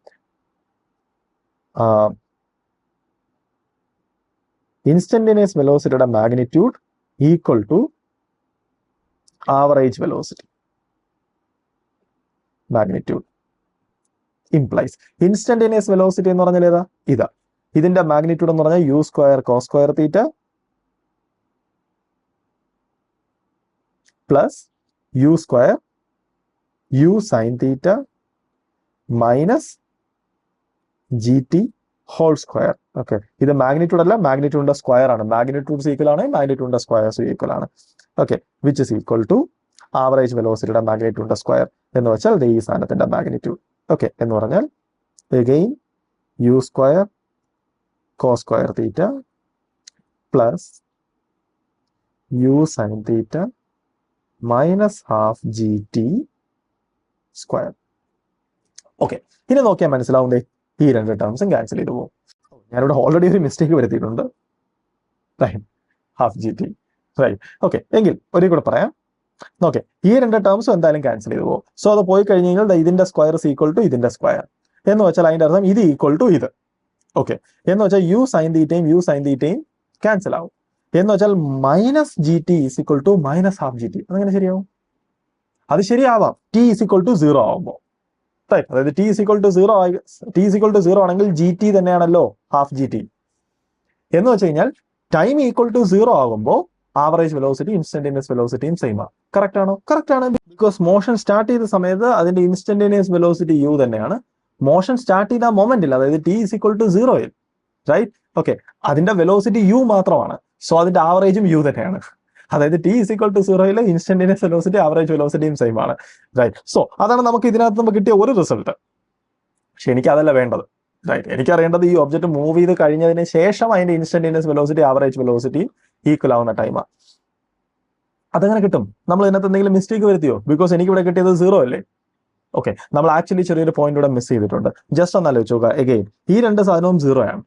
ഇൻസ്റ്റന്റേനിയസ് വെലോസിറ്റിയുടെ magnitude equal to average velocity. Magnitude implies instantaneous velocity എന്ന് പറഞ്ഞാൽ ഏതാ? ഇതാ. ഇതിന്റെ മാഗ്നിറ്റ്യൂഡ് എന്ന് പറഞ്ഞാൽ U square cos square theta plus U square U sine theta minus G T whole square. Okay, ഇത് magnitude അല്ല, മാഗ്നിറ്റ്യൂഡിന്റെ സ്ക്വയർ ആണ്. മാഗ്നിറ്റ്യൂഡ്സ് ഈക്വൽ ആണ്, മാഗ്നിറ്റ്യൂഡിന്റെ സ്ക്വയർസ് ഈക്വൽ ആണ്. Okay, which is equal to average വെലോസിറ്റിയുടെ മാഗ്നിറ്റ്യൂഡിന്റെ സ്ക്വയർ എന്ന് വെച്ചാൽ ഈ സാധനത്തിന്റെ മാഗ്നിറ്റ്യൂഡ്. ഓക്കെ, എന്ന് പറഞ്ഞാൽ again u square cos square theta plus U sine theta minus half G t square. Okay, ഇനി നോക്കിയാൽ മനസ്സിലാവുന്നേ ഈ രണ്ട് ടേംസും ക്യാൻസൽ ചെയ്തു പോകും. ഞാനിവിടെ ഓൾറെഡി ഒരു മിസ്റ്റേക്ക് വരുത്തിയിട്ടുണ്ട്. Half G t. Right. Okay, എങ്കിൽ ഒരേ കൂടെ പറയാം. ഓക്കെ, ഈ രണ്ട് ടേംസും എന്തായാലും ക്യാൻസൽ ചെയ്തു പോകും. സോ അത് പോയി കഴിഞ്ഞ് കഴിഞ്ഞാൽ ഇതിന്റെ സ്ക്വയർ is ഈക്വൽ ടു ഇതിന്റെ സ്ക്വയർ. എന്ന് വെച്ചാൽ അതിന്റെ അർത്ഥം ഇത് ഈക്വൽ ടു ഇത്. ഓക്കെ, എന്ന് വെച്ചാൽ യു സൈൻ തീറ്റയും ക്യാൻസൽ ആവും. എന്ന് വെച്ചാൽ minus G t is equal to minus half G t. അതെങ്ങനെ ശരിയാവും? അത് ശരിയാവാം ടി is ഈക്വൽ ടു 0 ആവുമ്പോൾ. റൈറ്റ്, അതായത് ടി is ഈക്വൽ ടു 0 ആണെങ്കിൽ ജി ടി തന്നെയാണല്ലോ ഹാഫ് ജി ടി. എന്ന് വെച്ച് കഴിഞ്ഞാൽ ടൈം ഈക്വൽ ടു 0 ആകുമ്പോൾ ആവറേജ് വെലോസിറ്റി ഇൻസ്റ്റന്റേനിയസ് വെലോസിറ്റിയും സെയിം ആണ്. കറക്റ്റ് ആണോ? കറക്റ്റ് ആണ്. ബിക്കോസ് മോഷൻ സ്റ്റാർട്ട് ചെയ്ത സമയത്ത് അതിന്റെ ഇൻസ്റ്റന്റേനിയസ് വെലോസിറ്റി യു തന്നെയാണ്. മോഷൻ സ്റ്റാർട്ട് ചെയ്ത മൊമെന്റിൽ, അതായത് ടി is ഈക്വൽ ടു 0യിൽ, റൈറ്റ്. ഓക്കെ, അതിന്റെ വെലോസിറ്റി യു മാത്രമാണ്. സോ അതിന്റെ ആവറേജും യു തന്നെയാണ്. അതായത് ടി is ഈക്വൽ ടു 0യിൽ ഇൻസ്റ്റന്റേനിയസ് വെലോസിറ്റി ആവറേജ് വെലോസിറ്റിയും സെയിം ആണ്. റൈറ്റ്. സോ അതാണ് നമുക്ക് ഇതിനകത്ത് നമുക്ക് കിട്ടിയ ഒരു റിസൾട്ട്. പക്ഷെ എനിക്ക് അതല്ല വേണ്ടത്. റൈറ്റ്, എനിക്കറിയേണ്ടത് ഈ ഒബ്ജക്റ്റ് മൂവ് ചെയ്ത് കഴിഞ്ഞതിന് ശേഷം അതിന്റെ instantaneous velocity average velocity equal ആവുന്ന ടൈമാണ്. അതങ്ങനെ കിട്ടും. നമ്മൾ ഇതിനകത്ത് എന്തെങ്കിലും മിസ്റ്റേക്ക് വരുത്തിയോ? ബിക്കോസ് എനിക്ക് ഇവിടെ കിട്ടിയത് 0 അല്ലേ. ഓക്കെ, നമ്മൾ ആക്ച്വലി ചെറിയൊരു പോയിന്റ് ഇവിടെ മിസ് ചെയ്തിട്ടുണ്ട്. ജസ്റ്റ് ഒന്ന് ആലോചിച്ച് നോക്കുക. എഗെയിൻ ഈ രണ്ട് സാധനവും 0 ആണ്.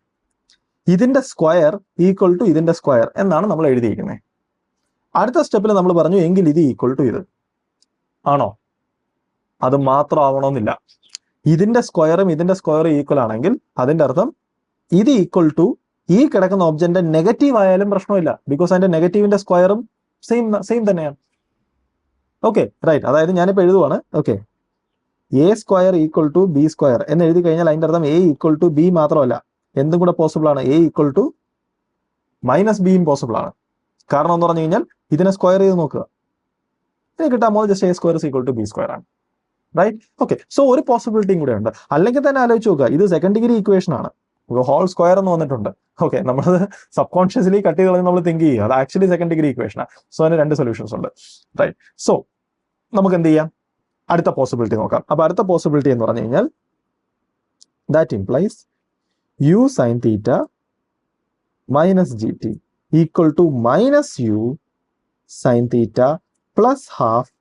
ഇതിന്റെ സ്ക്വയർ ഈക്വൽ ടു ഇതിന്റെ സ്ക്വയർ എന്നാണ് നമ്മൾ എഴുതിയിരിക്കുന്നത്. അടുത്ത സ്റ്റെപ്പിൽ നമ്മൾ പറഞ്ഞു എങ്കിൽ ഇത് ഈക്വൽ ടു ഇത് ആണോ? അത് മാത്രം ആവണമെന്നില്ല. ഇതിന്റെ സ്ക്വയറും ഈക്വൽ ആണെങ്കിൽ അതിന്റെ അർത്ഥം ഇത് ഈക്വൽ ടു ഈ കിടക്കുന്ന ഒബ്ജക്റ്റിന്റെ നെഗറ്റീവ് ആയാലും പ്രശ്നമില്ല. ബിക്കോസ് അതിന്റെ നെഗറ്റീവിന്റെ സ്ക്വയറും സെയിം തന്നെയാണ്. Okay, right. അതായത് ഞാനിപ്പോൾ എഴുതുവാണ്. Okay, A square equal to B square എന്ന് എഴുതി കഴിഞ്ഞാൽ അതിന്റെ അർത്ഥം എ ഈക്വൽ ടു ബി മാത്രമല്ല, എന്തും കൂടെ പോസിബിൾ ആണ്. എ ഈക്വൽ ടു മൈനസ് ബിയും പോസിബിൾ ആണ്. കാരണം എന്ന് പറഞ്ഞു കഴിഞ്ഞാൽ ഇതിനെ സ്ക്വയർ ചെയ്ത് നോക്കുക, ഇത് കിട്ടാൻ പോകുന്നത് just a square equal to B square ആണ്. റൈറ്റ്. ഓക്കെ, സോ ഒരു പോസിബിലിറ്റിയും കൂടെ ഉണ്ട്. അല്ലെങ്കിൽ തന്നെ ആലോചിച്ച് നോക്കുക, ഇത് സെക്കൻഡ് ഡിഗ്രി ഇക്വേഷൻ ആണ്. ഹോൾ സ്ക്വയർ എന്ന് വന്നിട്ടുണ്ട്. ഓക്കെ, നമ്മൾ സബ് കോൺഷ്യസ്ലി കട്ട് ചെയ്ത് നമ്മൾ തിങ്ക് ചെയ്യുക, അത് ആക്ച്വലി സെക്കൻഡ് ഡിഗ്രി ഇക്വേഷനാണ്. സോ അതിന് രണ്ട് സൊല്യൂഷൻസ് ഉണ്ട്. റൈറ്റ്. സോ നമുക്ക് എന്ത് ചെയ്യാം? അടുത്ത പോസിബിലിറ്റി നോക്കാം. അപ്പൊ അടുത്ത പോസിബിലിറ്റി എന്ന് പറഞ്ഞു കഴിഞ്ഞാൽ that implies u sine theta minus G t equal to minus U sine theta plus half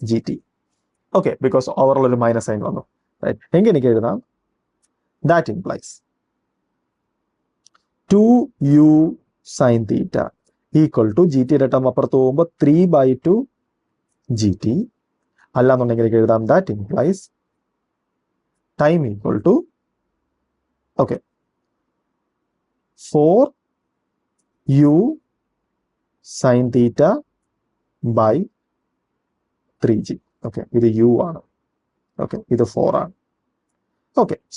G T. Okay, because overall ഒരു മൈനസ് സൈൻ വന്നു. റൈറ്റ്. എങ്കിൽ എനിക്ക് എഴുതാം that implies 2u sin theta equal to g ടിയുടെ term അപ്പുറത്ത് പോകുമ്പോൾ 3/2 GT. അല്ലാന്നുണ്ടെങ്കിൽ എഴുതാം that implies time equal to 4u sin theta by 3g. ഇത് u ആണ്. ഇത് 4 ആണ്.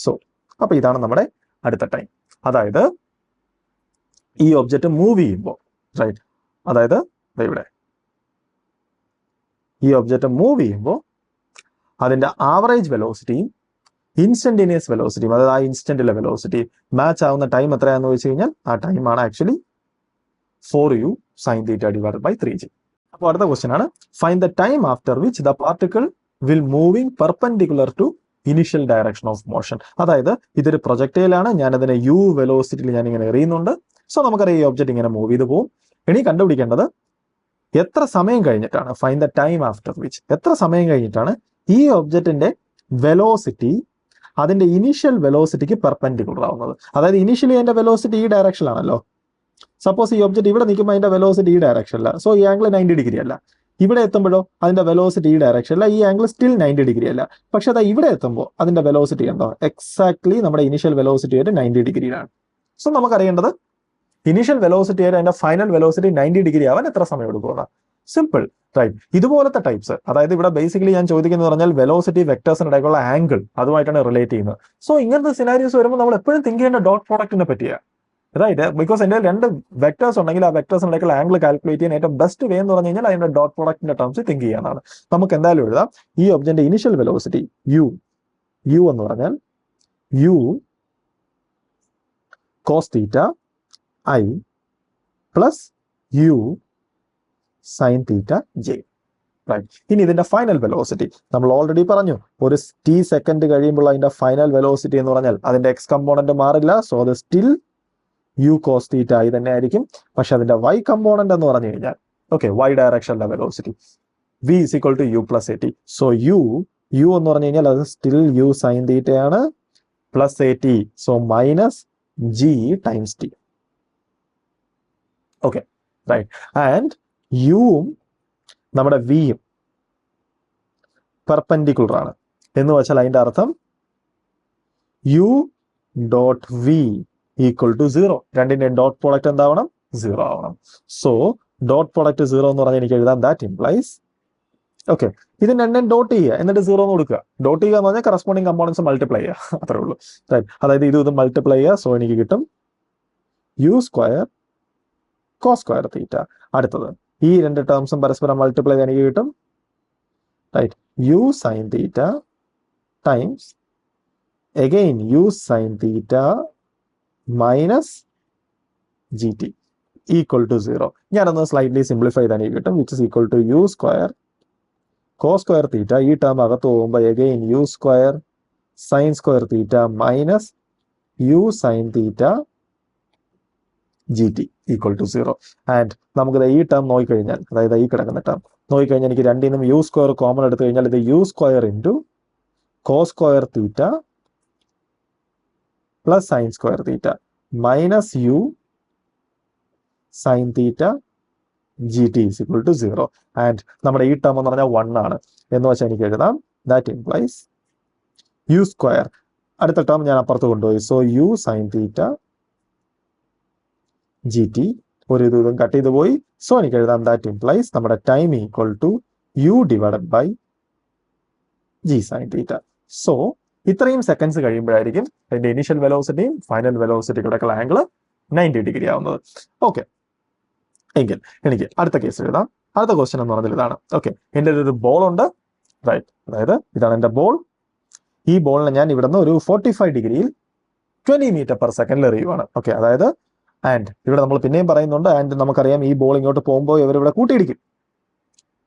സോ അപ്പൊ ഇതാണ് നമ്മുടെ അടുത്ത ടൈം. അതായത് ഈ ഒബ്ജക്റ്റ് മൂവ് ചെയ്യുമ്പോൾ, റൈറ്റ്, അതായത് ഇവിടെ ഈ ഒബ്ജക്റ്റ് മൂവ് ചെയ്യുമ്പോൾ അതിന്റെ ആവറേജ് വെലോസിറ്റിയും ഇൻസ്റ്റന്റേനിയസ് വെലോസിറ്റിയും, അതായത് ആ ഇൻസ്റ്റന്റിലെ വെലോസിറ്റി മാച്ച് ആവുന്ന ടൈം എത്രയാണെന്ന് വെച്ച് കഴിഞ്ഞാൽ ആ ടൈമാണ് actually 4u sin theta divided by 3g. അപ്പോൾ അടുത്ത ക്വസ്റ്റ്യൻ ആണ്, find the time after which the particle will moving perpendicular to initial direction of motion. അതായത് ഇതൊരു പ്രൊജക്ടൈലാണ്, ഞാൻ അതിനെ u വെലോസിറ്റിയിൽ ഞാൻ ഇങ്ങനെ എറിയുന്നുണ്ട്. സോ നമുക്കറിയാം ഈ ഒബ്ജക്റ്റ് ഇങ്ങനെ മൂവ് ചെയ്ത് പോകും. ഇനി കണ്ടുപിടിക്കേണ്ടത് എത്ര സമയം കഴിഞ്ഞിട്ടാണ്, find the time after which, എത്ര സമയം കഴിഞ്ഞിട്ടാണ് ഈ ഒബ്ജക്റ്റിന്റെ വെലോസിറ്റി അതിന്റെ ഇനീഷ്യൽ വെലോസിറ്റിക്ക് പെർപെൻഡിക്കുലർ ആവുന്നത്. അതായത് ഇനീഷ്യലി അതിന്റെ വെലോസിറ്റി ഈ ഡയറക്ഷനിലാണല്ലോ. സപ്പോസ് ഈ ഒബ്ജക്റ്റ് ഇവിടെ നിൽക്കുമ്പോൾ അതിന്റെ വെലോസിറ്റി ഈ ഡയറക്ഷനില്ല, സോ ഈ ആംഗിൾ 90 ഡിഗ്രി അല്ല. ഇവിടെ എത്തുമ്പോഴോ അതിന്റെ വെലോസിറ്റി ഈ ഡയറക്ഷനില്ല, ഈ ആംഗിൾ സ്റ്റിൽ 90 ഡിഗ്രി അല്ല. പക്ഷെ അത് ഇവിടെ എത്തുമ്പോൾ അതിന്റെ വെലോസിറ്റി ഉണ്ടോ, എക്സാക്ട്ലി നമ്മുടെ ഇനീഷ്യൽ വെലോസിറ്റി ആയിട്ട് 90 ഡിഗ്രിയിലാണ്. സോ നമുക്കറിയേണ്ടത് ഇനീഷ്യൽ വെലോസിറ്റി ആയിട്ട് അതിന്റെ ഫൈനൽ വെലോസിറ്റി 90 ഡിഗ്രി ആവാൻ എത്ര സമയം എടുക്കുക. Simple, right. ഇതുപോലത്തെ ടൈപ്സ്, അതായത് ഇവിടെ ബേസിക്കലി ഞാൻ ചോദിക്കുന്നത് പറഞ്ഞാൽ വെലോസിറ്റി വെക്ടേഴ്സിനിടയ്ക്കുള്ള ആംഗിൾ, അതുമായിട്ടാണ് റിലേറ്റ് ചെയ്യുന്നത്. സോ ഇങ്ങനത്തെ സിനാരിയോസ് വരുമ്പോൾ നമ്മൾ എപ്പോഴും തിങ്ക് ചെയ്യേണ്ട ഡോട്ട് പ്രോഡക്റ്റിനെ പറ്റിയാണ്, റൈറ്റ്. ബിക്കോസ് എൻ്റെ രണ്ട് വെക്ടേഴ്സ് ഉണ്ടെങ്കിൽ ആ വെക്ടേഴ്സിനിടയ്ക്കുള്ള ആംഗിൾ കാൽക്കുലേറ്റ് ചെയ്യാൻ ഏറ്റവും ബെസ്റ്റ് വേ എന്ന് പറഞ്ഞു കഴിഞ്ഞാൽ അതിന്റെ ഡോട്ട് പ്രോഡക്റ്റിന്റെ ടേംസ് തിങ്ക് ചെയ്യാനാണ്. നമുക്ക് എന്തായാലും എഴുതാം, ഈ ഒബ്ജക്റ്റിന്റെ ഇനീഷ്യൽ വെലോസിറ്റി u എന്ന് പറഞ്ഞാൽ u cos theta I plus u sin theta j, right. ഇനി ഇതിന്റെ ഫൈനൽ വെലോസിറ്റി നമ്മൾ ഓൾറെഡി പറഞ്ഞു, ഒരു t സെക്കൻഡ് കഴിയുമ്പോൾ അതിന്റെ ഫൈനൽ വെലോസിറ്റി എന്ന് പറഞ്ഞാൽ അതിന്റെ x കമ്പോണന്റ് മാറില്ല. സോ അത് still u cos theta I തന്നെ ആയിരിക്കും. പക്ഷെ അതിന്റെ y കമ്പോണന്റ് എന്ന് പറഞ്ഞു കഴിഞ്ഞാൽ y ഡയറക്ഷനിലെ velocity v is equal to u plus at. So u എന്ന് പറഞ്ഞു കഴിഞ്ഞാൽ അത് സ്റ്റിൽ u sin theta ആണ് plus at, so minus g times t. Right. And യുവും നമ്മുടെ വിയും പെർപെൻഡിക്കുലർ ആണ് എന്ന് വെച്ചാൽ അതിന്റെ അർത്ഥം u dot v equal to 0. രണ്ടിന്റെ ഡോട്ട് പ്രോഡക്റ്റ് എന്താവണം, 0 ആവണം. സോ ഡോട്ട് പ്രോഡക്റ്റ് 0 എന്ന് പറഞ്ഞാൽ എനിക്ക് എഴുതാം ദാറ്റ് ഇംപ്ലൈസ് ഇതിന് രണ്ടും ഡോട്ട് ചെയ്യുക, എന്നിട്ട് 0 എന്ന് കൊടുക്കുക. ഡോട്ട് ചെയ്യുക എന്ന് പറഞ്ഞാൽ കറസ്പോണ്ടിങ് കമ്പോണൻസ് മൾട്ടിപ്ലൈ ചെയ്യുക, അത്രേ ഉള്ളൂ. അതായത് ഇത് മൾട്ടിപ്ലൈ ചെയ്യുക. സോ എനിക്ക് കിട്ടും u square cos square theta. അടുത്തത് ഈ രണ്ട് ടേംസും പരസ്പരം മൾട്ടിപ്ലൈ ചെയ്യാൻ എനിക്ക് കിട്ടും, right, u sin theta times again u sin theta minus gt equal to 0. ഞാനൊന്ന് സ്ലൈറ്റ്ലി സിംപ്ലിഫൈ ചെയ്താൽ എനിക്ക് കിട്ടും which is equal to u square cos square theta, ഈ ടേം അകത്ത് പോകുമ്പോൾ again u square sin square theta minus u sin theta gt equal to 0. And നമുക്കിത് ഈ term നോക്കിക്കഴിഞ്ഞാൽ, അതായത് ഈ കിടക്കുന്ന ടേം നോക്കിക്കഴിഞ്ഞാൽ എനിക്ക് രണ്ടിനും u സ്ക്വയർ കോമൺ എടുത്തു കഴിഞ്ഞാൽ ഇത് u square into cos square theta plus sin square theta minus u sin theta gt is equal to 0. And നമ്മുടെ ഈ ടേം എന്ന് പറഞ്ഞാൽ 1 ആണ് എന്ന് വെച്ചാൽ എനിക്ക് എഴുതാം ദാറ്റ് ഇംപ്ലൈസ് u സ്ക്വയർ, അടുത്ത ടേം ഞാൻ അപ്പുറത്ത് കൊണ്ടുപോയി. So u sin theta gt, ഒരു ഇതും കട്ട് ചെയ്ത് പോയി. സോ എനിക്ക് എഴുതാം ദാറ്റ് ഇംപ്ലൈസ് നമ്മുടെ time equal to u divided by g sin theta. So ഇത്രയും സെക്കൻഡ്സ് കഴിയുമ്പോഴായിരിക്കും അതിന്റെ ഇനീഷ്യൽ വെലോസിറ്റിയും ഫൈനൽ വെലോസിറ്റിയുടെ ആംഗിൾ 90 ഡിഗ്രി ആവുന്നത്. എങ്കിൽ എനിക്ക് അടുത്ത കേസ് എഴുതാം. അടുത്ത ക്വസ്റ്റ്യൻ എന്ന് പറഞ്ഞാൽ ഇതാണ്. എൻ്റെ ഒരു ബോൾ ഉണ്ട്, റൈറ്റ്. അതായത് ഇതാണ് എൻ്റെ ബോൾ. ഈ ബോളിനെ ഞാൻ ഇവിടുന്ന് ഒരു 45 ഡിഗ്രിയിൽ 20 മീറ്റർ പെർ സെക്കൻഡിൽ എറിയുവാണ്. അതായത് ആൻഡ് ഇവിടെ നമ്മൾ പിന്നെയും പറയുന്നുണ്ട്, ആൻഡ് നമുക്കറിയാം ഈ ബോൾ ഇങ്ങോട്ട് പോകുമ്പോൾ ഇവരിവിടെ കൂട്ടിയിടിക്കും,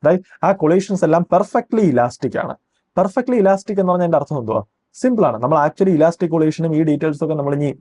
റൈറ്റ്. ആ കൊളീഷൻസ് എല്ലാം പെർഫെക്റ്റ്ലി ഇലാസ്റ്റിക് ആണ്. പെർഫെക്റ്റ്ലി ഇലാസ്റ്റിക് എന്ന് പറഞ്ഞാൽ എൻ്റെ അർത്ഥം എന്തുവാ, സിമ്പിൾ ആണ്. നമ്മൾ ആക്ച്വലി ഇലാസ്റ്റിക് കൊളീഷനും ഈ ഡീറ്റെയിൽസ് ഒക്കെ നമ്മൾ ഇനി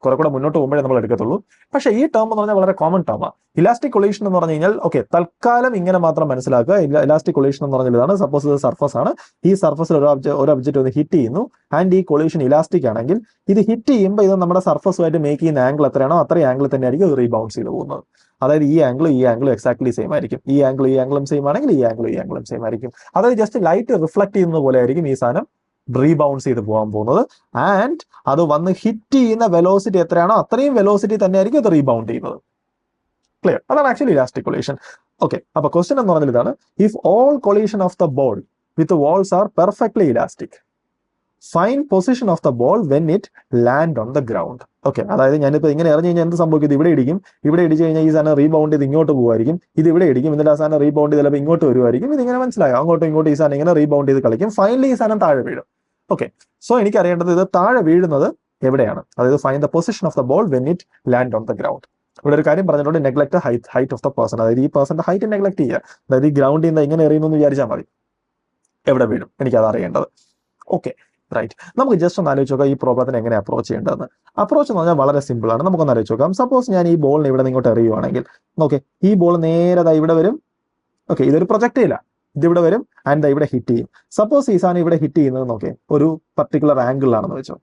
കുറെ കൂടെ മുന്നോട്ട് പോകുമ്പോഴേ നമ്മൾ എടുക്കത്തുള്ളൂ. പക്ഷേ ഈ ടേം എന്ന് പറഞ്ഞാൽ വളരെ കോമൺ ടേമാണ്. ഇലാസ്റ്റിക് കൊളീഷൻ എന്ന് പറഞ്ഞു കഴിഞ്ഞാൽ തൽക്കാലം ഇങ്ങനെ മാത്രം മനസ്സിലാക്കുക. ഇലാസ്റ്റിക് കൊളീഷൻ എന്ന് പറഞ്ഞാൽ ഇതാണ്. സപ്പോസ് ഇത് സർഫസ് ആണ്, ഈ സർഫസിൽ ഒരു ഒബ്ജക്റ്റ് ഒന്ന് ഹിറ്റ് ചെയ്യുന്നു ആൻഡ് ഈ കൊളീഷൻ ഇലാസ്റ്റിക് ആണെങ്കിൽ ഇത് ഹിറ്റ് ചെയ്യുമ്പോൾ ഇത് നമ്മുടെ സർഫസുമായിട്ട് മേക്ക് ചെയ്യുന്ന ആംഗിൾ എത്രയാണോ അത്രയും ആംഗിൾ തന്നെ ആയിരിക്കും ഇത് റീബൗൺസ് ചെയ്ത് പോകുന്നത്. അതായത് ഈ ആംഗിളും എക്സാക്ട്ലി സെയിം ആയിരിക്കും. ഈ ആംഗിളും സെയിം ആണെങ്കിൽ ഈ ആംഗിളും സെയിം ആയിരിക്കും. അതായത് ജസ്റ്റ് ലൈറ്റ് റിഫ്ലക്ട് ചെയ്യുന്നത് പോലെ ആയിരിക്കും ഈ സാധനം റീബൗൺസ് ചെയ്ത് പോകാൻ പോകുന്നത്. ആൻഡ് അത് വന്ന് ഹിറ്റ് ചെയ്യുന്ന വെലോസിറ്റി എത്രയാണോ അത്രയും വെലോസിറ്റി തന്നെ ആയിരിക്കും അത് റീബൗണ്ട് ചെയ്യുന്നത്. ക്ലിയർ? അതാണ് ആക്ച്വലി ഇലാസ്റ്റിക് കൊളീഷൻ. ഓക്കെ, അപ്പൊ ക്വസ്റ്റ്യൻ എന്ന് പറഞ്ഞാൽ ഇതാണ്: if all collision of the ball with walls are perfectly elastic, find position of the ball when it land on the ground. Okay, അതായത് ഞാനിപ്പോൾ ഇങ്ങനെ എറിഞ്ഞു കഴിഞ്ഞാൽ എന്ത് സംഭവിക്കും? ഇവിടെ ഇടിച്ചു കഴിഞ്ഞാൽ ഈ സാധനം റീബൗണ്ട് ചെയ്ത് ഇങ്ങോട്ട് പോകുമായിരിക്കും. ഇത് ഇവിടെ ഇടിക്കും, എന്നിട്ട് ആ സാധനം റീബൗണ്ട് ചെയ്ത് ചിലപ്പോൾ ഇങ്ങോട്ട് വരുമായിരിക്കും. ഇതിങ്ങനെ മനസ്സിലായോ? അങ്ങോട്ടും ഇങ്ങോട്ടും ഈ സാധനം ഇങ്ങനെ റീബൗണ്ട് ചെയ്ത് കളിക്കും. ഫൈനലി ഈ സാധനം താഴെ വീഴും. ഓക്കെ, സോ എനിക്ക് അറിയേണ്ടത് ഇത് താഴെ വീഴുന്നത് എവിടെയാണ്? അതായത് find the position of the ball when it land on the ground. ഇവിടെ ഒരു കാര്യം പറഞ്ഞിട്ടുണ്ട്, neglect height of the person. അതായത് ഈ പേഴ്സന്റെ ഹൈറ്റ് നെഗ്ലക്ട് ചെയ്യുക. അതായത് ഈ ഗ്രൗണ്ടിൽ നിന്ന് ഇങ്ങനെ എറിയുന്നു എന്ന് വിചാരിച്ചാൽ മതി, എവിടെ വീഴും എനിക്കത് അറിയേണ്ടത്. Okay, right. നമുക്ക് ജസ്റ്റ് ഒന്ന് ആലോചിച്ച് നോക്കാം ഈ പ്രോബ്ലത്തിന് എങ്ങനെ അപ്രോച്ച് ചെയ്യേണ്ടതെന്ന്. അപ്രോച്ച് എന്ന് പറഞ്ഞാൽ വളരെ സിമ്പിൾ ആണ്. നമുക്കൊന്ന് ആലോചിച്ച് നോക്കാം. സപ്പോസ് ഞാൻ ഈ ബോളിനെ ഇവിടെ നിങ്ങോട്ട് എറിയുവാണെങ്കിൽ, ഓക്കെ, ഈ ബോൾ നേരെ ഇവിടെ വരും. ഓക്കെ, ഇതൊരു പ്രൊജക്റ്റൈലാ, ഇതിവിടെ വരും ആൻഡ് ഇവിടെ ഹിറ്റ് ചെയ്യും. സപ്പോസ് ഈ സാധനം ഇവിടെ ഹിറ്റ് ചെയ്യുന്നത് നോക്കേ ഒരു പർട്ടിക്കുലർ ആംഗിളിലാണെന്ന് വെച്ചോ.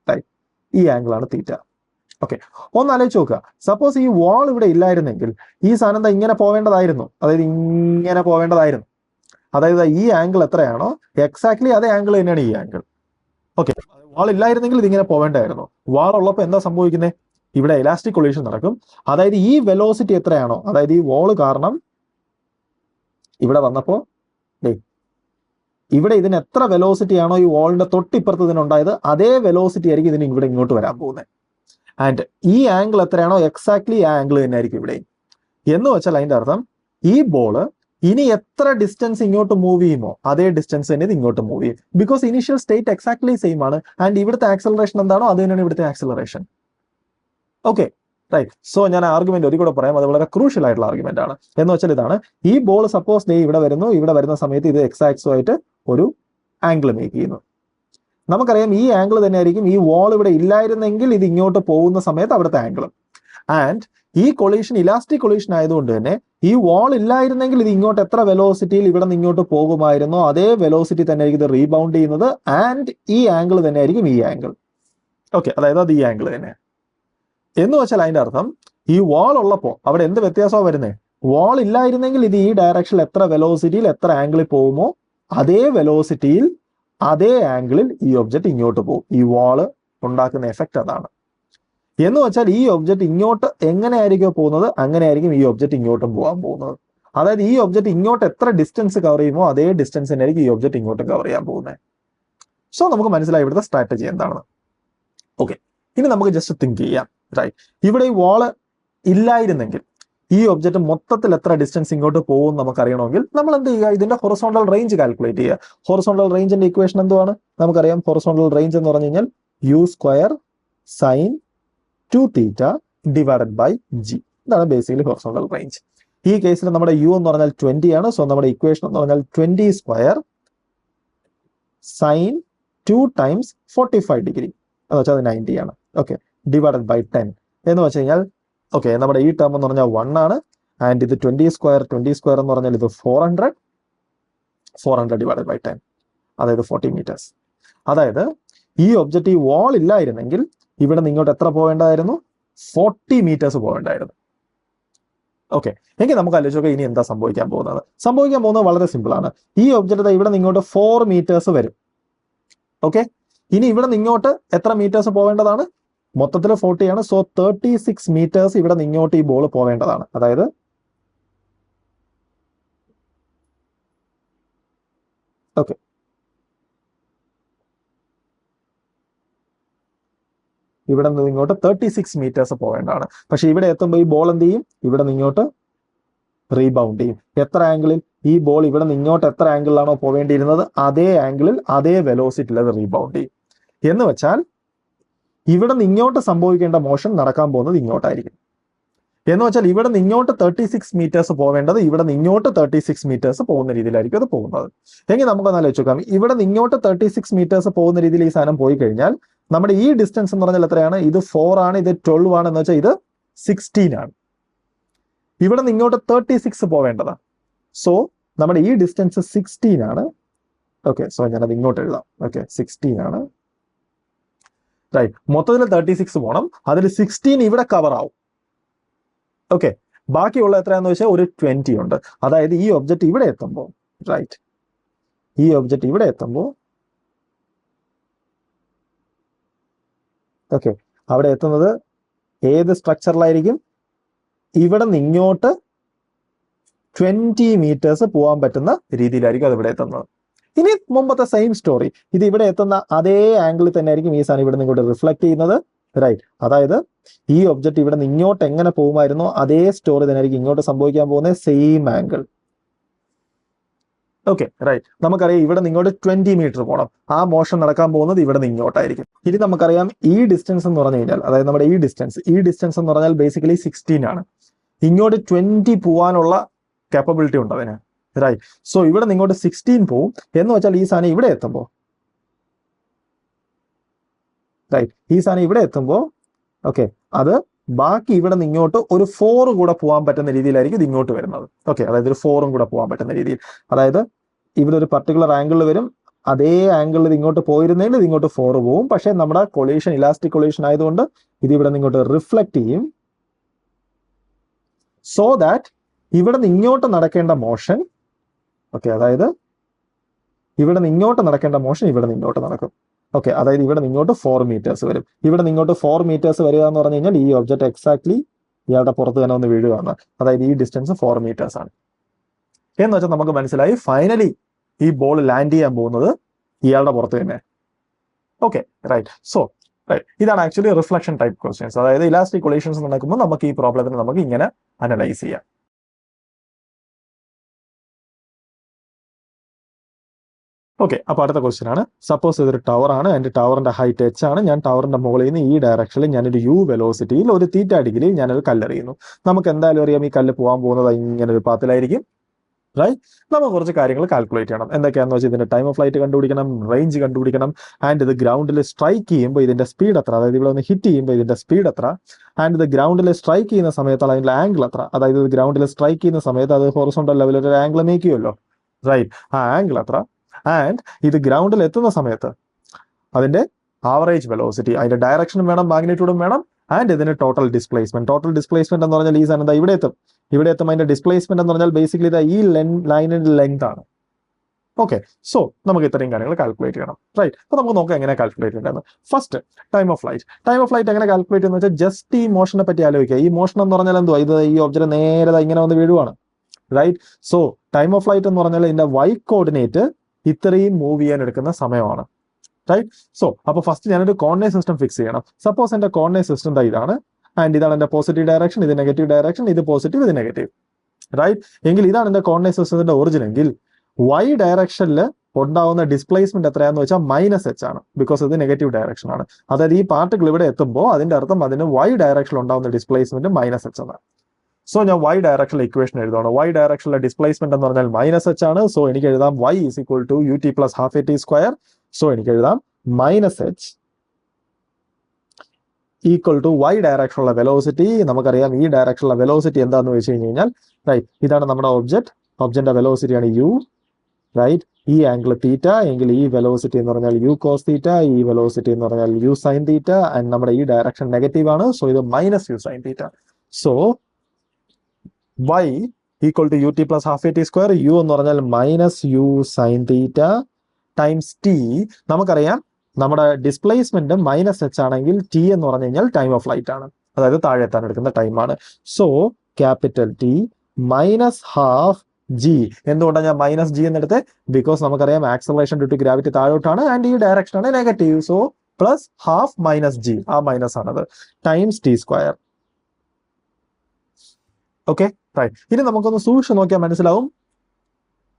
റൈറ്റ്, ഈ ആംഗിളാണ് തീറ്റ. ഓക്കെ, ഒന്ന് ആലോചിച്ച് നോക്കുക. സപ്പോസ് ഈ വാൾ ഇവിടെ ഇല്ലായിരുന്നെങ്കിൽ ഈ സാധനം എന്താ ഇങ്ങനെ പോവേണ്ടതായിരുന്നു. അതായത് ഇങ്ങനെ പോവേണ്ടതായിരുന്നു. അതായത് ഈ ആംഗിൾ എത്രയാണോ എക്സാക്ട്ലി അതേ ആംഗിൾ തന്നെയാണ് ഈ ആംഗിൾ. ഓക്കെ, വാൾ ഇല്ലായിരുന്നെങ്കിൽ ഇതിങ്ങനെ പോവേണ്ടായിരുന്നു. വാൾ ഉള്ളപ്പോൾ എന്താ സംഭവിക്കുന്നത്? ഇവിടെ ഇലാസ്റ്റിക് കൊളീഷൻ നടക്കും. അതായത് ഈ വെലോസിറ്റി എത്രയാണോ, അതായത് ഈ വാള് കാരണം ഇവിടെ വന്നപ്പോ ഇവിടെ ഇതിന് എത്ര വെലോസിറ്റി ആണോ ഈ വാളിന്റെ തൊട്ടിപ്പുറത്ത് ഇതിനുണ്ടായത് അതേ വെലോസിറ്റി ആയിരിക്കും ഇതിന് ഇവിടെ ഇങ്ങോട്ട് വരാൻ പോകുന്നത്. ആൻഡ് ഈ ആംഗിൾ എത്രയാണോ എക്സാക്ട്ലി ആ ആംഗിൾ തന്നെ ആയിരിക്കും ഇവിടെ. എന്ന് വെച്ചാൽ അതിന്റെ അർത്ഥം ഈ ബോള് ഇനി എത്ര ഡിസ്റ്റൻസ് ഇങ്ങോട്ട് മൂവ് ചെയ്യുമോ അതേ ഡിസ്റ്റൻസ് തന്നെ ഇത് ഇങ്ങോട്ട് മൂവ് ചെയ്യും. Because initial state exactly same ആണ്. ആൻഡ് ഇവിടുത്തെ ആക്സലറേഷൻ എന്താണോ അത് തന്നെയാണ് ഇവിടുത്തെ ആക്സലറേഷൻ. Okay, right. സോ ഞാൻ ആർഗ്യുമെന്റ് ഒരു കൂടെ പറയാം, അത് വളരെ ക്രൂഷ്യൽ ആയിട്ടുള്ള ആർഗ്യുമെന്റ് ആണ്. എന്ന് വെച്ചാൽ ഇതാണ്: ഈ ബോൾ സപ്പോസ് ദേ ഇവിടെ വരുന്ന സമയത്ത് ഇത് എക്സാക്സുമായിട്ട് ഒരു ആംഗിൾ മേക്ക് ചെയ്യുന്നു. നമുക്കറിയാം ഈ ആംഗിൾ തന്നെ ആയിരിക്കും ഈ വാൾ ഇവിടെ ഇല്ലായിരുന്നെങ്കിൽ ഇത് ഇങ്ങോട്ട് പോകുന്ന സമയത്ത് അവിടുത്തെ ആംഗിൾ. ആൻഡ് ഈ കൊളീഷൻ ഇലാസ്റ്റിക് കൊളീഷൻ ആയതുകൊണ്ട് തന്നെ ഈ വാൾ ഇല്ലായിരുന്നെങ്കിൽ ഇത് ഇങ്ങോട്ട് എത്ര വെലോസിറ്റിയിൽ ഇവിടെ നിന്ന് ഇങ്ങോട്ട് പോകുമായിരുന്നോ അതേ വെലോസിറ്റി തന്നെ ആയിരിക്കും ഇത് റീബൗണ്ട് ചെയ്യുന്നത്. ആൻഡ് ഈ ആംഗിൾ തന്നെ ആയിരിക്കും ഈ ആംഗിൾ. ഓക്കെ, അതായത് അത് ഈ ആംഗിൾ തന്നെ. എന്ന് വെച്ചാൽ അതിന്റെ അർത്ഥം ഈ വാൾ ഉള്ളപ്പോൾ അവിടെ എന്ത് വ്യത്യാസമാണ് വരുന്നത്? വാൾ ഇല്ലായിരുന്നെങ്കിൽ ഇത് ഈ ഡയറക്ഷനിൽ എത്ര വെലോസിറ്റിയിൽ എത്ര ആംഗിളിൽ പോകുമോ അതേ വെലോസിറ്റിയിൽ അതേ ആംഗിളിൽ ഈ ഒബ്ജക്റ്റ് ഇങ്ങോട്ട് പോകും. ഈ വാള് ഉണ്ടാക്കുന്ന എഫക്റ്റ് അതാണ്. എന്ന് വെച്ചാൽ ഈ ഒബ്ജക്റ്റ് ഇങ്ങോട്ട് എങ്ങനെയായിരിക്കും പോകുന്നത് അങ്ങനെയായിരിക്കും ഈ ഒബ്ജക്റ്റ് ഇങ്ങോട്ടും പോകാൻ പോകുന്നത്. അതായത് ഈ ഒബ്ജക്റ്റ് ഇങ്ങോട്ട് എത്ര ഡിസ്റ്റൻസ് കവർ ചെയ്യുമോ അതേ ഡിസ്റ്റൻസ് തന്നെയായിരിക്കും ഈ ഒബ്ജക്റ്റ് ഇങ്ങോട്ടും കവർ ചെയ്യാൻ പോകുന്നത്. സോ നമുക്ക് മനസ്സിലായി ഇവിടുത്തെ സ്ട്രാറ്റജി എന്താണെന്ന്. ഓക്കെ, ഇനി നമുക്ക് ജസ്റ്റ് തിങ്ക് ചെയ്യാം. റൈറ്റ്, ഇവിടെ ഈ വാള് ഇല്ലായിരുന്നെങ്കിൽ ഈ ഒബ്ജക്റ്റ് മൊത്തത്തിൽ എത്ര ഡിസ്റ്റൻസ് ഇങ്ങോട്ട് പോകും നമുക്കറിയണമെങ്കിൽ നമ്മൾ എന്ത് ചെയ്യുക? ഇതിന്റെ ഹൊറിസോണ്ടൽ റേഞ്ച് കാൽക്കുലേറ്റ് ചെയ്യുക. ഹൊറിസോണ്ടൽ റേഞ്ചിന്റെ ഇക്വേഷൻ എന്തുവാണ്? നമുക്കറിയാം ഹൊറിസോണ്ടൽ റേഞ്ച് എന്ന് പറഞ്ഞു കഴിഞ്ഞാൽ u² sin 2θ divided by g. ഇതാണ് ബേസിക്കലി ഹൊറിസോണ്ടൽ റേഞ്ച്. ഈ കേസിൽ നമ്മുടെ u എന്ന് പറഞ്ഞാൽ 20 ആണ്. സോ നമ്മുടെ ഇക്വേഷൻ എന്ന് പറഞ്ഞാൽ 20² sin 2 times 45 ഡിഗ്രി എന്ന് വെച്ചാൽ അത് 90 ആണ്. ഓക്കെ, ഡിവൈഡഡ് ബൈ 10 എന്ന് വെച്ച് കഴിഞ്ഞാൽ ഓക്കെ നമ്മുടെ ഈ ടേം എന്ന് പറഞ്ഞാൽ 1 ആണ്. ആൻഡ് ഇത് 20² എന്ന് പറഞ്ഞാൽ ഇത് 400 ഡിവൈഡഡ് ബൈ 10 അതായത് 40 മീറ്റേഴ്സ്. അതായത് ഈ ഒബ്ജക്റ്റ് ഈ വാൾ ഇല്ലായിരുന്നെങ്കിൽ ഇവിടെ നിന്ന് ഇങ്ങോട്ട് എത്ര പോവേണ്ടതായിരുന്നു? 40 മീറ്റേഴ്സ് പോവേണ്ടായിരുന്നു. ഓക്കെ, എങ്കിൽ നമുക്ക് ആലോചിച്ചൊക്കെ ഇനി എന്താ സംഭവിക്കാൻ പോകുന്നത് വളരെ സിമ്പിൾ ആണ്. ഈ ഒബ്ജക്റ്റ് ഇവിടെ നിന്ന് ഇങ്ങോട്ട് 4 മീറ്റേഴ്സ് വരും. ഓക്കെ, ഇനി ഇവിടെ നിന്ന് ഇങ്ങോട്ട് എത്ര മീറ്റേഴ്സ് പോവേണ്ടതാണ്? മൊത്തത്തിൽ 40 ആണ്. സോ 36 മീറ്റേഴ്സ് ഇവിടെ നിന്ന് ഇങ്ങോട്ട് ഈ ബോൾ പോവേണ്ടതാണ്. അതായത് ഓക്കെ, ഇവിടെ നിന്ന് ഇങ്ങോട്ട് 36 മീറ്റേഴ്സ് പോവേണ്ടതാണ്. പക്ഷെ ഇവിടെ എത്തുമ്പോൾ ഈ ബോൾ എന്ത് ചെയ്യും? ഇവിടെ നിന്ന് ഇങ്ങോട്ട് റീബൗണ്ട് ചെയ്യും. എത്ര ആംഗിളിൽ? ഈ ബോൾ ഇവിടെ നിന്ന് ഇങ്ങോട്ട് എത്ര ആംഗിളിലാണോ പോവേണ്ടിയിരുന്നത് അതേ ആംഗിളിൽ അതേ വെലോസിറ്റിയിൽ അത് റീബൗണ്ട് ചെയ്യും. എന്ന് വെച്ചാൽ ഇവിടെ നിന്ന് ഇങ്ങോട്ട് സംഭവിക്കേണ്ട മോഷൻ നടക്കാൻ പോകുന്നത് ഇങ്ങോട്ടായിരിക്കും. എന്ന് വെച്ചാൽ ഇവിടെ നിന്ന് ഇങ്ങോട്ട് 36 മീറ്റേഴ്സ് പോവേണ്ടത് ഇവിടെ നിന്ന് ഇങ്ങോട്ട് 36 മീറ്റേഴ്സ് പോകുന്ന രീതിയിലായിരിക്കും അത് പോകുന്നത്. എങ്കിൽ നമുക്കൊന്ന് ആലോചിച്ച് നോക്കാം, ഇവിടെ നിന്ന് ഇങ്ങോട്ട് 36 മീറ്റേഴ്സ് പോകുന്ന രീതിയിൽ ഈ സാധനം പോയി കഴിഞ്ഞാൽ നമ്മുടെ ഈ ഡിസ്റ്റൻസ് എന്ന് പറഞ്ഞാൽ എത്രയാണ്? ഇത് 4 ആണ്, ഇത് 12 ആണ്, എന്ന് വെച്ചാൽ ഇത് 16 ആണ്. ഇവിടെ നിന്ന് ഇങ്ങോട്ട് 36 പോവേണ്ടതാണ്. സോ നമ്മുടെ ഈ ഡിസ്റ്റൻസ് 16 ആണ്. ഓക്കെ, സോ ഞാനത് ഇങ്ങോട്ട് എഴുതാം. ഓക്കെ, 16 ആണ്. റൈറ്റ്, മൊത്തത്തിൽ 36 പോകണം, അതിൽ 16 ഇവിടെ കവർ ആവും. ഓക്കെ, ബാക്കിയുള്ള എത്രയാന്ന് വെച്ചാൽ ഒരു 20 ഉണ്ട്. അതായത് ഈ ഒബ്ജക്റ്റ് ഇവിടെ എത്തുമ്പോൾ, റൈറ്റ്, ഈ ഒബ്ജക്റ്റ് ഇവിടെ എത്തുമ്പോൾ, ഓക്കെ, അവിടെ എത്തുന്നത് ഏത് സ്ട്രക്ചറിലായിരിക്കും? ഇവിടെ നിന്ന് ഇങ്ങോട്ട് 20 മീറ്റേഴ്സ് പോകാൻ പറ്റുന്ന രീതിയിലായിരിക്കും അത് ഇവിടെ എത്തുന്നത്. ഇനി മുമ്പത്തെ സെയിം സ്റ്റോറി, ഇത് ഇവിടെ എത്തുന്ന അതേ ആംഗിളിൽ തന്നെ ആയിരിക്കും ഈ സാധനം ഇവിടെ നിന്ന് ഇങ്ങോട്ട് റിഫ്ലക്ട് ചെയ്യുന്നത്. റൈറ്റ്, അതായത് ഈ ഒബ്ജക്റ്റ് ഇവിടെ നിന്ന് ഇങ്ങോട്ട് എങ്ങനെ പോകുമായിരുന്നോ അതേ സ്റ്റോറി തന്നെ ആയിരിക്കും ഇങ്ങോട്ട് സംഭവിക്കാൻ പോകുന്നത്, സെയിം ആംഗിൾ. ഓക്കെ, റൈറ്റ്, നമുക്കറിയാം ഇവിടെ നിന്ന് ഇങ്ങോട്ട് 20 മീറ്റർ പോകണം. ആ മോഷൻ നടക്കാൻ പോകുന്നത് ഇവിടെ നിന്ന് ഇങ്ങോട്ടായിരിക്കും. ഇനി നമുക്കറിയാം ഈ ഡിസ്റ്റൻസ് എന്ന് പറഞ്ഞു കഴിഞ്ഞാൽ, അതായത് നമ്മുടെ ഈ ഡിസ്റ്റൻസ് എന്ന് പറഞ്ഞാൽ ബേസിക്കലി 16 ആണ്. ഇങ്ങോട്ട് 20 പോവാനുള്ള കാപ്പബിലിറ്റി ഉണ്ട് അതിന്. റൈറ്റ്, സോ ഇവിടെ നിന്ന് ഇങ്ങോട്ട് 16 പോവും. എന്ന് വെച്ചാൽ ഈ സാധനം ഇവിടെ എത്തുമ്പോൾ, റൈറ്റ്, ഈ സാധനം ഇവിടെ എത്തുമ്പോൾ, ഓക്കെ, അത് ബാക്കി ഇവിടെ നിന്ന് ഇങ്ങോട്ട് ഒരു 4 കൂടെ പോകാൻ പറ്റുന്ന രീതിയിലായിരിക്കും ഇത് ഇങ്ങോട്ട് വരുന്നത്. ഓക്കെ, അതായത് ഒരു 4 കൂടെ പോകാൻ പറ്റുന്ന രീതിയിൽ, അതായത് ഇവിടെ ഒരു പർട്ടിക്കുലർ ആംഗിളിൽ വരും, അതേ ആംഗിളിൽ ഇത് ഇങ്ങോട്ട് പോയിരുന്നെങ്കിൽ ഇത് ഇങ്ങോട്ട് 4 പോവും. പക്ഷെ നമ്മുടെ കൊളീഷൻ ഇലാസ്റ്റിക് കൊളീഷൻ ആയതുകൊണ്ട് ഇത് ഇവിടെ നിന്ന് ഇങ്ങോട്ട് റിഫ്ലക്ട് ചെയ്യും. സോ ദാറ്റ് ഇവിടെ നിന്ന് ഇങ്ങോട്ട് നടക്കേണ്ട മോഷൻ, ഓക്കെ, അതായത് ഇവിടെ നിന്ന് ഇങ്ങോട്ട് നടക്കേണ്ട മോഷൻ ഇവിടെ നിന്ന് ഇങ്ങോട്ട് നടക്കും. ഓക്കെ, അതായത് ഇവിടെ നിന്ന് ഇങ്ങോട്ട് 4 മീറ്റേഴ്സ് വരും. ഇവിടെ നിന്ന് ഇങ്ങോട്ട് 4 മീറ്റേഴ്സ് വരിക എന്ന് പറഞ്ഞു കഴിഞ്ഞാൽ ഈ ഒബ്ജക്റ്റ് എക്സാക്ട്ലി ഇയാളുടെ പുറത്ത് തന്നെ ഒന്ന് വീഴുകയാണ്. അതായത് ഈ ഡിസ്റ്റൻസ് 4 മീറ്റേഴ്സ് ആണ് എന്ന് വെച്ചാൽ നമുക്ക് മനസ്സിലായി ഫൈനലി ഈ ബോൾ ലാൻഡ് ചെയ്യാൻ പോകുന്നത് ഇയാളുടെ പുറത്ത് തന്നെ. ഓക്കെ, റൈറ്റ്, സോ റൈറ്റ്, ഇതാണ് ആക്ച്വലി റിഫ്ലക്ഷൻ ടൈപ്പ് ക്വസ്റ്റ്യൻസ്. അതായത് ഇലാസ്റ്റിക് കൊളീഷൻസ് നടക്കുമ്പോൾ നമുക്ക് ഈ പ്രോബ്ലത്തിന് നമുക്ക് ഇങ്ങനെ അനലൈസ് ചെയ്യാം. ഓക്കെ, അപ്പൊ അടുത്ത ക്വസ്റ്റ്യൻ ആണ്, സപ്പോസ് ഇതൊരു ടവർ ആണ്, എന്റെ ടവറിന്റെ ഹൈറ്റ് h ആണ്. ഞാൻ ടവറിന്റെ മുകളിൽ നിന്ന് ഈ ഡയറക്ഷനിൽ ഞാനൊരു u വെലോസിറ്റിയിൽ ഒരു θ ഡിഗ്രിയിൽ ഞാനൊരു കല്ലെറിയുന്നു. നമുക്ക് എന്തായാലും അറിയാം ഈ കല്ല് പോകാൻ പോകുന്നത് ഇങ്ങനെ ഒരു പാത്തിലായിരിക്കും. റൈറ്റ്, നമുക്ക് കുറച്ച് കാര്യങ്ങൾ കാൽക്കുലേറ്റ് ചെയ്യണം. എന്തൊക്കെയാണെന്ന് വെച്ചാൽ ഇതിന്റെ ടൈം ഓഫ് ഫ്ലൈറ്റ് കണ്ടുപിടിക്കണം, റേഞ്ച് കണ്ടുപിടിക്കണം, ആൻഡ് ഇത് ഗ്രൗണ്ടിൽ സ്ട്രൈക്ക് ചെയ്യുമ്പോൾ ഇതിന്റെ സ്പീഡ് എത്ര, അതായത് ഇവിടെ ഒന്ന് ഹിറ്റ് ചെയ്യുമ്പോൾ ഇതിന്റെ സ്പീഡ് എത്ര, ആൻഡ് ഇത് ഗ്രൗണ്ടിൽ സ്ട്രൈക്ക് ചെയ്യുന്ന സമയത്തുള്ള അതിന്റെ ആംഗിൾ എത്ര, അതായത് ഇത് ഗ്രൗണ്ടിൽ സ്ട്രൈക്ക് ചെയ്യുന്ന സമയത്ത് അത് ഹൊറിസോണ്ടൽ ലെവലിൽ ഒരു ആംഗിൾ മേക്ക് ചെയ്യുമല്ലോ. റൈറ്റ്, ആ ആംഗിൾ എത്ര, ആൻഡ് ഇത് ഗ്രൗണ്ടിൽ എത്തുന്ന സമയത്ത് അതിന്റെ ആവറേജ് വെലോസിറ്റി, അതിന്റെ ഡയറക്ഷനും വേണം, മാഗ്നിറ്റ്യൂഡും വേണം, ആൻഡ് ഇതിന് ടോട്ടൽ ഡിസ്പ്ലേസ്മെന്റ് എന്ന് പറഞ്ഞാൽ ഈ സാധനം ഇവിടെ എത്തും അതിന്റെ ഡിസ്പ്ലേസ്മെന്റ് എന്ന് പറഞ്ഞാൽ ബേസിക്കലി ഇത് ഈ ലൈനിന്റെ ലെങ്ത് ആണ്. ഓക്കെ, സോ നമുക്ക് ഇത്രയും കാര്യങ്ങൾ കാൽക്കുലേറ്റ് ചെയ്യണം. റൈറ്റ്, അപ്പൊ നമുക്ക് നോക്കാം എങ്ങനെ കാൽക്കുലേറ്റ് ചെയ്യേണ്ടത്. ഫസ്റ്റ് ടൈം ഓഫ് ഫ്ലൈറ്റ് എങ്ങനെ കാൽക്കുലേറ്റ് ചെയ്യുന്ന വെച്ചാൽ ജസ്റ്റ് ഈ മോഷനെ പറ്റി ആലോചിക്കുക. ഈ മോഷൻ എന്ന് പറഞ്ഞാൽ എന്തുവാ, ഇത് ഈ ഒബ്ജക്റ്റ് നേരെ ഇങ്ങനെ വന്ന് വീഴുവാണ്. Right, so time of flight എന്ന് പറഞ്ഞാൽ ഇതിന്റെ y കോർഡിനേറ്റ് ഇത്രയും മൂവ് ചെയ്യാൻ എടുക്കുന്ന സമയമാണ്. റൈറ്റ്, സോ അപ്പൊ ഫസ്റ്റ് ഞാനൊരു കോർഡിനേറ്റ് സിസ്റ്റം ഫിക്സ് ചെയ്യണം. സപ്പോസ് എന്റെ കോർഡിനേറ്റ് സിസ്റ്റം ഇതാണ്, ആൻഡ് ഇതാണ് എന്റെ പോസിറ്റീവ് ഡയറക്ഷൻ, ഇത് നെഗറ്റീവ് ഡയറക്ഷൻ, ഇത് പോസിറ്റീവ്, ഇത് നെഗറ്റീവ്. റൈറ്റ്, എങ്കിൽ ഇതാണ് എന്റെ കോർഡിനേറ്റ് സിസ്റ്റത്തിന്റെ ഒറിജിൻ എങ്കിൽ y ഡയറക്ഷനിൽ ഉണ്ടാവുന്ന ഡിസ്പ്ലേസ്മെന്റ് എത്രയാന്ന് വെച്ചാൽ -h ആണ്, ബിക്കോസ് ഇത് നെഗറ്റീവ് ഡയറക്ഷൻ ആണ്. അതായത് ഈ പാർട്ടിക്കിൾ ഇവിടെ എത്തുമ്പോൾ അതിന്റെ അർത്ഥം അതിന് y ഡയറക്ഷനിൽ ഉണ്ടാവുന്ന ഡിസ്പ്ലേസ്മെന്റ് -h ആണ്. സോ ഞാൻ y ഡയറക്ഷനിലെ ഇക്വേഷൻ എഴുതാണ്. y ഡയറക്ഷനിലെ ഡിസ്പ്ലേസ്മെന്റ് എന്ന് പറഞ്ഞാൽ -h ആണ്. സോ എനിക്ക് എഴുതാം y is equal to ut plus half at square. So എനിക്ക് എഴുതാം -h ഈക്വൽ ടു y ഡയറക്ഷനിലുള്ള വെലോസിറ്റി. നമുക്കറിയാം ഈ ഡയറക്ഷനിലുള്ള വെലോസിറ്റി എന്താണെന്ന് വെച്ച് കഴിഞ്ഞാൽ, റൈറ്റ്, ഇതാണ് നമ്മുടെ ഒബ്ജക്റ്റിന്റെ വെലോസിറ്റിയാണ് u. റൈറ്റ്, ഈ ആംഗിൾ തീറ്റ എങ്കിൽ ഈ വെലോസിറ്റി എന്ന് പറഞ്ഞാൽ u കോസ് തീറ്റ, ഈ വെലോസിറ്റി എന്ന് പറഞ്ഞാൽ u സൈൻ തീറ്റ, ആൻഡ് നമ്മുടെ ഈ ഡയറക്ഷൻ നെഗറ്റീവ് ആണ്. സോ ഇത് -u sine theta. So y equal to ut plus half at square, u എന്ന് പറഞ്ഞാൽ -u sine theta times t. നമുക്കറിയാം നമ്മുടെ ഡിസ്പ്ലേസ്മെന്റ് -h ആണെങ്കിൽ t എന്ന് പറഞ്ഞു കഴിഞ്ഞാൽ ടൈം ഓഫ് ഫ്ലൈറ്റ് ആണ്, അതായത് താഴെ എത്താൻ എടുക്കുന്ന ടൈമാണ്. So capital T -12 g. എന്തുകൊണ്ടാണ് ഞാൻ -g എന്നെടുത്ത്, ബിക്കോസ് നമുക്കറിയാം ആക്സലറേഷൻ ഡ്യൂ ടു ഗ്രാവിറ്റി താഴോട്ടാണ്, ആൻഡ് ഈ ഡയറക്ഷൻ ആണ് negative. So plus half -g, ആ മൈനസ് ആണത്, times t square. Okay, right, ഇനി നമുക്കൊന്ന് സൂക്ഷിച്ച് നോക്കിയാൽ മനസ്സിലാവും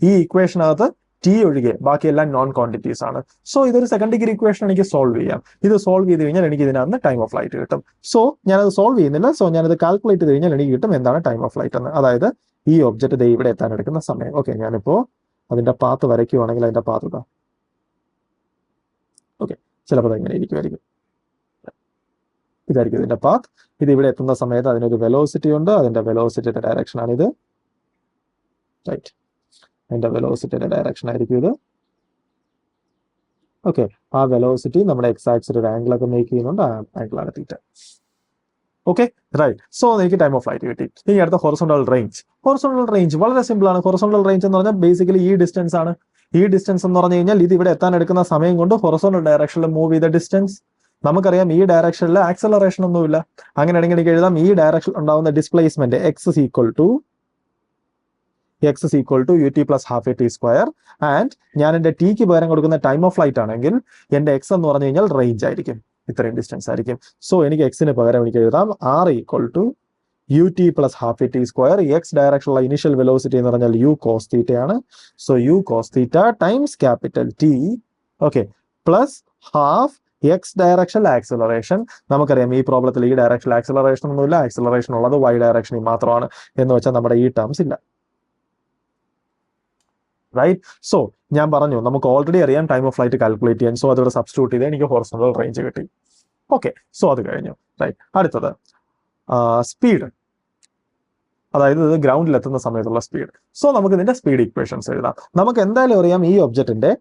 ഈ ഇക്വേഷനകത്ത് ടി ഒഴികെ ബാക്കിയെല്ലാം നോൺ ക്വാണ്ടിറ്റീസ് ആണ്. സോ ഇതൊരു സെക്കൻഡ് ഡിഗ്രി ഇക്വേഷൻ എനിക്ക് സോൾവ് ചെയ്യാം. ഇത് സോൾവ് ചെയ്ത് കഴിഞ്ഞാൽ എനിക്ക് ഇതിനകത്ത് ടൈം ഓഫ് ഫ്ലൈറ്റ് കിട്ടും. സോ ഞാനത് സോൾവ് ചെയ്യുന്നില്ല. സോ ഞാനത് കാൽക്കുലേറ്റ് ചെയ്ത് കഴിഞ്ഞാൽ എനിക്ക് കിട്ടും എന്താണ് ടൈം ഓഫ് ഫ്ലൈറ്റ് എന്ന്. അതായത് ഈ ഒബ്ജക്റ്റ് ഇവിടെ എത്താൻ എടുക്കുന്ന സമയം. ഓക്കെ, ഞാനിപ്പോ അതിന്റെ പാത്ത് വരയ്ക്കുവാണെങ്കിൽ അതിന്റെ പാത്ത് ഇതാ. ഓക്കെ, ചിലപ്പോൾ എങ്ങനെ ഇരിക്കുമായിരിക്കും. ഇതായിരിക്കും ഇതിന്റെ പാത്ത്. ഇത് ഇവിടെ എത്തുന്ന സമയത്ത് അതിനൊരു വെലോസിറ്റി ഉണ്ട്. അതിന്റെ വെലോസിറ്റിയുടെ ഡയറക്ഷൻ ആണിത്. റൈറ്റ്, അതിന്റെ വെലോസിറ്റിയുടെ ഡയറക്ഷൻ ആയിരിക്കും ഇത്. ഓക്കെ, ആ വെലോസിറ്റി നമ്മുടെ എക്സ് ആക്സിൽ ഒരു ആംഗിൾ ഒക്കെ മേക്ക് ചെയ്യുന്നുണ്ട്. ആ ആംഗിളാണ് തീറ്റ. Okay, right. സോ എനിക്ക് ടൈം ഓഫ് ഫ്ലൈറ്റ് കിട്ടി. ഇനി അടുത്ത ഹൊറിസോണ്ടൽ റേഞ്ച്. ഹൊറിസോണ്ടൽ റേഞ്ച് വളരെ സിമ്പിൾ ആണ്. ഹൊറിസോണ്ടൽ റേഞ്ച് എന്ന് പറഞ്ഞാൽ ബേസിക്കലി ഈ ഡിസ്റ്റൻസ് ആണ്. ഈ ഡിസ്റ്റൻസ് എന്ന് പറഞ്ഞു കഴിഞ്ഞാൽ ഇത് ഇവിടെ എത്താൻ എടുക്കുന്ന സമയം കൊണ്ട് ഹൊറിസോണ്ടൽ ഡയറക്ഷനിൽ മൂവ് ചെയ്ത ഡിസ്റ്റൻസ്. നമുക്കറിയാം ഈ ഡയറക്ഷനിൽ ആക്സലറേഷൻ ഒന്നുമില്ല. അങ്ങനെയാണെങ്കിൽ എനിക്ക് എഴുതാം ഈ ഡയറക്ഷൻ ഉണ്ടാവുന്ന displacement X is equal to ut plus half a t square. And ഞാൻ എന്റെ ടിക്ക് പകരം കൊടുക്കുന്ന ടൈം ഓഫ് ഫ്ലൈറ്റ് ആണെങ്കിൽ എന്റെ എക്സ് എന്ന് പറഞ്ഞു കഴിഞ്ഞാൽ റേഞ്ച് ആയിരിക്കും, ഇത്രയും ഡിസ്റ്റൻസ് ആയിരിക്കും. സോ എനിക്ക് എക്സിന് പകരം എനിക്ക് എഴുതാം r equal to ut plus half a t square. X ഡയറക്ഷനുള്ള ഇനിഷ്യൽ വെലോസിറ്റി എന്ന് പറഞ്ഞാൽ u cos θ ആണ്. So u cos θ times capital T, okay, plus half X direction acceleration. നമുക്കറിയാം ഈ പ്രോബ്ലത്തിൽ ഈ ഡയറക്ഷൻ ആക്സിലറേഷൻ ഒന്നുമില്ല. ആക്സിലറേഷൻ ഉള്ളത് y ഡയറക്ഷനിൽ മാത്രമാണ്. എന്ന് വെച്ചാൽ നമ്മുടെ ഈ ടേംസ് ഇല്ല. റൈറ്റ്. സോ ഞാൻ പറഞ്ഞു നമുക്ക് ഓൾറെഡി അറിയാം ടൈം ഓഫ് ഫ്ലൈറ്റ് കാൽക്കുലേറ്റ് ചെയ്യാൻ. സോ അതോടെ സബ്സ്റ്റിറ്റ്യൂട്ട് ചെയ്ത് എനിക്ക് ഹൊറിസോണ്ടൽ റേഞ്ച് കിട്ടി. ഓക്കെ, സോ അത് കഴിഞ്ഞു. റൈറ്റ്, അടുത്തത് സ്പീഡ്. അതായത് ഇത് ഗ്രൗണ്ടിൽ എത്തുന്ന സമയത്തുള്ള സ്പീഡ്. സോ നമുക്ക് ഇതിന്റെ സ്പീഡ് ഇക്വേഷൻസ് എഴുതാം. നമുക്ക് എന്തായാലും അറിയാം ഈ ഒബ്ജക്റ്റിന്റെ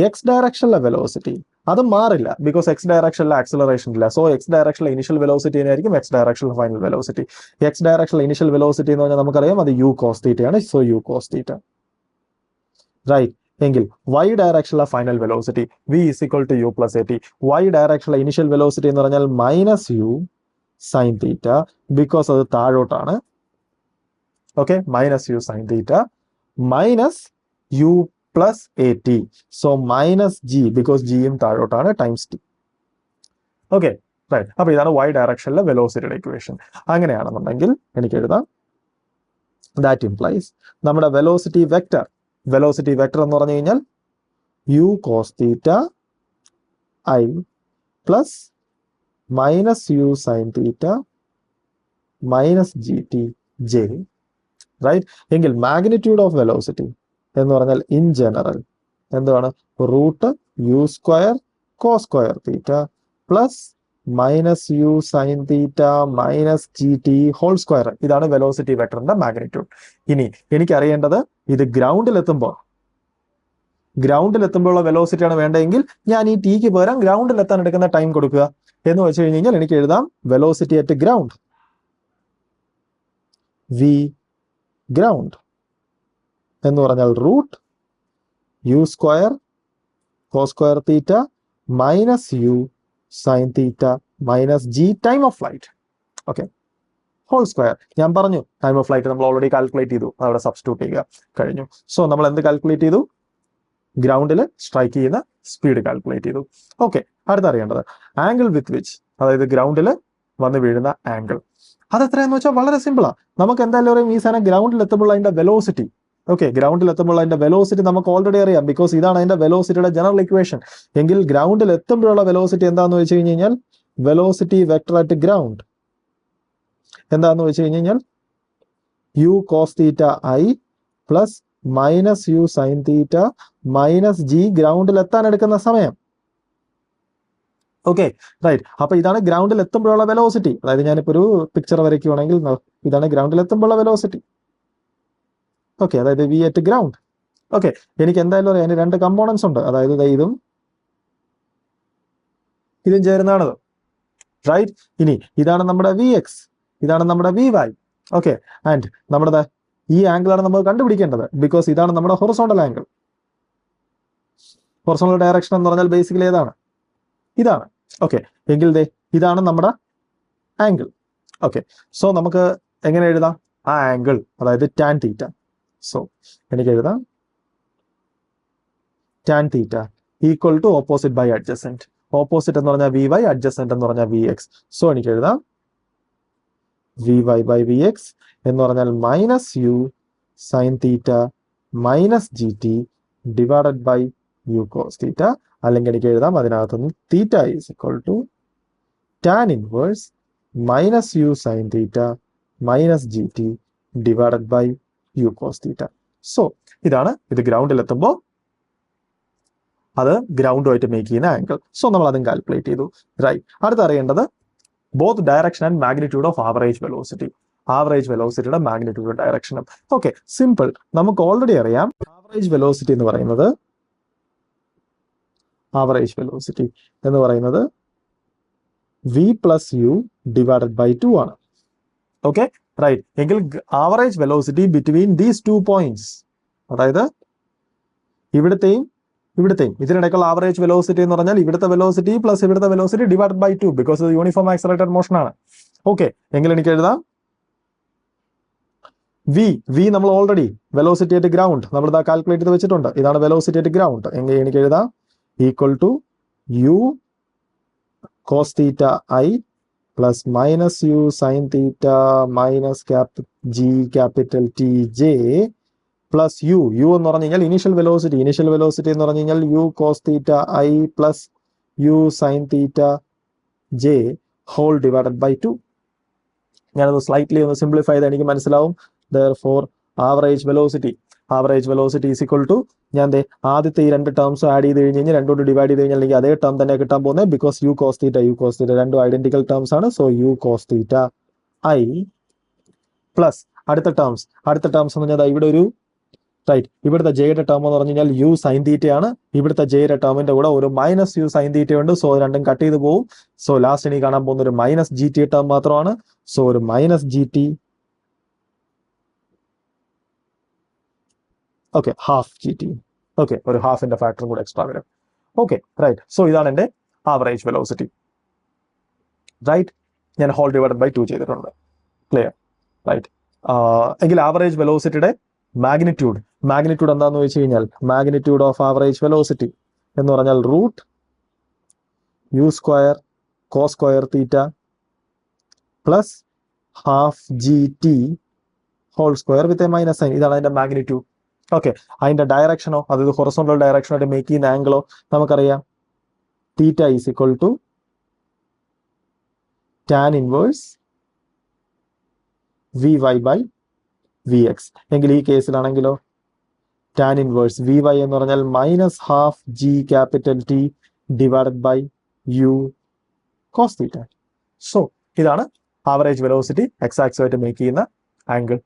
എക്സ് ഡയറക്ഷനിലെ വെലോസിറ്റി അത് മാറില്ല. ബിക്കോസ് എക്സ് ഡയറക്ഷനിലെ ആക്സിലറേഷൻ ഇല്ല. സോ എക്സ് ഡയറക്ഷനിലെ ഇനിഷ്യൽ വെലോസിറ്റി ആയിരിക്കും എക്സ് ഡയറക്ഷനിലെ ഫൈനൽ വെലോസിറ്റി. എക്സ് ഡയറക്ഷനിലെ ഇനിഷ്യൽ വെലോസിറ്റി എന്ന് പറഞ്ഞാൽ നമുക്കറിയാം അത് u cos θ ആണ്. So u cos θ. റൈറ്റ്. എങ്കിൽ y ഡയറക്ഷനിലെ final velocity v is equal to u plus at. y ഡയറക്ഷനിലെ ഇനിഷ്യൽ വെലോസിറ്റി എന്ന് പറഞ്ഞാൽ മൈനസ് u sin θ, ബിക്കോസ് അത് താഴോട്ടാണ്. Okay, minus u sin θ minus u plus at. So minus g, because ജിയും താഴോട്ടാണ്, times t. Okay, right. അപ്പൊ ഇതാണ് y ഡയറക്ഷനിലെ വെലോസിറ്റിയുടെ ഇക്വേഷൻ. അങ്ങനെയാണെന്നുണ്ടെങ്കിൽ എനിക്ക് എഴുതാം ദാറ്റ് ഇംപ്ലൈസ് നമ്മുടെ വെലോസിറ്റി വെക്ടർ എന്ന് പറഞ്ഞു കഴിഞ്ഞാൽ u cos θ I plus minus u sin θ minus gt j. Right. എങ്കിൽ മാഗ്നിറ്റ്യൂഡ് ഓഫ് വെലോസിറ്റി എന്ന് പറഞ്ഞാൽ ഇൻ ജനറൽ എന്താണ് root u square cos square theta plus minus u sin θ minus gt whole square. ഇതാണ് velocity വെക്ടറിന്റെ magnitude. ഇനി എനിക്ക് അറിയേണ്ടത് ഇത് ഗ്രൗണ്ടിൽ എത്തുമ്പോഴുള്ള വെലോസിറ്റി ആണ് വേണ്ടതെങ്കിൽ ഞാൻ ഈ ടിക്ക് പകരം ഗ്രൗണ്ടിൽ എത്താൻ എടുക്കുന്ന ടൈം കൊടുക്കുക. എന്ന് വെച്ച് കഴിഞ്ഞാൽ എനിക്ക് എഴുതാം velocity at ground v ground എന്ന് പറഞ്ഞാൽ root u square cos square theta minus u sin θ minus g time of flight. Okay, whole square. ഞാൻ പറഞ്ഞു ടൈം ഓഫ് ഫ്ലൈറ്റ് നമ്മൾ ഓൾറെഡി കാൽക്കുലേറ്റ് ചെയ്തു. അവിടെ സബ്സ്റ്റിറ്റ്യൂട്ട് ചെയ്യുക കഴിഞ്ഞു. സോ നമ്മൾ എന്ത് കാൽക്കുലേറ്റ് ചെയ്തു? ഗ്രൗണ്ടിൽ സ്ട്രൈക്ക് ചെയ്യുന്ന സ്പീഡ് കാൽക്കുലേറ്റ് ചെയ്തു. ഓക്കെ, അടുത്തറിയേണ്ടത് ആംഗിൾ വിത്ത് വിച്ച്, അതായത് ഗ്രൗണ്ടിൽ വന്ന് വീഴുന്ന ആംഗിൾ. അതെത്രയാന്ന് വെച്ചാൽ വളരെ സിമ്പിളാ. നമുക്ക് എന്തായാലും അറിയാം ഈ സാധനം ഗ്രൗണ്ടിൽ എത്തുമ്പോൾ അതിന്റെ വെലോസിറ്റി. ഓക്കെ, ഗ്രൗണ്ടിൽ എത്തുമ്പോൾ അതിന്റെ വെലോസിറ്റി നമുക്ക് ഓൾറെഡി അറിയാം. ബിക്കോസ് ഇതാണ് അതിന്റെ വെലോസിറ്റിയുടെ ജനറൽ ഇക്വേഷൻ. എങ്കിൽ ഗ്രൗണ്ടിൽ എത്തുമ്പോഴുള്ള വെലോസിറ്റി എന്താന്ന് വെച്ച് കഴിഞ്ഞാൽ വെലോസിറ്റി വെക്ടർ അറ്റ് ഗ്രൗണ്ട് എന്താന്ന് വെച്ച് കഴിഞ്ഞാൽ u cos θ I plus minus u sin θ minus g ഗ്രൗണ്ടിൽ എത്താൻ എടുക്കുന്ന സമയം. Okay, right. അപ്പൊ ഇതാണ് ഗ്രൗണ്ടിൽ എത്തുമ്പോഴുള്ള വെലോസിറ്റി. അതായത് ഞാനിപ്പോ ഒരു പിക്ചർ വരയ്ക്കുവാണെങ്കിൽ ഇതാണ് ഗ്രൗണ്ടിൽ എത്തുമ്പോഴുള്ള വെലോസിറ്റി. ഓക്കെ, അതായത് വി അറ്റ് ഗ്രൗണ്ട്. ഓക്കെ, എനിക്ക് എന്തായാലും അറിയാം അതിന് രണ്ട് കമ്പോണൻസ് ഉണ്ട്. അതായത് ഇതും ചേരുന്നതാണത്. റൈറ്റ്. ഇനി ഇതാണ് നമ്മുടെ വി എക്സ്, ഇതാണ് നമ്മുടെ വി വൈ. ഓക്കെ, ആൻഡ് നമ്മുടെ ഈ ആംഗിളാണ് നമ്മൾ കണ്ടുപിടിക്കേണ്ടത്. ബിക്കോസ് ഇതാണ് നമ്മുടെ ഹൊറിസോണ്ടൽ ആംഗിൾ. ഹൊറിസോണ്ടൽ ഡയറക്ഷൻ എന്ന് പറഞ്ഞാൽ ബേസിക്കലി ഏതാണ്? ഇതാണ്. ഓക്കെ, എങ്കിൽ ഇതാണ് നമ്മുടെ ആംഗിൾ. ഓക്കെ, സോ നമുക്ക് എങ്ങനെ എഴുതാം ആ ആംഗിൾ? അതായത് ടാൻ തീറ്റ. സോ എനിക്ക് എഴുതാം tan theta equal to opposite by adjacent. Opposite എന്ന് പറഞ്ഞാൽ വി വൈ, അഡ്ജസെന്റ് എന്ന് പറഞ്ഞാൽ വി എക്സ്. സോ എനിക്ക് എഴുതാം v Y by V x എന്ന് പറഞ്ഞാൽ minus u sin θ minus G t divided by U cos theta, അല്ലെങ്കിൽ എനിക്ക് എഴുതാം അതിനകത്തുനിന്ന് theta is equal to tan inverse minus U sine theta minus G t divided by U cos theta. So ഇതാണ് ഇത് ഗ്രൗണ്ടിൽ എത്തുമ്പോൾ അത് ഗ്രൗണ്ടുമായിട്ട് മേക്ക് ചെയ്യുന്ന ആംഗിൾ. സോ നമ്മൾ അതും കാൽക്കുലേറ്റ് ചെയ്തു. റൈറ്റ്, അടുത്ത് അറിയേണ്ടത് both direction and magnitude of average velocity. Average വെലോസിറ്റിയുടെ മാഗ്നിറ്റ്യൂഡ് ഡയറക്ഷനും. Okay, simple. നമുക്ക് ഓൾറെഡി അറിയാം ആവറേജ് വെലോസിറ്റി എന്ന് പറയുന്നത് V plus U divided by 2 ആണ്. Okay, right. എങ്കിൽ average velocity between these 2 points, അതായത് ഇവിടത്തെയും ഇതിനിടയ്ക്കുള്ള ആവറേജ് വെലോസിറ്റി എന്ന് പറഞ്ഞാൽ ഇവിടുത്തെ വെലോസിറ്റി പ്ലസ് ഇവിടുത്തെ വെലോസിറ്റി ഡിവൈഡ് ബൈ 2, ബിക്കോസ് ഇത് യൂണിഫോം ആക്സലറേറ്റഡ് മോഷൻ ആണ്. ഓക്കെ, എങ്കിൽ എനിക്ക് എഴുതാം വി നമ്മൾ ഓൾറെഡി വെലോസിറ്റി അറ്റ് ഗ്രൗണ്ട് നമ്മൾ ഇതാ കാൽക്കുലേറ്റ് ചെയ്ത് വെച്ചിട്ടുണ്ട്. ഇതാണ് വെലോസിറ്റി അറ്റ് ഗ്രൗണ്ട്. എങ്കിൽ എനിക്ക് എഴുതാം equal to U cos theta I plus minus U sine theta minus G capital T J plus U എന്ന് പറഞ്ഞു കഴിഞ്ഞാൽ ഇനീഷ്യൽ വെലോസിറ്റി എന്ന് പറഞ്ഞു കഴിഞ്ഞാൽ U cos theta I plus U sine theta J whole divided by 2. ഞാനത് slightly ഒന്ന് simplify ചെയ്ത് എനിക്ക് മനസ്സിലാവും. Therefore, average velocity is equal to, ഞാൻ ആദ്യത്തെ ഈ 2 ടേംസ് ആഡ് ചെയ്ത് കഴിഞ്ഞാൽ രണ്ടോട് ഡിവൈഡ് ചെയ്ത് കഴിഞ്ഞാൽ അതേ ടേം തന്നെ കിട്ടാൻ പോകുന്നത്, ബിക്കോസ് യു കോസ് തീറ്റ രണ്ടും ഐഡന്റിക്കൽ ടേംസ് ആണ്. So U cos theta I plus അടുത്ത ടേംസ് എന്ന് പറഞ്ഞാൽ ഇവിടെ ഒരു റൈറ്റ്, ഇവിടുത്തെ ജെയുടെ ടേം എന്ന് പറഞ്ഞു കഴിഞ്ഞാൽ യു സൈൻ തീറ്റയാണ്. ഇവിടുത്തെ ജെയുടെ ടേമിന്റെ കൂടെ ഒരു മൈനസ് യു സൈൻ തീറ്റ ഉണ്ട്. സോ രണ്ടും കട്ട് ചെയ്ത് പോകും. സോ ലാസ്റ്റ് എനിക്ക് കാണാൻ പോകുന്ന ഒരു മൈനസ് ജി ടി ടേം മാത്രമാണ്. സോ ഒരു minus G T, okay, half G T. Okay, ഒരു ഹാഫിന്റെ ഫാക്ടറും കൂടെ എക്സ്ട്രാ വരും. Okay, right. സോ ഇതാണ് എന്റെ ആവറേജ് വെലോസിറ്റി. റൈറ്റ്, ഞാൻ ഹോൾ ഡിവൈഡഡ് ബൈ 2 ചെയ്തിട്ടുണ്ട്. ക്ലിയർ? റൈറ്റ്. എങ്കിൽ ആവറേജ് വെലോസിറ്റിയുടെ മാഗ്നിറ്റ്യൂഡ് എന്താന്ന് വെച്ച് കഴിഞ്ഞാൽ മാഗ്നിറ്റ്യൂഡ് ഓഫ് ആവറേജ് വെലോസിറ്റി എന്ന് പറഞ്ഞാൽ root U square cos square theta plus half G T whole square with A minus sine. ഇതാണ് അതിന്റെ മാഗ്നിറ്റ്യൂഡ്. ഓക്കെ, അതിന്റെ ഡയറക്ഷനോ, അതായത് ഹൊറിസോണ്ടൽ ഡയറക്ഷനായിട്ട് മേക്ക് ചെയ്യുന്ന ആംഗിളോ നമുക്കറിയാം. Theta is equal to tan inverse V Y by V X. എങ്കിൽ ഈ കേസിലാണെങ്കിലോ ടാൻ ഇൻവേഴ്സ് വി വൈ എന്ന് പറഞ്ഞാൽ minus half G capital T divided by U cos theta. So ഇതാണ് ആവറേജ് വെലോസിറ്റി എക്സ് ആക്സുമായിട്ട് മേക്ക് ചെയ്യുന്ന ആംഗിൾ.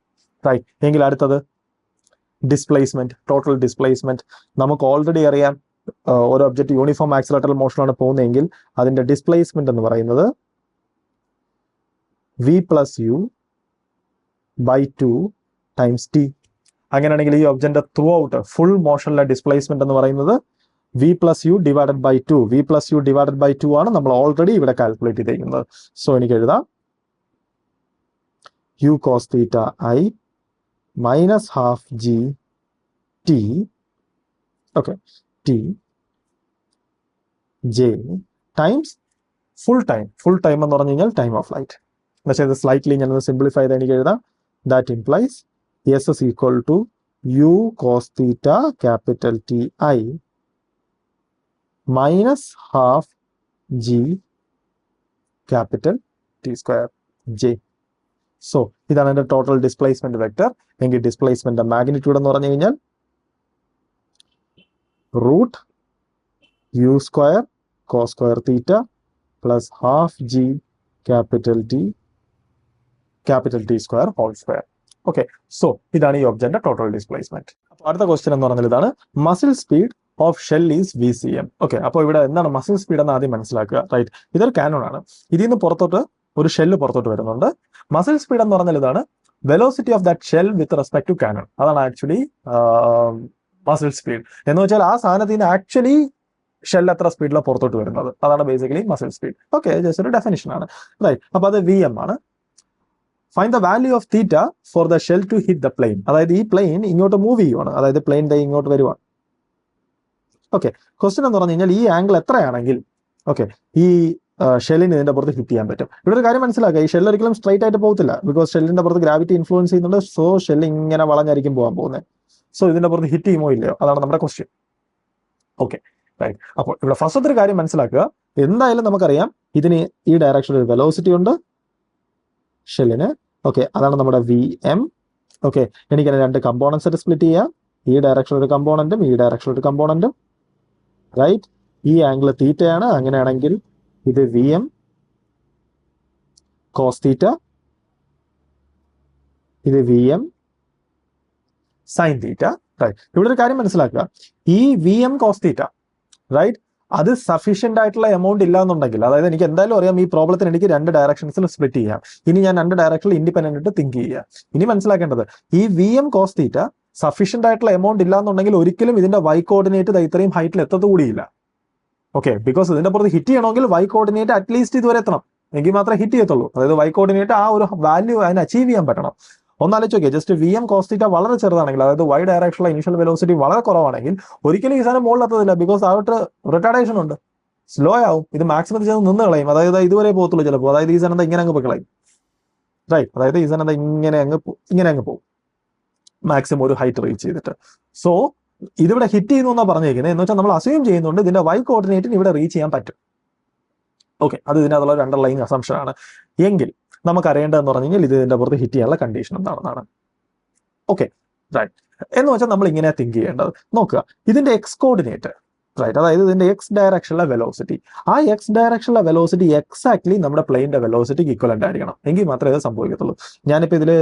റൈറ്റ്. എങ്കിൽ അടുത്തത് ഡിസ്പ്ലേസ്മെന്റ്, ടോട്ടൽ ഡിസ്പ്ലേസ്മെന്റ്. നമുക്ക് ഓൾറെഡി അറിയാം ഒരു ഒബ്ജക്റ്റ് യൂണിഫോം ആക്സിലറേറ്റഡ് മോഷനാണ് പോകുന്നതെങ്കിൽ അതിന്റെ ഡിസ്പ്ലേസ്മെന്റ് എന്ന് പറയുന്നത് V plus U by 2 times T. അങ്ങനെയാണെങ്കിൽ ഈ ഒബ്ജക്റ്റിന്റെ ത്രൂ ഔട്ട് ഫുൾ മോഷനിലെ ഡിസ്പ്ലേസ്മെന്റ് എന്ന് പറയുന്നത് V plus U divided by 2 ആണ് നമ്മൾ ഓൾറെഡി ഇവിടെ കാൽക്കുലേറ്റ് ചെയ്തിരിക്കുന്നത്. സോ എനിക്ക് എഴുതാം U cos theta I minus half G T, okay, T J times full time എന്ന് പറഞ്ഞു കഴിഞ്ഞാൽ ടൈം ഓഫ് ലൈറ്റ്. എന്നുവെച്ചാൽ ഇത് സ്ലൈറ്റ്ലി ഞാനത് സിംപ്ലിഫൈ ചെയ്ത് എനിക്ക് എഴുതാം. That implies S is equal to U cos theta capital T I minus half G capital T square J. So ഇതാണ് എന്റെ ടോട്ടൽ ഡിസ്പ്ലേസ്മെന്റ് വെക്ടർ. എങ്കിൽ ഡിസ്പ്ലേസ്മെന്റ് മാഗ്നിറ്റ്യൂഡ് എന്ന് പറഞ്ഞു കഴിഞ്ഞാൽ root U square cos square theta plus half G capital T square whole square. Okay, so ഇതാണ് ഈ ഒബ്ജക്റ്റിന്റെ total displacement. അപ്പൊ അടുത്ത ക്വസ്റ്റ്യൻ എന്ന് പറഞ്ഞാൽ ഇതാണ് muzzle speed of shell is V C M. Okay, അപ്പോൾ ഇവിടെ എന്താണ് മസിൽ സ്പീഡ് എന്ന് ആദ്യം മനസ്സിലാക്കുക. റൈറ്റ്, ഇതൊരു കാനോൺ ആണ്. ഇതിൽ നിന്ന് പുറത്തോട്ട് ഒരു ഷെല്ല് പുറത്തോട്ട് വരുന്നുണ്ട്. മസിൽ സ്പീഡ് എന്ന് പറഞ്ഞാൽ ഇതാണ് velocity of that shell with respect to cannon. അതാണ് ആക്ച്വലി മസിൽ സ്പീഡ്. എന്ന് വെച്ചാൽ ആ സാധനത്തിന് ആക്ച്വലി ഷെൽ എത്ര സ്പീഡിലാണ് പുറത്തോട്ട് വരുന്നത്, അതാണ് basically muzzle speed. Okay, just ഒരു ഡെഫിനിഷൻ ആണ്. റൈറ്റ്, അപ്പൊ അത് വി എം ആണ്. Find the value of theta for the shell to hit the plane. അതായത് ഈ പ്ലെയിൻ ഇങ്ങോട്ട് മൂവ് ചെയ്യുവാണ്, അതായത് പ്ലെയിൻ ഇങ്ങോട്ട് വരുവാണ്. ഓക്കെ, ക്വസ്റ്റ്യൻ എന്ന് പറഞ്ഞു കഴിഞ്ഞാൽ ഈ ആംഗിൾ എത്രയാണെങ്കിൽ ഓക്കെ ഈ ഷെല്ലിന് ഇതിന്റെ പുറത്ത് ഹിറ്റ് ചെയ്യാൻ പറ്റും. ഇവിടെ ഒരു കാര്യം മനസ്സിലാക്കുക, ഈ ഷെല്ല് ഒരിക്കലും സ്ട്രൈറ്റ് ആയിട്ട് പോകത്തില്ല, ബിക്കോസ് ഷെല്ലിന്റെ പുറത്ത് ഗ്രാവിറ്റി ഇൻഫ്ലുവൻസ് ചെയ്യുന്നുണ്ട്. സോ ഷെല്ല് ഇങ്ങനെ വളഞ്ഞായിരിക്കും പോകാൻ പോകുന്നത്. സോ ഇതിന്റെ പുറത്ത് ഹിറ്റ് ചെയ്യുമോ ഇല്ലയോ, അതാണ് നമ്മുടെ ക്വസ്റ്റ്യൻ. Okay right. അപ്പോൾ ഇവിടെ ഫസ്റ്റത്തെ ഒരു കാര്യം മനസ്സിലാക്കുക, എന്തായാലും നമുക്കറിയാം ഇതിന് ഈ ഡയറക്ഷനിൽ ഒരു വെലോസിറ്റി ഉണ്ട് ഷെല്ലിന്. ഓക്കെ, അതാണ് നമ്മുടെ വി എം. ഓക്കെ, എനിക്കതിനെ രണ്ട് കമ്പോണൻസ് ആയിട്ട് സ്പ്ലിറ്റ് ചെയ്യാം. ഈ ഡയറക്ഷനിൽ ഒരു കമ്പോണന്റും ഈ ഡയറക്ഷനിൽ ഒരു കമ്പോണന്റും. റൈറ്റ്, ഈ ആംഗിൾ തീറ്റയാണ്. അങ്ങനെയാണെങ്കിൽ ഇത് വി എം കോസ് തീറ്റ, ഇത് V M sine theta. Right, ഇവിടെ ഒരു കാര്യം മനസ്സിലാക്കുക, ഈ V M cos theta right അത് സഫീഷ്യന്റ് ആയിട്ടുള്ള എമൗണ്ട് ഇല്ല എന്നുണ്ടെങ്കിൽ, അതായത് എനിക്ക് എന്തായാലും അറിയാം ഈ പ്രോബ്ലത്തിന് എനിക്ക് രണ്ട് ഡയറക്ഷൻസിൽ സ്പ്ലിറ്റ് ചെയ്യാം. ഇനി ഞാൻ രണ്ട് ഡയറക്ഷനിൽ ഇൻഡിപെൻഡന്റ് ആയിട്ട് തിങ്ക് ചെയ്യുക. ഇനി മനസ്സിലാക്കേണ്ടത്, ഈ V M cos theta sufficient ആയിട്ടുള്ള എമൗണ്ട് ഇല്ല എന്നുണ്ടെങ്കിൽ ഒരിക്കലും ഇതിന്റെ വൈ കോർഡിനേറ്റ് ഇത്രയും ഹൈറ്റിൽ എത്തത്തുകൂടിയില്ല. ഓക്കെ, ബിക്കോസ് ഇതിന്റെ പുറത്ത് ഹിറ്റ് ചെയ്യണമെങ്കിൽ വൈ കോർഡിനേറ്റ് അറ്റ്ലീസ്റ്റ് ഇതുവരെ എത്തണം, എങ്കിൽ മാത്രമേ ഹിറ്റ് ചെയ്യത്തുള്ളൂ. അതായത് വൈ കോർഡിനേറ്റ് ആ ഒരു വാല്യൂ അതിന് അച്ചീവ് ചെയ്യാൻ പറ്റണം. ഒന്നാലോചിച്ച് നോക്കിയാൽ just V M cos theta വളരെ ചെറുതാണെങ്കിൽ, അതായത് വൈ ഡയറക്ഷനിലെ ഇനിഷ്യൽ വെലോസിറ്റി വളരെ കുറവാണെങ്കിൽ ഒരിക്കലും ഈ സാധനം മുകളിലെത്തത്തില്ല. ബിക്കോസ് അവിടെ റിട്ടാർഡേഷൻ ഉണ്ട്, സ്ലോ ആവും, ഇത് മാക്സിമത്തിൽ ചെന്ന് നിന്ന് കളയും. അതായത് ഇതുവരെ പോകത്തുള്ളൂ ചിലപ്പോൾ. അതായത് ഈ സാധനം ഇങ്ങനെ അങ്ങ് പോയി കളയും. റൈറ്റ്, അതായത് ഈ സാധനം ഇങ്ങനെ അങ്ങ് പോകും മാക്സിമം ഒരു ഹൈറ്റ് റീച്ച് ചെയ്തിട്ട്. സോ ഇതിവിടെ ഹിറ്റ് ചെയ്യുന്നു എന്നാണ് പറഞ്ഞിരിക്കുന്നത്. എന്ന് വെച്ചാൽ നമ്മൾ അസ്യൂം ചെയ്യുന്നുണ്ട് ഇതിന്റെ വൈ കോർഡിനേറ്റിന് ഇവിടെ റീച്ച് ചെയ്യാൻ പറ്റും. ഓക്കെ, അത് ഇതിനകത്തുള്ള ഒരു അണ്ടർലൈൻ അസംഷൻ ആണ്. എങ്കിൽ നമുക്ക് അറിയേണ്ടതെന്ന് പറഞ്ഞു കഴിഞ്ഞാൽ ഇതിന്റെ പുറത്ത് ഹിറ്റ് ചെയ്യാനുള്ള കണ്ടീഷൻ എന്താണെന്നാണ്. ഓക്കെ റൈറ്റ്, എന്ന് വെച്ചാൽ നമ്മൾ ഇങ്ങനെ തിങ്ക് ചെയ്യേണ്ടത്. നോക്കുക, ഇതിന്റെ എക്സ് കോർഡിനേറ്റ് റൈറ്റ്, അതായത് ഇതിന്റെ എക്സ് ഡയറക്ഷനിലെ വെലോസിറ്റി, ആ എക്സ് ഡയറക്ഷനിലെ വെലോസിറ്റി എക്സാക്ട്ലി നമ്മുടെ പ്ലെയിന്റെ വെലോസിറ്റിക്ക് ഈക്വലന്റ് ആയിരിക്കണം, എങ്കിൽ മാത്രമേ ഇത് സംഭവിക്കത്തുള്ളൂ. ഞാനിപ്പോൾ ഇതിൽ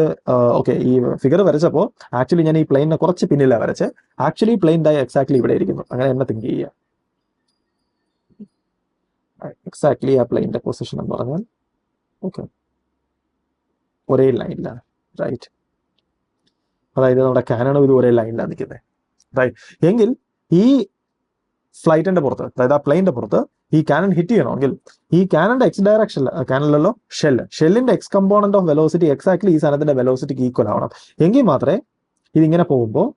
ഓക്കെ ഈ ഫിഗർ വരച്ചപ്പോൾ ആക്ച്വലി ഞാൻ ഈ പ്ലെയിനെ കുറച്ച് പിന്നിലാണ് വരച്ച്. ആക്ച്വലി പ്ലെയിൻ ഡൈ എക്സാക്ട്ലി ഇവിടെ ഇരിക്കുന്നു. അങ്ങനെ തന്നെ തിങ്ക് ചെയ്യുക. എക്സാക്ട്ലി ആ പ്ലെയിന്റെ പൊസിഷൻ എന്ന് പറഞ്ഞാൽ ഓക്കെ ഒരേ ലൈനിലാണ്. റൈറ്റ്, അതായത് നമ്മുടെ കാനണും ഇത് ഒരേ ലൈനിലാണ് നിൽക്കുന്നത്. റൈറ്റ്, എങ്കിൽ ഈ ഫ്ലൈറ്റിന്റെ പുറത്ത്, അതായത് ആ പ്ലെയിന്റെ പുറത്ത് ഈ കാനൺ ഹിറ്റ് ചെയ്യണമെങ്കിൽ ഈ കാനന്റെ എക്സ് ഡയറക്ഷനിൽ, കാനലല്ലോ ഷെല്ലിന്റെ X component of velocity exactly ഈ സാധനത്തിന്റെ വെലോസിറ്റിക്ക് ഈക്വൽ ആവണം. എങ്കിൽ മാത്രമേ ഇതിങ്ങനെ പോകുമ്പോൾ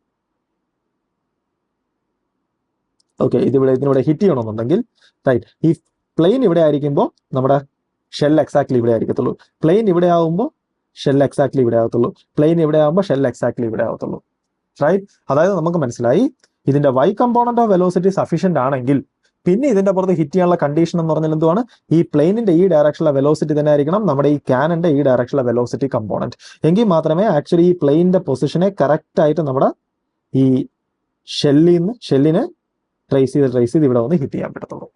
ഓക്കെ ഇതിനിവിടെ ഹിറ്റ് ചെയ്യണമെന്നുണ്ടെങ്കിൽ റൈറ്റ് ഈ പ്ലെയിൻ ഇവിടെ ആയിരിക്കുമ്പോൾ നമ്മുടെ ഷെൽ എക്സാക്ട്ലി ഇവിടെ ആയിരിക്കത്തുള്ളൂ. പ്ലെയിൻ ഇവിടെ ആകുമ്പോൾ ഷെൽ എക്സാക്ട്ലി ഇവിടെ ആകത്തുള്ളൂ. പ്ലെയിൻ ഇവിടെ ആകുമ്പോൾ ഷെൽ എക്സാക്ട്ലി ഇവിടെ ആകത്തുള്ളൂ. റൈറ്റ്, അതായത് നമുക്ക് മനസ്സിലായി ഇതിന്റെ Y component of velocity sufficient ആണെങ്കിൽ പിന്നെ ഇതിന്റെ പുറത്ത് ഹിറ്റ് ചെയ്യാനുള്ള കണ്ടീഷൻ എന്ന് പറഞ്ഞാൽ എന്തുവാണ്, ഈ പ്ലെയിനിന്റെ ഈ ഡയറക്ഷനിലെ വെലോസിറ്റി തന്നെ ആയിരിക്കണം നമ്മുടെ ഈ കാനന്റെ ഈ ഡയറക്ഷനിലെ വെലോസിറ്റി കമ്പോണന്റ്. എങ്കിൽ മാത്രമേ ആക്ച്വലി ഈ പ്ലെയിനിന്റെ പൊസിഷനെ കറക്റ്റ് ആയിട്ട് നമ്മുടെ ഈ ഷെല്ലിന് ട്രേസ് ചെയ്ത് ഇവിടെ വന്ന് ഹിറ്റ് ചെയ്യാൻ പറ്റത്തുള്ളൂ.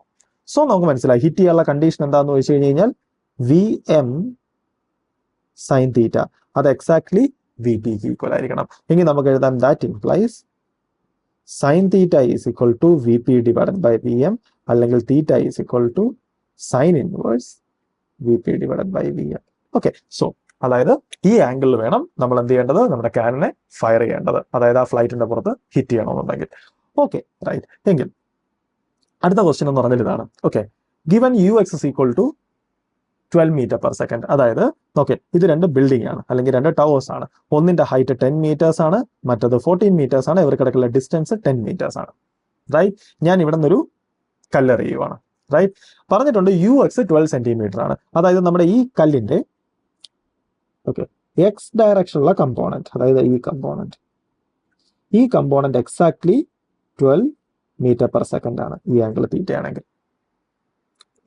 സോ നമുക്ക് മനസ്സിലായി ഹിറ്റ് ചെയ്യാനുള്ള കണ്ടീഷൻ എന്താണെന്ന് വെച്ച് കഴിഞ്ഞ് കഴിഞ്ഞാൽ വി എം സൈൻ തീറ്റ അത് എക്സാക്ട്ലി വി പിക്ക് ഈക്വൽ ആയിരിക്കണം. എങ്കിൽ നമുക്ക് എഴുതാം that implies sine theta is equal to v p divided by v m, അല്ലെങ്കിൽ theta is equal to sine inverse v p divided by v m. Okay, so അതായത് ഈ ആംഗിളിൽ വേണം നമ്മൾ എന്ത് ചെയ്യേണ്ടത്, നമ്മുടെ കാനനെ ഫയർ ചെയ്യേണ്ടത്, അതായത് ആ ഫ്ലൈറ്റിന്റെ പുറത്ത് ഹിറ്റ് ചെയ്യണമെന്നുണ്ടെങ്കിൽ. ഓക്കെ റൈറ്റ്, എങ്കിൽ അടുത്ത ക്വസ്റ്റ്യൻ എന്ന് പറഞ്ഞാൽ ഇതാണ്. Okay, given U X is equal to 12 metre per second. അതായത് ഓക്കെ ഇത് രണ്ട് ബിൽഡിംഗ് ആണ് അല്ലെങ്കിൽ രണ്ട് ടവേഴ്സ് ആണ്. ഒന്നിന്റെ ഹൈറ്റ് 10 മീറ്റേഴ്സ് ആണ്, മറ്റത് 14 മീറ്റേഴ്സ് ആണ്. ഇവർക്കിടയ്ക്കുള്ള ഡിസ്റ്റൻസ് 10 മീറ്റേഴ്സ് ആണ്. റൈറ്റ്, ഞാൻ ഇവിടെ നിന്നൊരു കല്ലെറിയുവാണ്. റൈറ്റ്, പറഞ്ഞിട്ടുണ്ട് യു എക്സ് 12 സെന്റിമീറ്റർ ആണ്. അതായത് നമ്മുടെ ഈ കല്ലിന്റെ ഓക്കെ എക്സ് ഡയറക്ഷനുള്ള കമ്പോണന്റ്, അതായത് ഈ component exactly 12 metre per second ആണ് ഈ ആംഗിൾ തീറ്റ ആണെങ്കിൽ.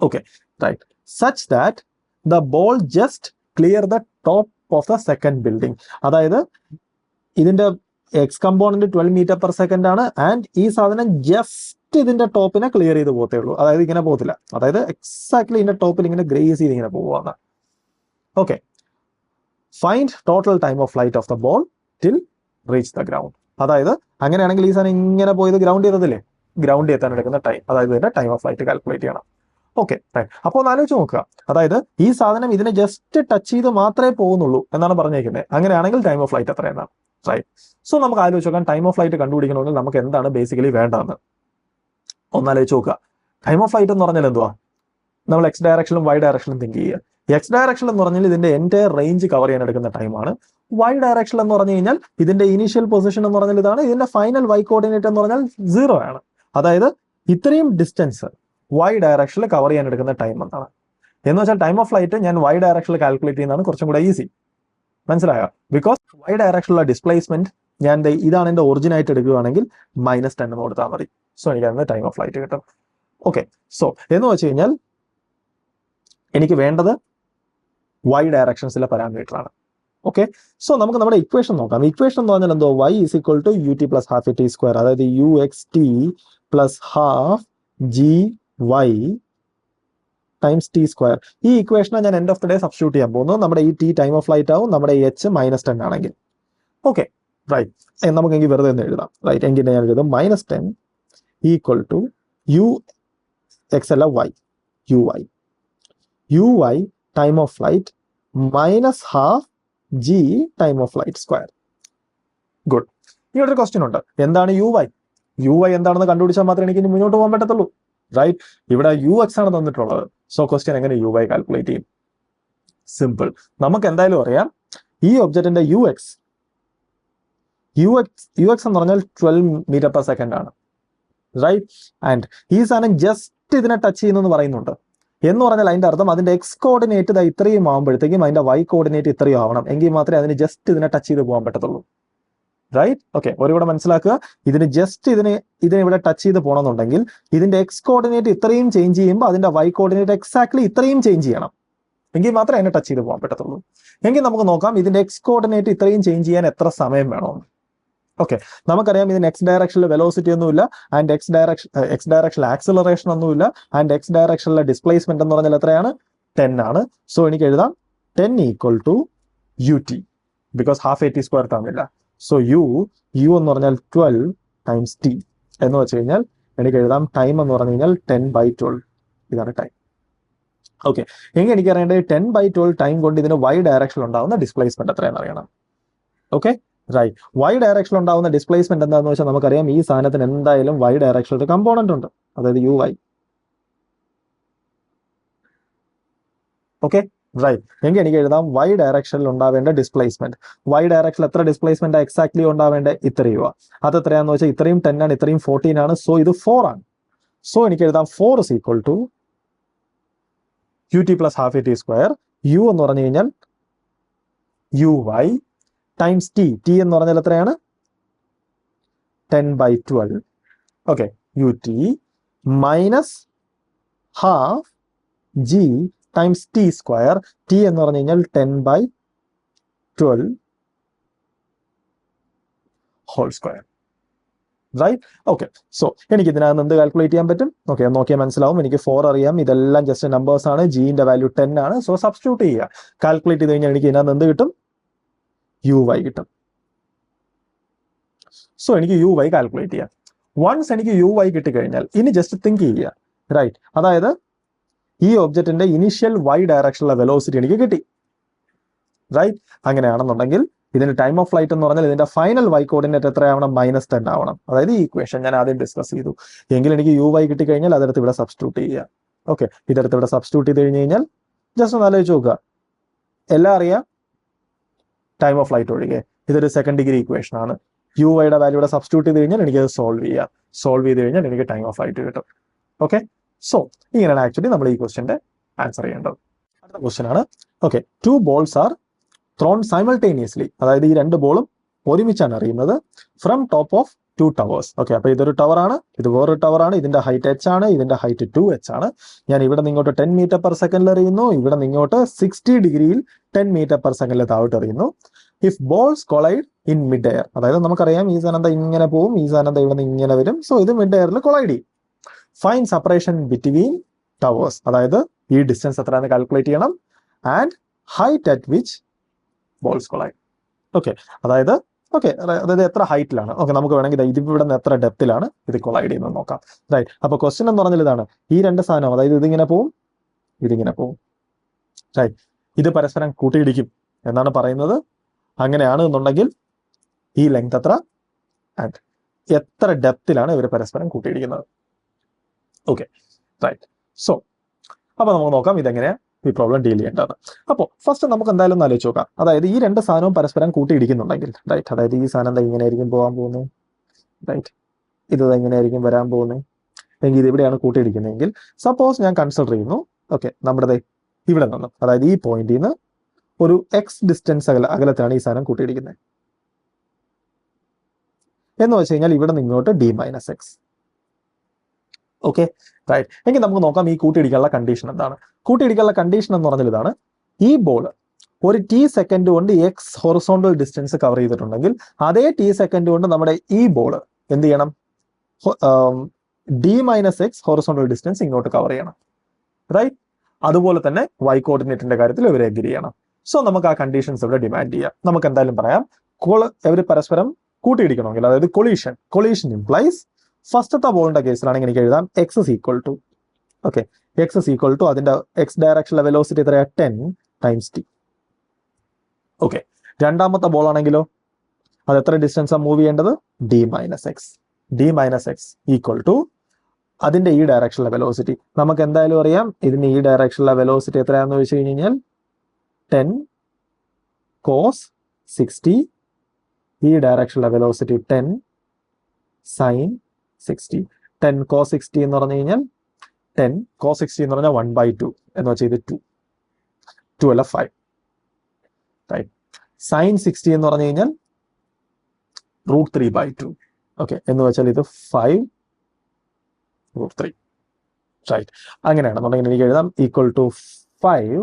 Okay right, such that the ball just clear the top of the second building. അതായത് ഇതിന്റെ X component 12 metre per second ആണ് ആൻഡ് ഈ സാധനം ജസ്റ്റ് ഇതിന്റെ ടോപ്പിനെ ക്ലിയർ ചെയ്ത് പോകത്തേ ഉള്ളൂ. അതായത് ഇങ്ങനെ പോകത്തില്ല, അതായത് എക്സാക്ട്ലി ഇതിന്റെ ടോപ്പിൽ ഇങ്ങനെ ഗ്രേസ് ചെയ്ത് ഇങ്ങനെ പോവാണ്. Okay, find total time of flight of the ball till reach the ground. അതായത് അങ്ങനെയാണെങ്കിൽ ഈ സാധനം ഇങ്ങനെ പോയത് ഗ്രൗണ്ട് ചെയ്തതില്ലേ, ഗ്രൗണ്ട് എത്താൻ എടുക്കുന്ന ടൈം, അതായത് ഇതിന്റെ ടൈം ഓഫ് ഫ്ലൈറ്റ് കാൽക്കുലേറ്റ് ചെയ്യണം. ഓക്കെ റൈറ്റ്, അപ്പോൾ ഒന്ന് ആലോചിച്ച് നോക്കുക, അതായത് ഈ സാധനം ഇതിനെ ജസ്റ്റ് ടച്ച് ചെയ്ത് മാത്രമേ പോകുന്നുള്ളൂ എന്നാണ് പറഞ്ഞേക്കുന്നത്. അങ്ങനെയാണെങ്കിൽ ടൈം ഓഫ് ഫ്ലൈറ്റ് എത്ര എന്നാണ്. റൈറ്റ്, സോ നമുക്ക് ആലോചിച്ച് നോക്കാം ടൈം ഓഫ് ഫ്ലൈറ്റ് കണ്ടുപിടിക്കണമെങ്കിൽ നമുക്ക് എന്താണ് ബേസിക്കലി വേണ്ടതെന്ന് ഒന്നാലോചിച്ച് നോക്കുക. ടൈം ഓഫ് ഫ്ലൈറ്റ് എന്ന് പറഞ്ഞാൽ എന്തുവാ, നമ്മൾ എക്സ് ഡയറക്ഷനിലും വൈ ഡയറക്ഷനിലും തിങ്ക് ചെയ്യുക. എക്സ് ഡയറക്ഷൻ എന്ന് പറഞ്ഞാൽ ഇതിന്റെ എൻറ്റയർ റേഞ്ച് കവർ ചെയ്യാൻ എടുക്കുന്ന ടൈമാണ്. വൈ ഡയറക്ഷൻ എന്ന് പറഞ്ഞു കഴിഞ്ഞാൽ ഇതിന്റെ ഇനീഷ്യൽ പൊസിഷൻ എന്ന് പറഞ്ഞാൽ ഇതാണ്, ഇതിന്റെ ഫൈനൽ വൈ കോർഡിനേറ്റ് എന്ന് പറഞ്ഞാൽ 0 ആണ്. അതായത് ഇത്രയും ഡിസ്റ്റൻസ് വൈ ഡയറക്ഷനിൽ കവർ ചെയ്യാൻ എടുക്കുന്ന ടൈം എന്നാണ്. എന്ന് വെച്ചാൽ ടൈം ഓഫ് ഫ്ലൈറ്റ് ഞാൻ y ഡയറക്ഷനിൽ കാൽക്കുലേറ്റ് ചെയ്യുന്നതാണ് കുറച്ചും കൂടെ ഈസി. മനസ്സിലായോ? ബിക്കോസ് y ഡയറക്ഷനിലുള്ള ഡിസ്പ്ലേസ്മെന്റ് ഞാൻ ഇതാണ് എൻ്റെ ഒറിജിൻ ആയിട്ട് എടുക്കുകയാണെങ്കിൽ -10 എന്ന് കൊടുത്താൽ മതി. സോ എനിക്ക് അതിന് ടൈം ഓഫ് ഫ്ലൈറ്റ് കിട്ടും. ഓക്കെ, സോ എന്ന് വെച്ച് കഴിഞ്ഞാൽ എനിക്ക് വേണ്ടത് y ഡയറക്ഷൻസിലെ പാരാമീറ്റർ ആണ്. ഓക്കെ, സോ നമുക്ക് നമ്മുടെ ഇക്വേഷൻ നോക്കാം. ഇക്വേഷൻ എന്ന് പറഞ്ഞാൽ എന്തോ y = ut + ½ t², അതായത് uxt + ½ gy ടൈംസ് t². ഈ ഇക്വേഷനെ ഞാൻ end of the day substitute ചെയ്യാൻ പോകുന്നു. നമ്മുടെ ഈ t ടൈം ഓഫ് ഫ്ലൈറ്റ് ആവും, നമ്മുടെ h -10 ആണെങ്കിൽ. ഓക്കെ, റൈറ്റ്, നമുക്കെങ്കിൽ വെറുതെ ഒന്ന് എഴുതാം. റൈറ്റ്, എങ്കിൽ ഞാൻ എഴുതും -10 = ux അല്ല y, uy time of flight -½ g time of flight square. Good. ഇവിടെ ഒരു ക്വസ്റ്റ്യൻ ഉണ്ട്, എന്താണ് uy എന്താണെന്ന് കണ്ടുപിടിച്ചാൽ മാത്രമേ എനിക്ക് ഇനി മുന്നോട്ട് പോകാൻ പറ്റത്തുള്ളൂ. റൈറ്റ്, ഇവിടെ ux ആണ് തന്നിട്ടുള്ളത്. സോ ക്വസ്റ്റ്യൻ എങ്ങനെ uy കാൽക്കുലേറ്റ് ചെയ്യും? സിമ്പിൾ. നമുക്ക് എന്തായാലും അറിയാം ഈ ഒബ്ജക്റ്റിന്റെ ux എന്ന് പറഞ്ഞാൽ 12 m/s ആണ്. റൈറ്റ്, ആൻഡ് ഈ സാധനം ജസ്റ്റ് ഇതിനെ ടച്ച് ചെയ്യുന്നു പറയുന്നുണ്ട്. എന്ന് പറഞ്ഞാൽ അതിന്റെ അർത്ഥം അതിന്റെ എക്സ് കോർഡിനേറ്റ് ഇത്രയും ആകുമ്പോഴത്തേക്കും അതിന്റെ y കോർഡിനേറ്റ് ഇത്രയും ആവണം, എങ്കിൽ മാത്രമേ അതിന് ജസ്റ്റ് ഇതിനെ ടച്ച് ചെയ്ത് പോകാൻ പറ്റത്തുള്ളൂ. റൈറ്റ്, ഓക്കെ, ഒരിവിടെ മനസ്സിലാക്കുക. ഇതിന് ജസ്റ്റ് ഇതിനെ ഇവിടെ ടച്ച് ചെയ്ത് പോകണമെന്നുണ്ടെങ്കിൽ ഇതിന്റെ എക്സ് കോർഡിനേറ്റ് ഇത്രയും ചേഞ്ച് ചെയ്യുമ്പോൾ അതിന്റെ y കോർഡിനേറ്റ് എക്സാക്ട്ലി ഇത്രയും ചേഞ്ച് ചെയ്യണം, എങ്കിൽ മാത്രമേ അതിനെ ടച്ച് ചെയ്ത് പോകാൻ പറ്റത്തുള്ളൂ. എങ്കിൽ നമുക്ക് നോക്കാം ഇതിന്റെ എക്സ് കോർഡിനേറ്റ് ഇത്രയും ചേഞ്ച് ചെയ്യാൻ എത്ര സമയം വേണമെന്ന്. ഓക്കെ, നമുക്കറിയാം ഇതിന് എക്സ് ഡയറക്ഷനിൽ വെലോസിറ്റി ഒന്നുമില്ല, ആൻഡ് എക്സ് ഡയറക്ഷനിൽ ആക്സിലറേഷൻ ഒന്നുമില്ല, ആൻഡ് എക്സ് ഡയറക്ഷനിലെ ഡിസ്പ്ലേസ്മെന്റ് എന്ന് പറഞ്ഞാൽ എത്രയാണ്? 10 ആണ്. സോ എനിക്ക് എഴുതാം 10 = ut, ബിക്കോസ് ½ at² തന്നില്ല. സോ u എന്ന് പറഞ്ഞാൽ 12 ടൈംസ് t എന്ന് വെച്ച് കഴിഞ്ഞാൽ എനിക്ക് എഴുതാം ടൈം എന്ന് പറഞ്ഞു കഴിഞ്ഞാൽ 10/12. ഇതാണ് ടൈം. ഓക്കെ, എങ്കിൽ എനിക്ക് അറിയേണ്ടത് 10/12 ടൈം കൊണ്ട് ഇതിന് y ഡയറക്ഷനിൽ ഉണ്ടാവുന്ന ഡിസ്പ്ലേസ്മെന്റ് എത്രയാണെന്ന് അറിയണം. ഓക്കെ, റൈറ്റ്, y ഡയറക്ഷനിൽ ഉണ്ടാവുന്ന ഡിസ്പ്ലേസ്മെന്റ് എന്താണെന്ന് വെച്ചാൽ നമുക്കറിയാം ഈ സാധനത്തിന് എന്തായാലും y ഡയറക്ഷനിൽ ഒരു കമ്പോണന്റ് ഉണ്ട്, അതായത് uy. ഓക്കെ, റൈറ്റ്, എങ്കിൽ എനിക്ക് എഴുതാം y ഡയറക്ഷനിൽ ഉണ്ടാവേണ്ട ഡിസ്പ്ലേസ്മെന്റ്. y ഡയറക്ഷനിൽ എത്ര ഡിസ്പ്ലേസ്മെന്റ് എക്സാക്ട്ലി ഉണ്ടാവേണ്ടത്? ഇത്രയും. അത് എത്രയാന്ന് വെച്ചാൽ ഇത്രയും 10 ആണ്, ഇത്രയും 14 ആണ്. സോ ഇത് 4 ആണ്. സോ എനിക്ക് എഴുതാം 4 = ut + ½ at². u എന്ന് പറഞ്ഞു കഴിഞ്ഞാൽ uy ടൈംസ് t എന്ന് പറഞ്ഞാൽ എത്രയാണ്? 10/12. Okay, ut -½ g times t². t എന്ന് പറഞ്ഞു കഴിഞ്ഞാൽ 10/12 whole square. Right, okay, so എനിക്ക് ഇതിനകത്ത് എന്ത് കാൽക്കുലേറ്റ് ചെയ്യാൻ പറ്റും? ഓക്കെ, നോക്കിയാൽ മനസ്സിലാവും. എനിക്ക് 4 അറിയാം, ഇതെല്ലാം ജസ്റ്റ് നമ്പേഴ്സ് ആണ്. ജിന്റെ വാല്യൂ 10 ആണ്. സോ സബ്സ്റ്റിറ്റ്യൂട്ട് ചെയ്യുക. കാൽക്കുലേറ്റ് ചെയ്ത് കഴിഞ്ഞാൽ എനിക്ക് ഇതിനകത്ത് എന്ത് കിട്ടും? uy കിട്ടും. സോ എനിക്ക് uy കാൽക്കുലേറ്റ് ചെയ്യാം. വൺസ് എനിക്ക് uy കിട്ടിക്കഴിഞ്ഞാൽ ഇനി ജസ്റ്റ് തിങ്ക് ചെയ്യുക. റൈറ്റ്, അതായത് ഈ ഒബ്ജക്റ്റിന്റെ ഇനിഷ്യൽ y ഡയറക്ഷനിലെ വെലോസിറ്റി എനിക്ക് കിട്ടി. റൈറ്റ്, അങ്ങനെയാണെന്നുണ്ടെങ്കിൽ ഇതിന്റെ ടൈം ഓഫ് ഫ്ലൈറ്റ് എന്ന് പറഞ്ഞാൽ ഇതിന്റെ ഫൈനൽ y കോർഡിനേറ്റ് എത്രയാവണം? -10 ആവണം. അതായത് ഈ ഇക്വേഷൻ ഞാൻ ആദ്യം ഡിസ്കസ് ചെയ്തു. എങ്കിൽ എനിക്ക് uy കിട്ടിക്കഴിഞ്ഞാൽ അതെടുത്ത് ഇവിടെ സബ്സ്റ്റിറ്റ്യൂട്ട് ചെയ്യുക. ഓക്കെ, ഇതെടുത്ത് ഇവിടെ സബ്സ്റ്റിറ്റ്യൂട്ട് ചെയ്ത് കഴിഞ്ഞ് കഴിഞ്ഞാൽ ജസ്റ്റ് ഒന്ന് ആലോചിച്ച് നോക്കുക. എല്ലാം അറിയാം, ടൈം ഓഫ് ഫ്ലൈറ്റ് ഒഴികെ. ഇതൊരു സെക്കൻഡ് ഡിഗ്രി ഇക്വേഷൻ ആണ്. uy-യുടെ വാല്യൂ ഇവിടെ സബ്സ്റ്റിറ്റ്യൂട്ട് ചെയ്ത് കഴിഞ്ഞാൽ എനിക്കത് സോൾവ് ചെയ്യാം. സോൾവ് ചെയ്ത് കഴിഞ്ഞാൽ എനിക്ക് ടൈം ഓഫ് ഫ്ലൈറ്റ് കിട്ടും. ഓക്കെ, സോ ഇങ്ങനെയാണ് ആക്ച്വലി നമ്മൾ ഈ ക്വസ്റ്റ്യന്റെ ആൻസർ ചെയ്യേണ്ടത്. അടുത്ത ക്വസ്റ്റ്യൻ ആണ്. Okay, 2 balls are thrown simultaneously, അതായത് ഈ 2 ബോളും ഒരുമിച്ചാണ് എറിയുന്നത് from top of 2 towers. Okay, അപ്പൊ ഇതൊരു ടവർ ആണ്, ഇത് വേറൊരു ടവർ ആണ്. ഇതിന്റെ ഹൈറ്റ് h ആണ്, ഇതിന്റെ ഹൈറ്റ് 2h ആണ്. ഞാൻ ഇവിടെ നിങ്ങോട്ട് 10 m/s എറിയുന്നു, ഇവിടെ നിങ്ങോട്ട് 60 ഡിഗ്രിയിൽ 10 m/s താഴോട്ട് എറിയുന്നു. If balls collide in mid air, അതായത് നമുക്കറിയാം ഈ സാധനം ഇങ്ങനെ പോവും, ഈ സാധനം ഇവിടെ നിന്ന് ഇങ്ങനെ വരും. സോ ഇത് മിഡ് എയറിൽ കൊളൈഡ് ചെയ്യും. ഫൈൻ സെപ്പറേഷൻ ബിറ്റ്വീൻ ടവേഴ്സ്, അതായത് ഈ ഡിസ്റ്റൻസ് എത്രയാണെന്ന് കാൽക്കുലേറ്റ് ചെയ്യണം. And height at which balls collide. Okay, അതായത് എത്ര ഹൈറ്റിലാണ്. ഓക്കെ, നമുക്ക് വേണമെങ്കിൽ ഇത് ഇവിടെ നിന്ന് എത്ര ഡെപ്തിലാണ് ഇത് കൊളൈഡ് ചെയ്യുന്നത് നോക്കാം. റൈറ്റ്, അപ്പൊ ക്വസ്റ്റ്യൻ എന്ന് പറഞ്ഞാൽ ഇതാണ്. ഈ 2 സാധനം, അതായത് ഇതിങ്ങനെ പോവും, ഇതിങ്ങനെ പോവും. റൈറ്റ്, ഇത് പരസ്പരം കൂട്ടിയിടിക്കും എന്നാണ് പറയുന്നത്. അങ്ങനെയാണ് എന്നുണ്ടെങ്കിൽ ഈ ലെങ്ത് എത്ര ആൻഡ് എത്ര ഡെപ്തിലാണ് ഇവർ പരസ്പരം കൂട്ടിയിടിക്കുന്നത്. Okay, right. സോ അപ്പൊ നമുക്ക് നോക്കാം ഇതെങ്ങനെയാണ് ഈ പ്രോബ്ലം ഡീൽ ചെയ്യേണ്ടത്. അപ്പോൾ ഫസ്റ്റ് നമുക്ക് എന്തായാലും ഒന്ന് ആലോചിച്ച് നോക്കാം. അതായത് ഈ 2 സാധനവും പരസ്പരം കൂട്ടിയിടിക്കുന്നുണ്ടെങ്കിൽ, റൈറ്റ്, അതായത് ഈ സാധനം ഇങ്ങനെയായിരിക്കും പോകാൻ പോകുന്നത്, റൈറ്റ്, ഇത് എങ്ങനെയായിരിക്കും വരാൻ പോകുന്നത് എങ്കിൽ ഇത് ഇവിടെയാണ് കൂട്ടിയിടിക്കുന്നതെങ്കിൽ സപ്പോസ് ഞാൻ കൺസിഡർ ചെയ്യുന്നു. ഓക്കെ, നമ്മുടെ ഇവിടെ നിന്നും, അതായത് ഈ പോയിന്റിൽ നിന്ന് ഒരു x ഡിസ്റ്റൻസ് അകലത്തിലാണ് ഈ സാധനം കൂട്ടിയിടിക്കുന്നത്. എന്ന് വെച്ച് കഴിഞ്ഞാൽ ഇവിടെ നിന്ന് ഇങ്ങോട്ട് d minus X. Okay, right. എങ്കിൽ നമുക്ക് നോക്കാം ഈ കൂട്ടിയിടിക്കാനുള്ള കണ്ടീഷൻ എന്താണ്. കൂട്ടിയിടിക്കാനുള്ള കണ്ടീഷൻ എന്ന് പറഞ്ഞാൽ ഇതാണ്: ഈ ബോൾ ഒരു ടി സെക്കൻഡ് കൊണ്ട് എക്സ് ഹൊറിസോണ്ടൽ ഡിസ്റ്റൻസ് കവർ ചെയ്തിട്ടുണ്ടെങ്കിൽ അതേ ടി സെക്കൻഡ് കൊണ്ട് നമ്മുടെ ഈ ബോൾ എന്ത് ചെയ്യണം? d minus X horizontal distance ഇങ്ങോട്ട് കവർ ചെയ്യണം, റൈറ്റ്. അതുപോലെ തന്നെ y കോർഡിനേറ്റിന്റെ കാര്യത്തിൽ ഇവർ എഗ്രി ചെയ്യണം. സോ നമുക്ക് ആ കണ്ടീഷൻസ് ഇവിടെ ഡിമാൻഡ് ചെയ്യാം. നമുക്ക് എന്തായാലും പറയാം, ഇവർ പരസ്പരം കൂട്ടിയിടിക്കണമെങ്കിൽ, അതായത് കൊളീഷൻ ഇംപ്ലൈസ് ഫസ്റ്റത്തെ ബോളിന്റെ കേസിലാണെങ്കിൽ എനിക്ക് എഴുതാം X is equal to, okay, X is equal to അതിന്റെ എക്സ് ഡയറക്ഷനിലെ വെലോസിറ്റി എത്രയാ? 10 ടൈംസ് ടി. ഓക്കെ, രണ്ടാമത്തെ ബോൾ ആണെങ്കിലോ അത് എത്ര ഡിസ്റ്റൻസ് മൂവ് ചെയ്യേണ്ടത്? d minus X. d minus X equal to അതിന്റെ ഈ ഡയറക്ഷനിലെ വെലോസിറ്റി. നമുക്ക് എന്തായാലും അറിയാം ഇതിന്റെ ഈ ഡയറക്ഷനിലെ വെലോസിറ്റി എത്രയാണെന്ന് വെച്ച് കഴിഞ്ഞാൽ 10 cos 60. ഈ ഡയറക്ഷനിലെ വെലോസിറ്റി 10 sin 60. 10 cos 60 എന്ന് പറഞ്ഞു കഴിഞ്ഞാൽ 10 cos 60 എന്ന് പറഞ്ഞാൽ 1/2 എന്ന് വെച്ചാൽ ഇത് 2 അല്ല 5, റൈറ്റ്. sin 60 എന്ന് പറഞ്ഞു കഴിഞ്ഞാൽ √3/2, ഓക്കെ, എന്ന് വെച്ചാൽ ഇത് 5√3, റൈറ്റ്. അങ്ങനെയാണെന്നുണ്ടെങ്കിൽ എനിക്ക് എഴുതാം equal to 5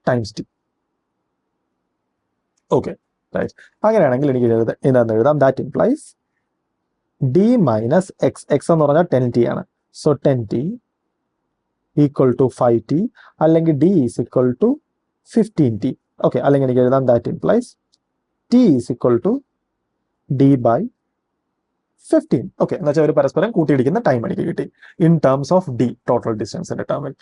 times T. Okay, right. അങ്ങനെയാണെങ്കിൽ എനിക്ക് എന്താണെന്ന് എഴുതാം? That implies d minus X. X എന്ന് പറഞ്ഞാൽ 10t ആണ്. So 10t equal to 5t, അല്ലെങ്കിൽ d is equal to 15t. Okay, അല്ലെങ്കിൽ എനിക്ക് എഴുതാം that implies t is equal to d by 15. Okay, എന്ന് വെച്ചാൽ ഒരു പരസ്പരം കൂട്ടിയിടിക്കുന്ന ടൈം എനിക്ക് കിട്ടി in terms of d, total ഡിസ്റ്റൻസിന്റെ ടേമിൽ.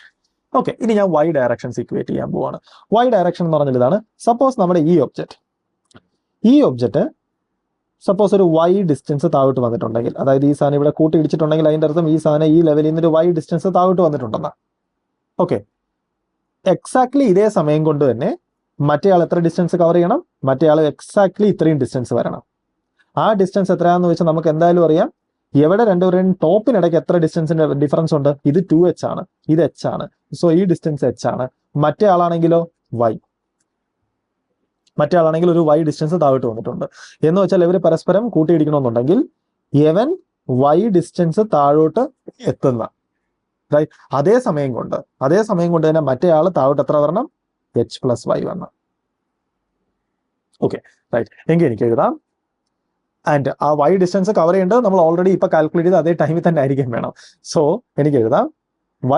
ഓക്കെ, ഇനി ഞാൻ y ഡയറക്ഷൻസ് ഇക്വേറ്റ് ചെയ്യാൻ പോവാണ്. y ഡയറക്ഷൻ എന്ന് പറഞ്ഞാൽ ഇതാണ്: സപ്പോസ് നമ്മുടെ ഈ ഒബ്ജക്റ്റ് സപ്പോസ് ഒരു y ഡിസ്റ്റൻസ് താഴോട്ട് വന്നിട്ടുണ്ടെങ്കിൽ, അതായത് ഈ സാധനം ഇവിടെ കൂട്ടിയിടിച്ചിട്ടുണ്ടെങ്കിൽ അതിന്റെ അർത്ഥം ഈ സാധനം ഈ ലെവലിൽ നിന്ന് ഒരു y ഡിസ്റ്റൻസ് താഴോട്ട് വന്നിട്ടുണ്ടെന്നാ. ഓക്കെ, എക്സാക്ട്ലി ഇതേ സമയം കൊണ്ട് തന്നെ മറ്റേയാൾ എത്ര ഡിസ്റ്റൻസ് കവർ ചെയ്യണം? മറ്റേയാൾ എക്സാക്ട്ലി ഇത്രയും ഡിസ്റ്റൻസ് വരണം. ആ ഡിസ്റ്റൻസ് എത്രയാണെന്ന് വെച്ചാൽ നമുക്ക് എന്തായാലും അറിയാം. എവിടെ രണ്ടുപേരും ടോപ്പിനിടയ്ക്ക് എത്ര ഡിസ്റ്റൻസിന്റെ ഡിഫറൻസ് ഉണ്ട്? ഇത് 2h ആണ്, ഇത് h ആണ്. സോ ഈ ഡിസ്റ്റൻസ് h ആണ്. മറ്റേ ആളാണെങ്കിലോ y. മറ്റേ ആളാണെങ്കിൽ ഒരു y ഡിസ്റ്റൻസ് താഴോട്ട് വന്നിട്ടുണ്ട്. എന്ന് വെച്ചാൽ ഇവർ പരസ്പരം കൂട്ടിയിടിക്കണമെന്നുണ്ടെങ്കിൽ യവൻ y ഡിസ്റ്റൻസ് താഴോട്ട് എത്തുന്ന, റൈറ്റ്, അതേ സമയം കൊണ്ട് തന്നെ മറ്റേ ആൾ താഴോട്ട് എത്ര വരണം? h+y വരണം. Okay, right. എങ്കിൽ എനിക്ക് എഴുതാം, ആൻഡ് ആ y ഡിസ്റ്റൻസ് കവർ ചെയ്യേണ്ടത് നമ്മൾ ഓൾറെഡി ഇപ്പൊ കാൽക്കുലേറ്റ് ചെയ്ത് അതേ ടൈമിൽ തന്നെ ആയിരിക്കും വേണം. സോ എനിക്ക് എഴുതാം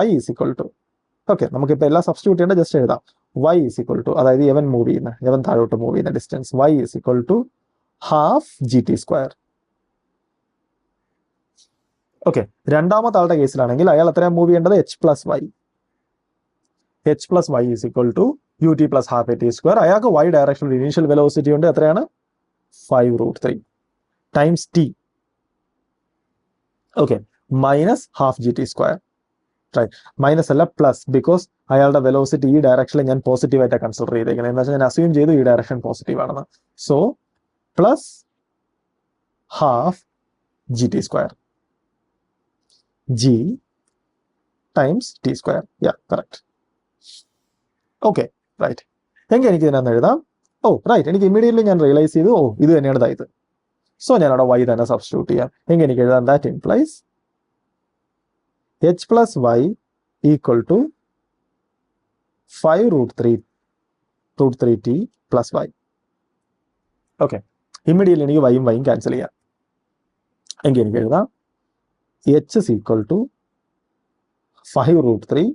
y is equal to, okay, നമുക്കിപ്പോൾ എല്ലാം സബ്സ്റ്റിറ്റ്യൂട്ട് ചെയ്യേണ്ട, ജസ്റ്റ് എഴുതാം y ഈസ് ഈക്വൽ ടു, അതായത് യവൻ താഴോട്ട് മൂവ് ചെയ്യുന്ന distance y is equal to half gt². Okay, രണ്ടാമത്തെ ആളുടെ കേസിലാണെങ്കിൽ അയാൾ എത്രയാണ് മൂവ് ചെയ്യേണ്ടത്? h+y. h+y is equal to ut plus half at². അയാൾക്ക് y ഡയറക്ഷനിൽ ഇനീഷ്യൽ വെലോസിറ്റി ഉണ്ട്, എത്രയാണ്? 5√3 times t, okay, minus half gt², right. Minus അല്ല പ്ലസ്, ബിക്കോസ് അയാളുടെ വെലോസിറ്റി ഈ ഡയറക്ഷനിൽ ഞാൻ പോസിറ്റീവ് ആയിട്ട് കൺസിഡർ ചെയ്തേക്കുന്നത്. എന്താ വെച്ചാൽ ഞാൻ അസ്യൂം ചെയ്തു ഈ ഡയറക്ഷൻ പോസിറ്റീവ് ആണെന്ന്. So plus half gt², g times t². Yeah, correct. Okay, right. എങ്കിൽ എനിക്ക് ഇതിനകത്ത് എഴുതാം, റൈറ്റ്, എനിക്ക് ഇമ്മീഡിയറ്റ്ലി ഞാൻ റിയലൈസ് ചെയ്തു, ഇത് തന്നെയാണ് ഇതായത്. സോ ഞാൻ അവിടെ y തന്നെ സബ്സ്റ്റിറ്റ്യൂട്ട് ചെയ്യാം. എങ്കിൽ എനിക്ക് എഴുതാം that implies h+y equal to 5√3t plus y. Okay, immediately എനിക്ക് y ക്യാൻസൽ ചെയ്യാം. എങ്കിൽ എനിക്ക് എഴുതാം h is equal to 5√3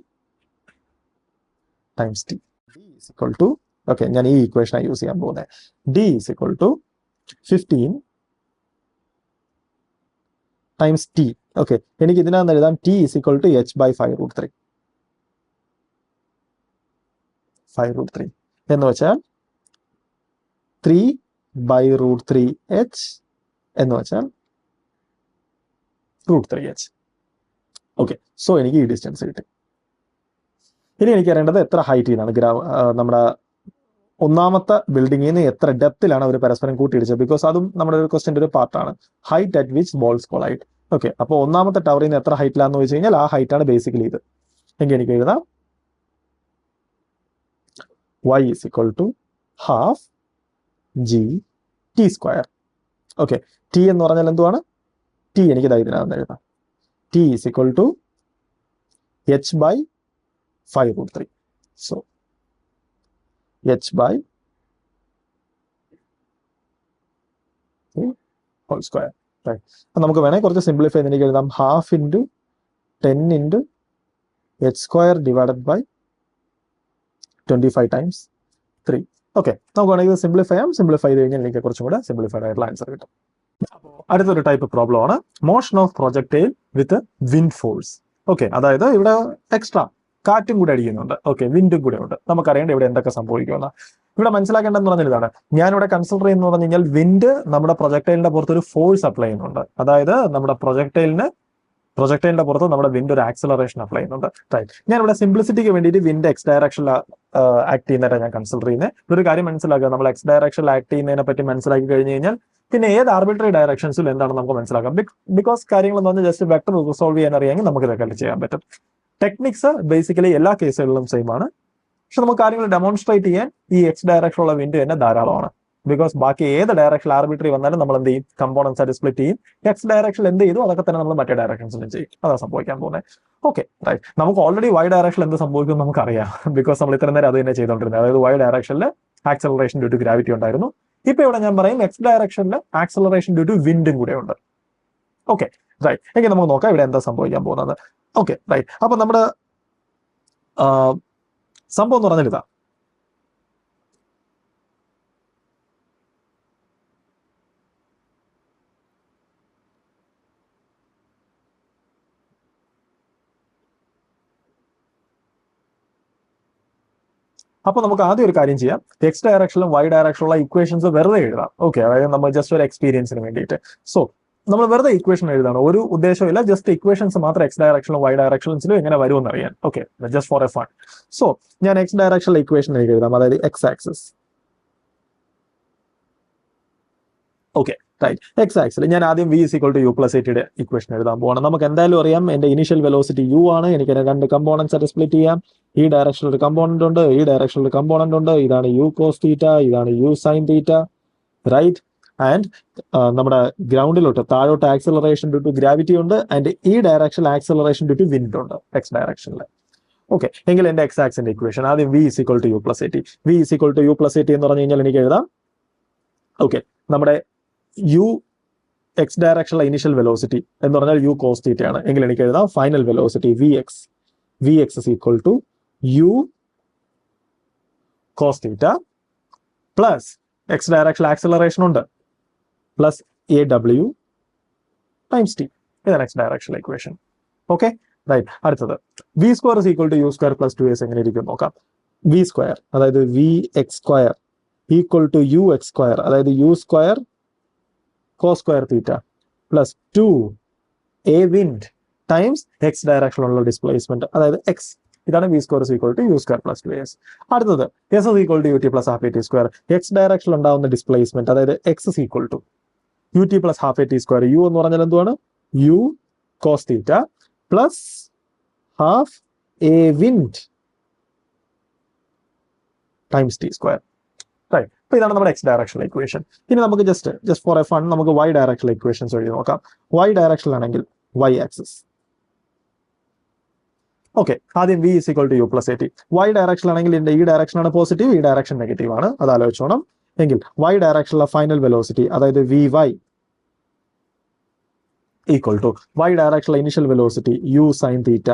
times t. d is equal to, okay, ഞാൻ ഈ ഇക്വേഷനാണ് യൂസ് ചെയ്യാൻ പോകുന്നത്. d is equal to 15 times t. Okay, എനിക്ക് ഇതിനകത്ത് എഴുതാം t is equal to h by 5√3. 5√3 എന്ന് വെച്ചാൽ 3/√3h എന്ന് വെച്ചാൽ √3h. ഓക്കെ, സോ എനിക്ക് ഈ ഡിസ്റ്റൻസ് കിട്ടി. ഇനി എനിക്ക് അറിയേണ്ടത് എത്ര ഹൈറ്റ് ചെയ്താണ് നമ്മുടെ ഒന്നാമത്തെ ബിൽഡിങ്ങിൽ നിന്ന് എത്ര ഡെപ്തിലാണ് അവർ പരസ്പരം കൂട്ടിയിടിച്ചത്. ബിക്കോസ് അതും നമ്മുടെ ഒരു ക്വസ്റ്റ്യൻ്റെ ഒരു പാർട്ടാണ്. Height at which balls collide. Okay, അപ്പോൾ ഒന്നാമത്തെ ടവറിൽ നിന്ന് എത്ര ഹൈറ്റിലാന്ന് വെച്ച് കഴിഞ്ഞാൽ ആ ഹൈറ്റാണ് ബേസിക്കലി ഇത്. എങ്കിൽ എനിക്ക് എഴുതാം y is equal to half gt². Okay, T എന്ന് പറഞ്ഞാൽ എന്തുവാണ്? ടി എനിക്ക് ഇതിനകത്ത് എഴുതാം. T is equal to H by 5√3. So H by whole square. അപ്പം നമുക്ക് വേണമെങ്കിൽ കുറച്ച് സിംപ്ലിഫൈ എനിക്ക് എഴുതാം. 1/2 into 10 into H square divided by 25 times 3. Okay, നമുക്ക് വേണമെങ്കിൽ സിംപ്ലിഫൈ ചെയ്യാം. സിംപ്ലിഫൈ ചെയ്ത് കഴിഞ്ഞാൽ എനിക്ക് കുറച്ചും കൂടെ സിംപ്ലിഫൈഡ് ആയിട്ടുള്ള ആൻസർ കിട്ടും. അപ്പോൾ അടുത്തൊരു ടൈപ്പ് പ്രോബ്ലം ആണ് motion of projectile with wind force. Okay, അതായത് ഇവിടെ എക്സ്ട്രാ കാറ്റും കൂടെ അടിക്കുന്നുണ്ട്. ഓക്കെ, വിൻഡും കൂടെ ഉണ്ട്. നമുക്കറിയേണ്ട ഇവിടെ എന്തൊക്കെ സംഭവിക്കുമെന്ന്. ഇവിടെ മനസ്സിലാക്കേണ്ടതെന്ന് പറഞ്ഞാൽ ഇതാണ്. ഞാനിവിടെ കൺസിഡർ ചെയ്യുന്നത് പറഞ്ഞു കഴിഞ്ഞാൽ വിൻഡ് നമ്മുടെ പ്രൊജക്ടൈലിന്റെ പുറത്ത് ഒരു ഫോഴ്സ് അപ്ലൈ ചെയ്യുന്നുണ്ട്. അതായത് നമ്മുടെ പ്രൊജക്ടൈലിന്റെ പുറത്ത് നമ്മുടെ വിൻഡ് ഒരു ആക്സലറേഷൻ അപ്ലൈ ചെയ്യുന്നുണ്ട്. റൈറ്റ്, ഞാൻ ഇവിടെ സിംപ്ലിസിറ്റിക്ക് വേണ്ടിയിട്ട് വിൻഡ് എക്സ് ഡയറക്ഷനിൽ ആക്ട് ചെയ്യുന്നതായിട്ട് ഞാൻ കൺസിഡർ ചെയ്യുന്നത്. ഒരു കാര്യം മനസ്സിലാക്കുക, നമ്മൾ എക്സ് ഡയറക്ഷനിൽ ആക്ട് ചെയ്യുന്നതിനെ പറ്റി മനസ്സിലാക്കി കഴിഞ്ഞ് കഴിഞ്ഞാൽ പിന്നെ ഏത് ആർബിട്രറി ഡയറക്ഷൻസിൽ എന്താണ് നമുക്ക് മനസ്സിലാക്കാം. ബിക്കോസ് കാര്യങ്ങൾ എന്ന് പറഞ്ഞാൽ ജസ്റ്റ് വെക്ടർ റിസോൾവ് ചെയ്യാൻ അറിയാമെങ്കിൽ നമുക്ക് ഇതൊക്കെ ചെയ്യാൻ പറ്റും. ടെക്നിക്സ് ബേസിക്കലി എല്ലാ കേസുകളിലും സെയിം ആണ്. പക്ഷെ നമുക്ക് കാര്യങ്ങൾ ഡെമോൺസ്ട്രേറ്റ് ചെയ്യാൻ ഈ എക്സ് ഡയറക്ഷനുള്ള വിൻഡ് തന്നെ ധാരാളമാണ്. ബിക്കോസ് ബാക്കി ഏത് ഡയറക്ഷൻ ആർബിട്രറി വന്നാലും നമ്മൾ എന്ത് ചെയ്യും? കമ്പോണൻസ് ആയിട്ട് സ്പ്ലിറ്റ് ചെയ്യും. എക്സ് ഡയറക്ഷൻ എന്ത് ചെയ്തു അതൊക്കെ തന്നെ നമ്മൾ മറ്റേ ഡയറക്ഷൻസിലും ചെയ്യും. അതാണ് സംഭവിക്കാൻ പോകുന്നത്. Okay, right. നമുക്ക് ഓൾറെഡി വൈ ഡയറക്ഷനിൽ എന്ത് സംഭവിക്കും നമുക്കറിയാം. ബിക്കോസ് നമ്മൾ ഇത്ര നേരം അത് തന്നെ ചെയ്തുകൊണ്ടിരുന്നത്. അതായത് വൈ ഡയറക്ഷനിൽ ആക്സലറേഷൻ ഡ്യൂ ടു ഗ്രാവിറ്റി ഉണ്ടായിരുന്നു. ഇപ്പൊ ഇവിടെ ഞാൻ പറയും എക്സ് ഡയറക്ഷനിൽ ആക്സലറേഷൻ ഡ്യൂ ടു വിൻഡും കൂടെ ഉണ്ട്. Okay, right. എങ്കിൽ നമുക്ക് നോക്കാം ഇവിടെ എന്താ സംഭവിക്കാൻ പോകുന്നത്. Okay, right. അപ്പൊ നമ്മുടെ സംഭവം എന്ന് പറഞ്ഞാൽ ഇതാ. അപ്പൊ നമുക്ക് ആദ്യം ഒരു കാര്യം ചെയ്യാം. എക്സ് ഡയറക്ഷനിലും വൈ ഡയറക്ഷനിലുള്ള ഇക്വേഷൻസ് വെറുതെ എഴുതാം. ഓക്കെ, അതായത് നമ്മൾ ജസ്റ്റ് ഒരു എക്സ്പീരിയൻസിന് വേണ്ടിയിട്ട്. സോ നമ്മൾ വെറുതെ ഇക്വേഷൻ എഴുതാണ്, ഒരു ഉദ്ദേശമില്ല. ജസ്റ്റ് ഇക്വേഷൻസ് മാത്രം എക്സ് ഡയറക്ഷനിലും വൈ ഡയറക്ഷൻസിലും എങ്ങനെ വരുമെന്ന് അറിയാൻ. Okay, just for a fun. So ഞാൻ എക്സ് ഡയറക്ഷനിലെ ഇക്വേഷൻ എഴുതാം, അതായത് X axis. Okay, right. X ആക്സിൽ ഞാൻ ആദ്യം v is equal to u plus 8 equation എഴുതാൻ പോവാണ്. നമുക്ക് എന്തായാലും അറിയാം എന്റെ ഇനീഷ്യൽ വെലോസിറ്റി u ആണ്. എനിക്ക് രണ്ട് കമ്പോണൻസ് ആയിട്ട് സ്പ്ലിറ്റ് ചെയ്യാം. ഈ ഡയറക്ഷനിൽ ഒരു കമ്പോണന്റ് ഉണ്ട്, ഈ ഡയറക്ഷനിൽ ഒരു കമ്പോണന്റ് ഉണ്ട്. ഇതാണ് u cos തീറ്റ, ഇതാണ് u sin theta, right. And നമ്മുടെ ഗ്രൗണ്ടിലോട്ട് താഴോട്ട് ആക്സലറേഷൻ ഡ്യൂ ടു ഗ്രാവിറ്റി ഉണ്ട്. ആൻഡ് ഈ ഡയറക്ഷനിൽ ആക്സലറേഷൻ ഡ്യൂ ടു വിൻഡ് ഉണ്ട് എക്സ് ഡയറക്ഷനിൽ. ഓക്കെ, എങ്കിൽ എന്റെ എക്സ് ആക്സിന്റെ ഇക്വേഷൻ ആദ്യം v is equal to u plus 8. v is equal to u plus 8 എന്ന് പറഞ്ഞു കഴിഞ്ഞാൽ എനിക്ക് എഴുതാം. ഓക്കെ, നമ്മുടെ u എക്സ് ഡയറക്ഷനിലെ ഇനിഷ്യൽ വെലോസിറ്റി എന്ന് പറഞ്ഞാൽ u cos തീറ്റ ആണ്. എങ്കിൽ എനിക്ക് എഴുതാം final velocity vx is equal to u cos theta plus X ഡയറക്ഷനിൽ ആക്സലറേഷൻ ഉണ്ട് പ്ലസ് aw ടൈംസ് t. ഇതാണ് എക്സ് ഡയറക്ഷനിലെ ഇക്വേഷൻ. Okay, right. അടുത്തത് v square is equal to u square plus 2s എങ്ങനെ ഇരിക്കും നോക്കാം. v സ്ക്വയർ അതായത് vx square equal to ux square അതായത് u square cos square theta plus 2a wind times x ഡയറക്ഷനിലുള്ള displacement അതായത് x. ഇതാണ് v square is equal to u square plus 2s. അടുത്തത് s is equal to ut plus half at square. X ഡയറക്ഷനിൽ ഉണ്ടാവുന്ന displacement അതായത് x is equal to ut plus half at square. u എന്ന് പറഞ്ഞാൽ എന്തുവാണ്? u cos theta plus half a wind times t square. Right. അപ്പൊ ഇതാണ് നമ്മുടെ x ഡയറക്ഷനിലെ ഇക്വേഷൻ. ഇനി നമുക്ക് ജസ്റ്റ് ഫോർ എ ഫൺ നമുക്ക് വൈ ഡയറക്ഷനിലെ ഇക്വേഷൻസ് എഴുതി നോക്കാം. വൈ ഡയറക്ഷനിലാണെങ്കിൽ വൈ ആക്സിസ്. ഓക്കെ, ആദ്യം v is equal to u plus 8. Y ഡയറക്ഷനിലാണെങ്കിൽ ഇതിന്റെ ഈ ഡയറക്ഷനാണ് പോസിറ്റീവ്, ഈ ഡയറക്ഷൻ നെഗറ്റീവ് ആണ്. അത് ആലോചിച്ചോണം. എങ്കിൽ വൈ ഡയറക്ഷനിലെ ഫൈനൽ വെലോസിറ്റി അതായത് vy ഈക്വൽ ടു വൈ ഡയറക്ഷനിലെ ഇനിഷ്യൽ വെലോസിറ്റി u sin തീറ്റ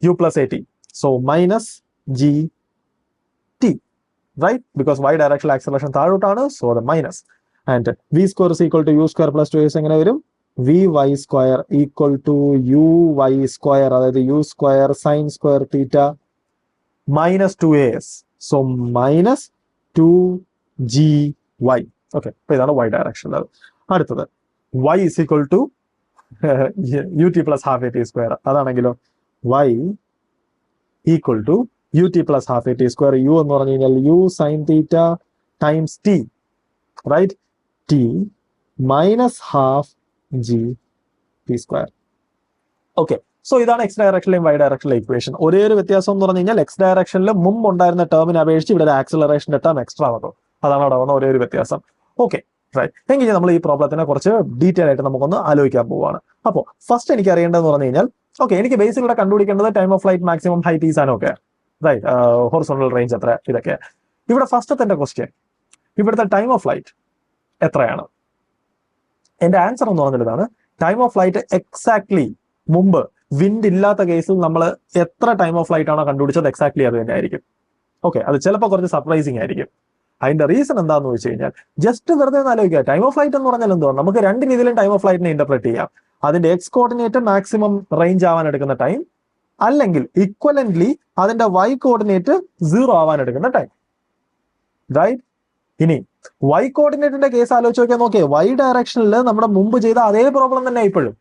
u plus 80. So minus gt. Right, because y directional acceleration താഴോട്ടാണ്, so the minus. And v square is equal to u square plus 2s എങ്ങനെ വരും? vy square equal to uy square അതായത് u square sin square theta minus 2as. So minus 2gy. Okay, അപ്പൊ ഇതാണ് y direction. അടുത്തത് y is equal to ut plus half at square. അതാണെങ്കിലോ y equal to ut plus half at square. u എന്ന് പറഞ്ഞു കഴിഞ്ഞാൽ u sin theta times t, right? t minus half g t square. Okay, so ഇതാണ് X ഡയറക്ഷനിലെയും Y ഡയറക്ഷനിലെ equation. ഒരേ ഒരു വ്യത്യാസം എന്ന് പറഞ്ഞു കഴിഞ്ഞാൽ എക്സ് ഡയറക്ഷനിൽ മുമ്പ് ഉണ്ടായിരുന്ന ടേമിനെ അപേക്ഷിച്ച് ഇവിടെ ഒരു ആക്സലറേഷന്റെ ടേം എക്സ്ട്രാ വന്നു. അതാണ് അവിടെ വന്ന ഒരേ ഒരു വ്യത്യാസം. Okay, right. എങ്കിൽ നമ്മൾ ഈ പ്രോബ്ലത്തിനെ കുറച്ച് ഡീറ്റെയിൽ ആയിട്ട് നമുക്കൊന്ന് ആലോചിക്കാൻ പോവുകയാണ്. അപ്പോൾ ഫസ്റ്റ് എനിക്ക് അറിയേണ്ടതെന്ന് പറഞ്ഞു കഴിഞ്ഞാൽ, ഓക്കെ, എനിക്ക് ബേസിൽ ഇവിടെ കണ്ടുപിടിക്കേണ്ടത് time of flight, maximum height, ഈ സാധനമൊക്കെ, റൈറ്റ്, ഹൊറിസോണ്ടൽ റേഞ്ച് എത്ര, ഇതൊക്കെ. ഇവിടെ ഫസ്റ്റത്തെ ക്വസ്റ്റ്യൻ, ഇവിടുത്തെ ടൈം ഓഫ് ഫ്ലൈറ്റ് എത്രയാണ്? എന്റെ ആൻസർ എന്ന് പറഞ്ഞതാണ് ടൈം ഓഫ് ഫ്ലൈറ്റ് എക്സാക്ട്ലി മുമ്പ് വിൻഡ് ഇല്ലാത്ത കേസിൽ നമ്മൾ എത്ര ടൈം ഓഫ് ഫ്ലൈറ്റ് ആണോ കണ്ടുപിടിച്ചത് എക്സാക്ട്ലി അത് തന്നെ ആയിരിക്കും. ഓക്കെ, അത് ചിലപ്പോൾ കുറച്ച് സർപ്രൈസിങ് ആയിരിക്കും. അതിന്റെ റീസൺ എന്താണെന്ന് വെച്ച് കഴിഞ്ഞാൽ, ജസ്റ്റ് വെറുതെ ഒന്ന് ആലോചിക്കുക, ടൈം ഓഫ് ഫ്ലൈറ്റ് എന്ന് പറഞ്ഞാൽ എന്തോ, നമുക്ക് രണ്ട് രീതിയിലും ടൈം ഓഫ് ഫ്ലൈറ്റിനെ ഇന്റർപ്രറ്റ് ചെയ്യാം. അതിന്റെ എക്സ് കോർഡിനേറ്റ് മാക്സിമം റേഞ്ച് ആവാൻ എടുക്കുന്ന ടൈം, അല്ലെങ്കിൽ ഇക്വലന്റ്ലി അതിന്റെ വൈ കോർഡിനേറ്റ് 0 ആവാൻ എടുക്കുന്ന ടൈം, റൈറ്റ്. ഇനി വൈ കോർഡിനേറ്റിന്റെ കേസ് ആലോചിച്ച് നോക്കിയാൽ, നോക്കിയേ, വൈ ഡയറക്ഷനിൽ നമ്മുടെ മുമ്പ് ചെയ്ത അതേ പ്രോബ്ലം തന്നെ ഇപ്പോഴും.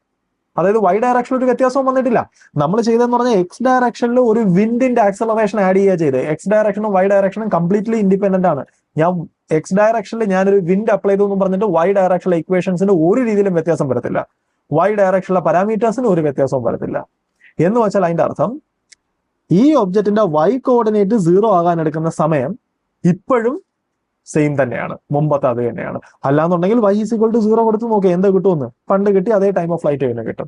അതായത് വൈ ഡയറക്ഷനിൽ ഒരു വ്യത്യാസവും വന്നിട്ടില്ല. നമ്മൾ ചെയ്തതെന്ന് പറഞ്ഞാൽ എക്സ് ഡയറക്ഷനിൽ ഒരു വിൻഡിന്റെ ആക്സലറേഷൻ ആഡ് ചെയ്യുക ചെയ്ത്. എക്സ് ഡയറക്ഷനും വൈ ഡയറക്ഷനും കംപ്ലീറ്റ്ലി ഇൻഡിപെൻഡന്റ് ആണ്. ഞാൻ എക്സ് ഡയറക്ഷനിൽ ഞാനൊരു വിൻഡ് അപ്ലൈ ചെയ്തു എന്ന് പറഞ്ഞിട്ട് വൈ ഡയറക്ഷനിലെ ഇക്വേഷൻസിന് ഒരു രീതിയിലും വ്യത്യാസം വരത്തില്ല. വൈ ഡയറക്ഷനിലെ പാരാമീറ്റേഴ്സിന് ഒരു വ്യത്യാസവും വരത്തില്ല. എന്ന് വെച്ചാൽ അതിന്റെ അർത്ഥം, ഈ ഒബ്ജക്റ്റിന്റെ വൈ കോർഡിനേറ്റ് 0 ആകാൻ എടുക്കുന്ന സമയം ഇപ്പോഴും സെയിം തന്നെയാണ്, മുമ്പത്തെ അത് തന്നെയാണ്. അല്ലാന്നുണ്ടെങ്കിൽ y = 0 കൊടുത്ത് നോക്കുക എന്താ കിട്ടുമെന്ന്. പണ്ട് കിട്ടി അതേ ടൈം ഓഫ് ഫ്ലൈറ്റ് തന്നെ കിട്ടും,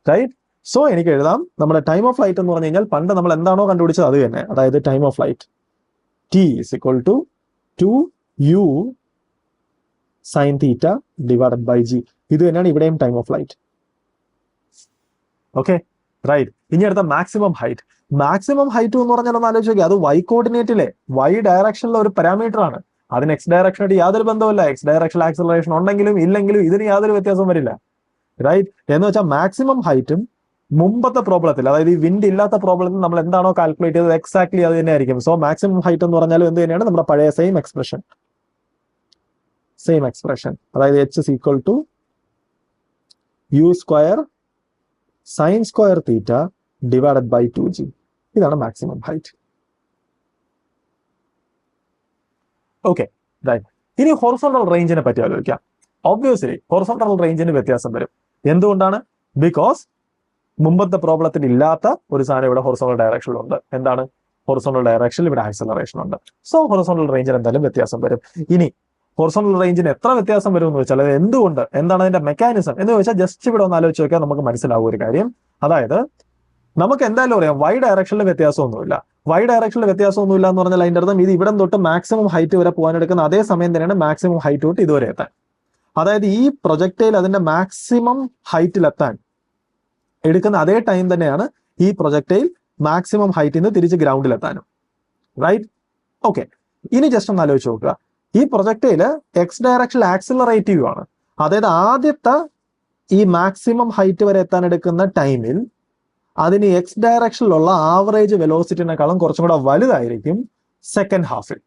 റൈറ്റ്. സോ എനിക്ക് എഴുതാം, നമ്മുടെ ടൈം ഓഫ് ഫ്ലൈറ്റ് എന്ന് പറഞ്ഞു കഴിഞ്ഞാൽ പണ്ട് നമ്മൾ എന്താണോ കണ്ടുപിടിച്ചത് അത് തന്നെ. അതായത് time of flight t = 2u sin θ / g. ഇത് തന്നെയാണ് ഇവിടെയും time of flight. Okay, right. ഇനി അടുത്ത മാക്സിമം ഹൈറ്റ്. മാക്സിമം ഹൈറ്റ് എന്ന് പറഞ്ഞാൽ ഒന്ന് ആലോചിച്ച് നോക്കി, അത് വൈ കോർഡിനേറ്റിലെ വൈ ഡയറക്ഷനിലെ ഒരു പാരാമീറ്റർ ആണ്. അതിന് എക്സ് ഡയറക്ഷനായിട്ട് യാതൊരു ബന്ധവുമില്ല. എക്സ് ഡയറക്ഷൻ ആക്സലറേഷൻ ഉണ്ടെങ്കിലും ഇല്ലെങ്കിലും ഇതിന് യാതൊരു വ്യത്യാസവും വരില്ല, റൈറ്റ്. എന്ന് വെച്ചാൽ മാക്സിമം ഹൈറ്റും മുമ്പത്തെ പ്രോബ്ലത്തിൽ, അതായത് ഈ വിൻഡ് ഇല്ലാത്ത പ്രോബ്ലത്തിൽ നമ്മൾ എന്താണോ കാൽക്കുലേറ്റ് ചെയ്തത് എക്സാക്ട്ലി അത് തന്നെ ആയിരിക്കും. സോ മാക്സിമം ഹൈറ്റ് എന്ന് പറഞ്ഞാലും എന്ത് തന്നെയാണ്, നമ്മുടെ പഴയ സെയിം എക്സ്പ്രഷൻ. അതായത് h = u² sin² θ / 2g. ഇതാണ് മാക്സിമം ഹൈറ്റ്. Okay, right. ഇനി ഹൊറിസോണ്ടൽ റേഞ്ചിനെ പറ്റി ആലോചിക്കാം. ഒബ്വിയസ്ലി ഹൊറിസോണ്ടൽ റേഞ്ചിന് വ്യത്യാസം വരും. എന്തുകൊണ്ടാണ്? ബിക്കോസ് മുമ്പത്തെ പ്രോബ്ലത്തിൽ ഇല്ലാത്ത ഒരു സാധനം ഇവിടെ ഹൊറിസോണ്ടൽ ഡയറക്ഷനിലുണ്ട്. എന്താണ്? ഹൊറിസോണ്ടൽ ഡയറക്ഷനിൽ ഇവിടെ ആക്സലറേഷൻ ഉണ്ട്. സോ ഹൊറിസോണ്ടൽ റേഞ്ചിന് എന്തായാലും വ്യത്യാസം വരും. ഇനി ഹൊറിസോണ്ടൽ റേഞ്ചിന് എത്ര വ്യത്യാസം വരും എന്ന് വെച്ചാൽ, അത് എന്തുകൊണ്ട്, എന്താണ് അതിന്റെ മെക്കാനിസം എന്ന് വെച്ചാൽ ജസ്റ്റ് ഇവിടെ ഒന്ന് ആലോചിച്ച് നോക്കിയാൽ നമുക്ക് മനസ്സിലാവും ഒരു കാര്യം. അതായത് നമുക്ക് എന്തായാലും അറിയാം വൈ ഡയറക്ഷനിൽ വ്യത്യാസമൊന്നുമില്ല. വൈ ഡയറക്ഷനിൽ വ്യത്യാസമൊന്നുമില്ല എന്ന് പറഞ്ഞാൽ അതിന്റെ അർത്ഥം ഇത് ഇവിടെ തൊട്ട് മാക്സിമം ഹൈറ്റ് വരെ പോകാൻ എടുക്കുന്ന അതേ സമയം തന്നെയാണ് മാക്സിമം ഹൈറ്റ് തൊട്ട് ഇതുവരെ എത്താൻ. അതായത് ഈ പ്രൊജക്ടൈൽ അതിന്റെ മാക്സിമം ഹൈറ്റിലെത്താൻ എടുക്കുന്ന അതേ ടൈം തന്നെയാണ് ഈ പ്രൊജക്ടൈൽ മാക്സിമം ഹൈറ്റിൽ നിന്ന് തിരിച്ച് ഗ്രൗണ്ടിലെത്താനും, റൈറ്റ്. ഓക്കെ, ഇനി ജസ്റ്റ് ഒന്ന് ആലോചിച്ച് നോക്കുക, ഈ പ്രൊജക്ടൈല് എക്സ് ഡയറക്ഷനിൽ ആക്സിലറേറ്റീവ് ആണ്. അതായത് ആദ്യത്തെ ഈ മാക്സിമം ഹൈറ്റ് വരെ എത്താൻ എടുക്കുന്ന ടൈമിൽ അതിന് എക്സ് ഡയറക്ഷനിലുള്ള ആവറേജ് വെലോസിറ്റിനേക്കാളും കുറച്ചും കൂടെ വലുതായിരിക്കും സെക്കൻഡ് ഹാഫിൽ.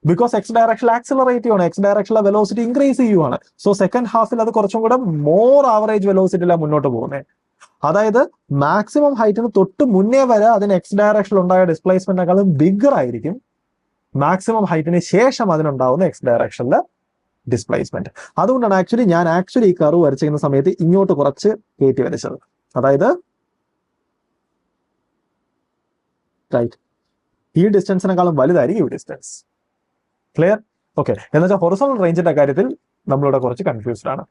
ബിക്കോസ് എക്സ് ഡയറക്ഷനിൽ ആക്സിലറേറ്റീവ് ആണ്, എക്സ് ഡയറക്ഷനിലെ വെലോസിറ്റി ഇൻക്രീസ് ചെയ്യുവാണ്. സോ സെക്കൻഡ് ഹാഫിൽ അത് കുറച്ചും കൂടെ മോർ ആവറേജ് വെലോസിറ്റിയിലാണ് മുന്നോട്ട് പോകുന്നത്. അതായത് മാക്സിമം ഹൈറ്റിന് തൊട്ട് മുന്നേ വരെ അതിന് എക്സ് ഡയറക്ഷനിൽ ഉണ്ടായ ഡിസ്പ്ലേസ്മെന്റിനേക്കാളും ബിഗർ ആയിരിക്കും മാക്സിമം ഹൈറ്റിന് ശേഷം അതിനുണ്ടാവുന്ന എക്സ് ഡയറക്ഷനിലെ ഡിസ്പ്ലേസ്മെന്റ്. അതുകൊണ്ടാണ് ഞാൻ ഈ കർവ് വരച്ചിരിക്കുന്ന സമയത്ത് ഇങ്ങോട്ട് കുറച്ച് കയറ്റി വരച്ചത്. അതായത് റൈറ്റ്, ഈ ഡിസ്റ്റൻസിനെക്കാളും വലുതായിരിക്കും ഈ ഡിസ്റ്റൻസ്. ക്ലിയർ? ഓക്കെ, എന്നുവെച്ചാൽ ഹൊറിസോണ്ടൽ റേഞ്ചിന്റെ കാര്യത്തിൽ നമ്മളിവിടെ കുറച്ച് കൺഫ്യൂസ്ഡ് ആണ്,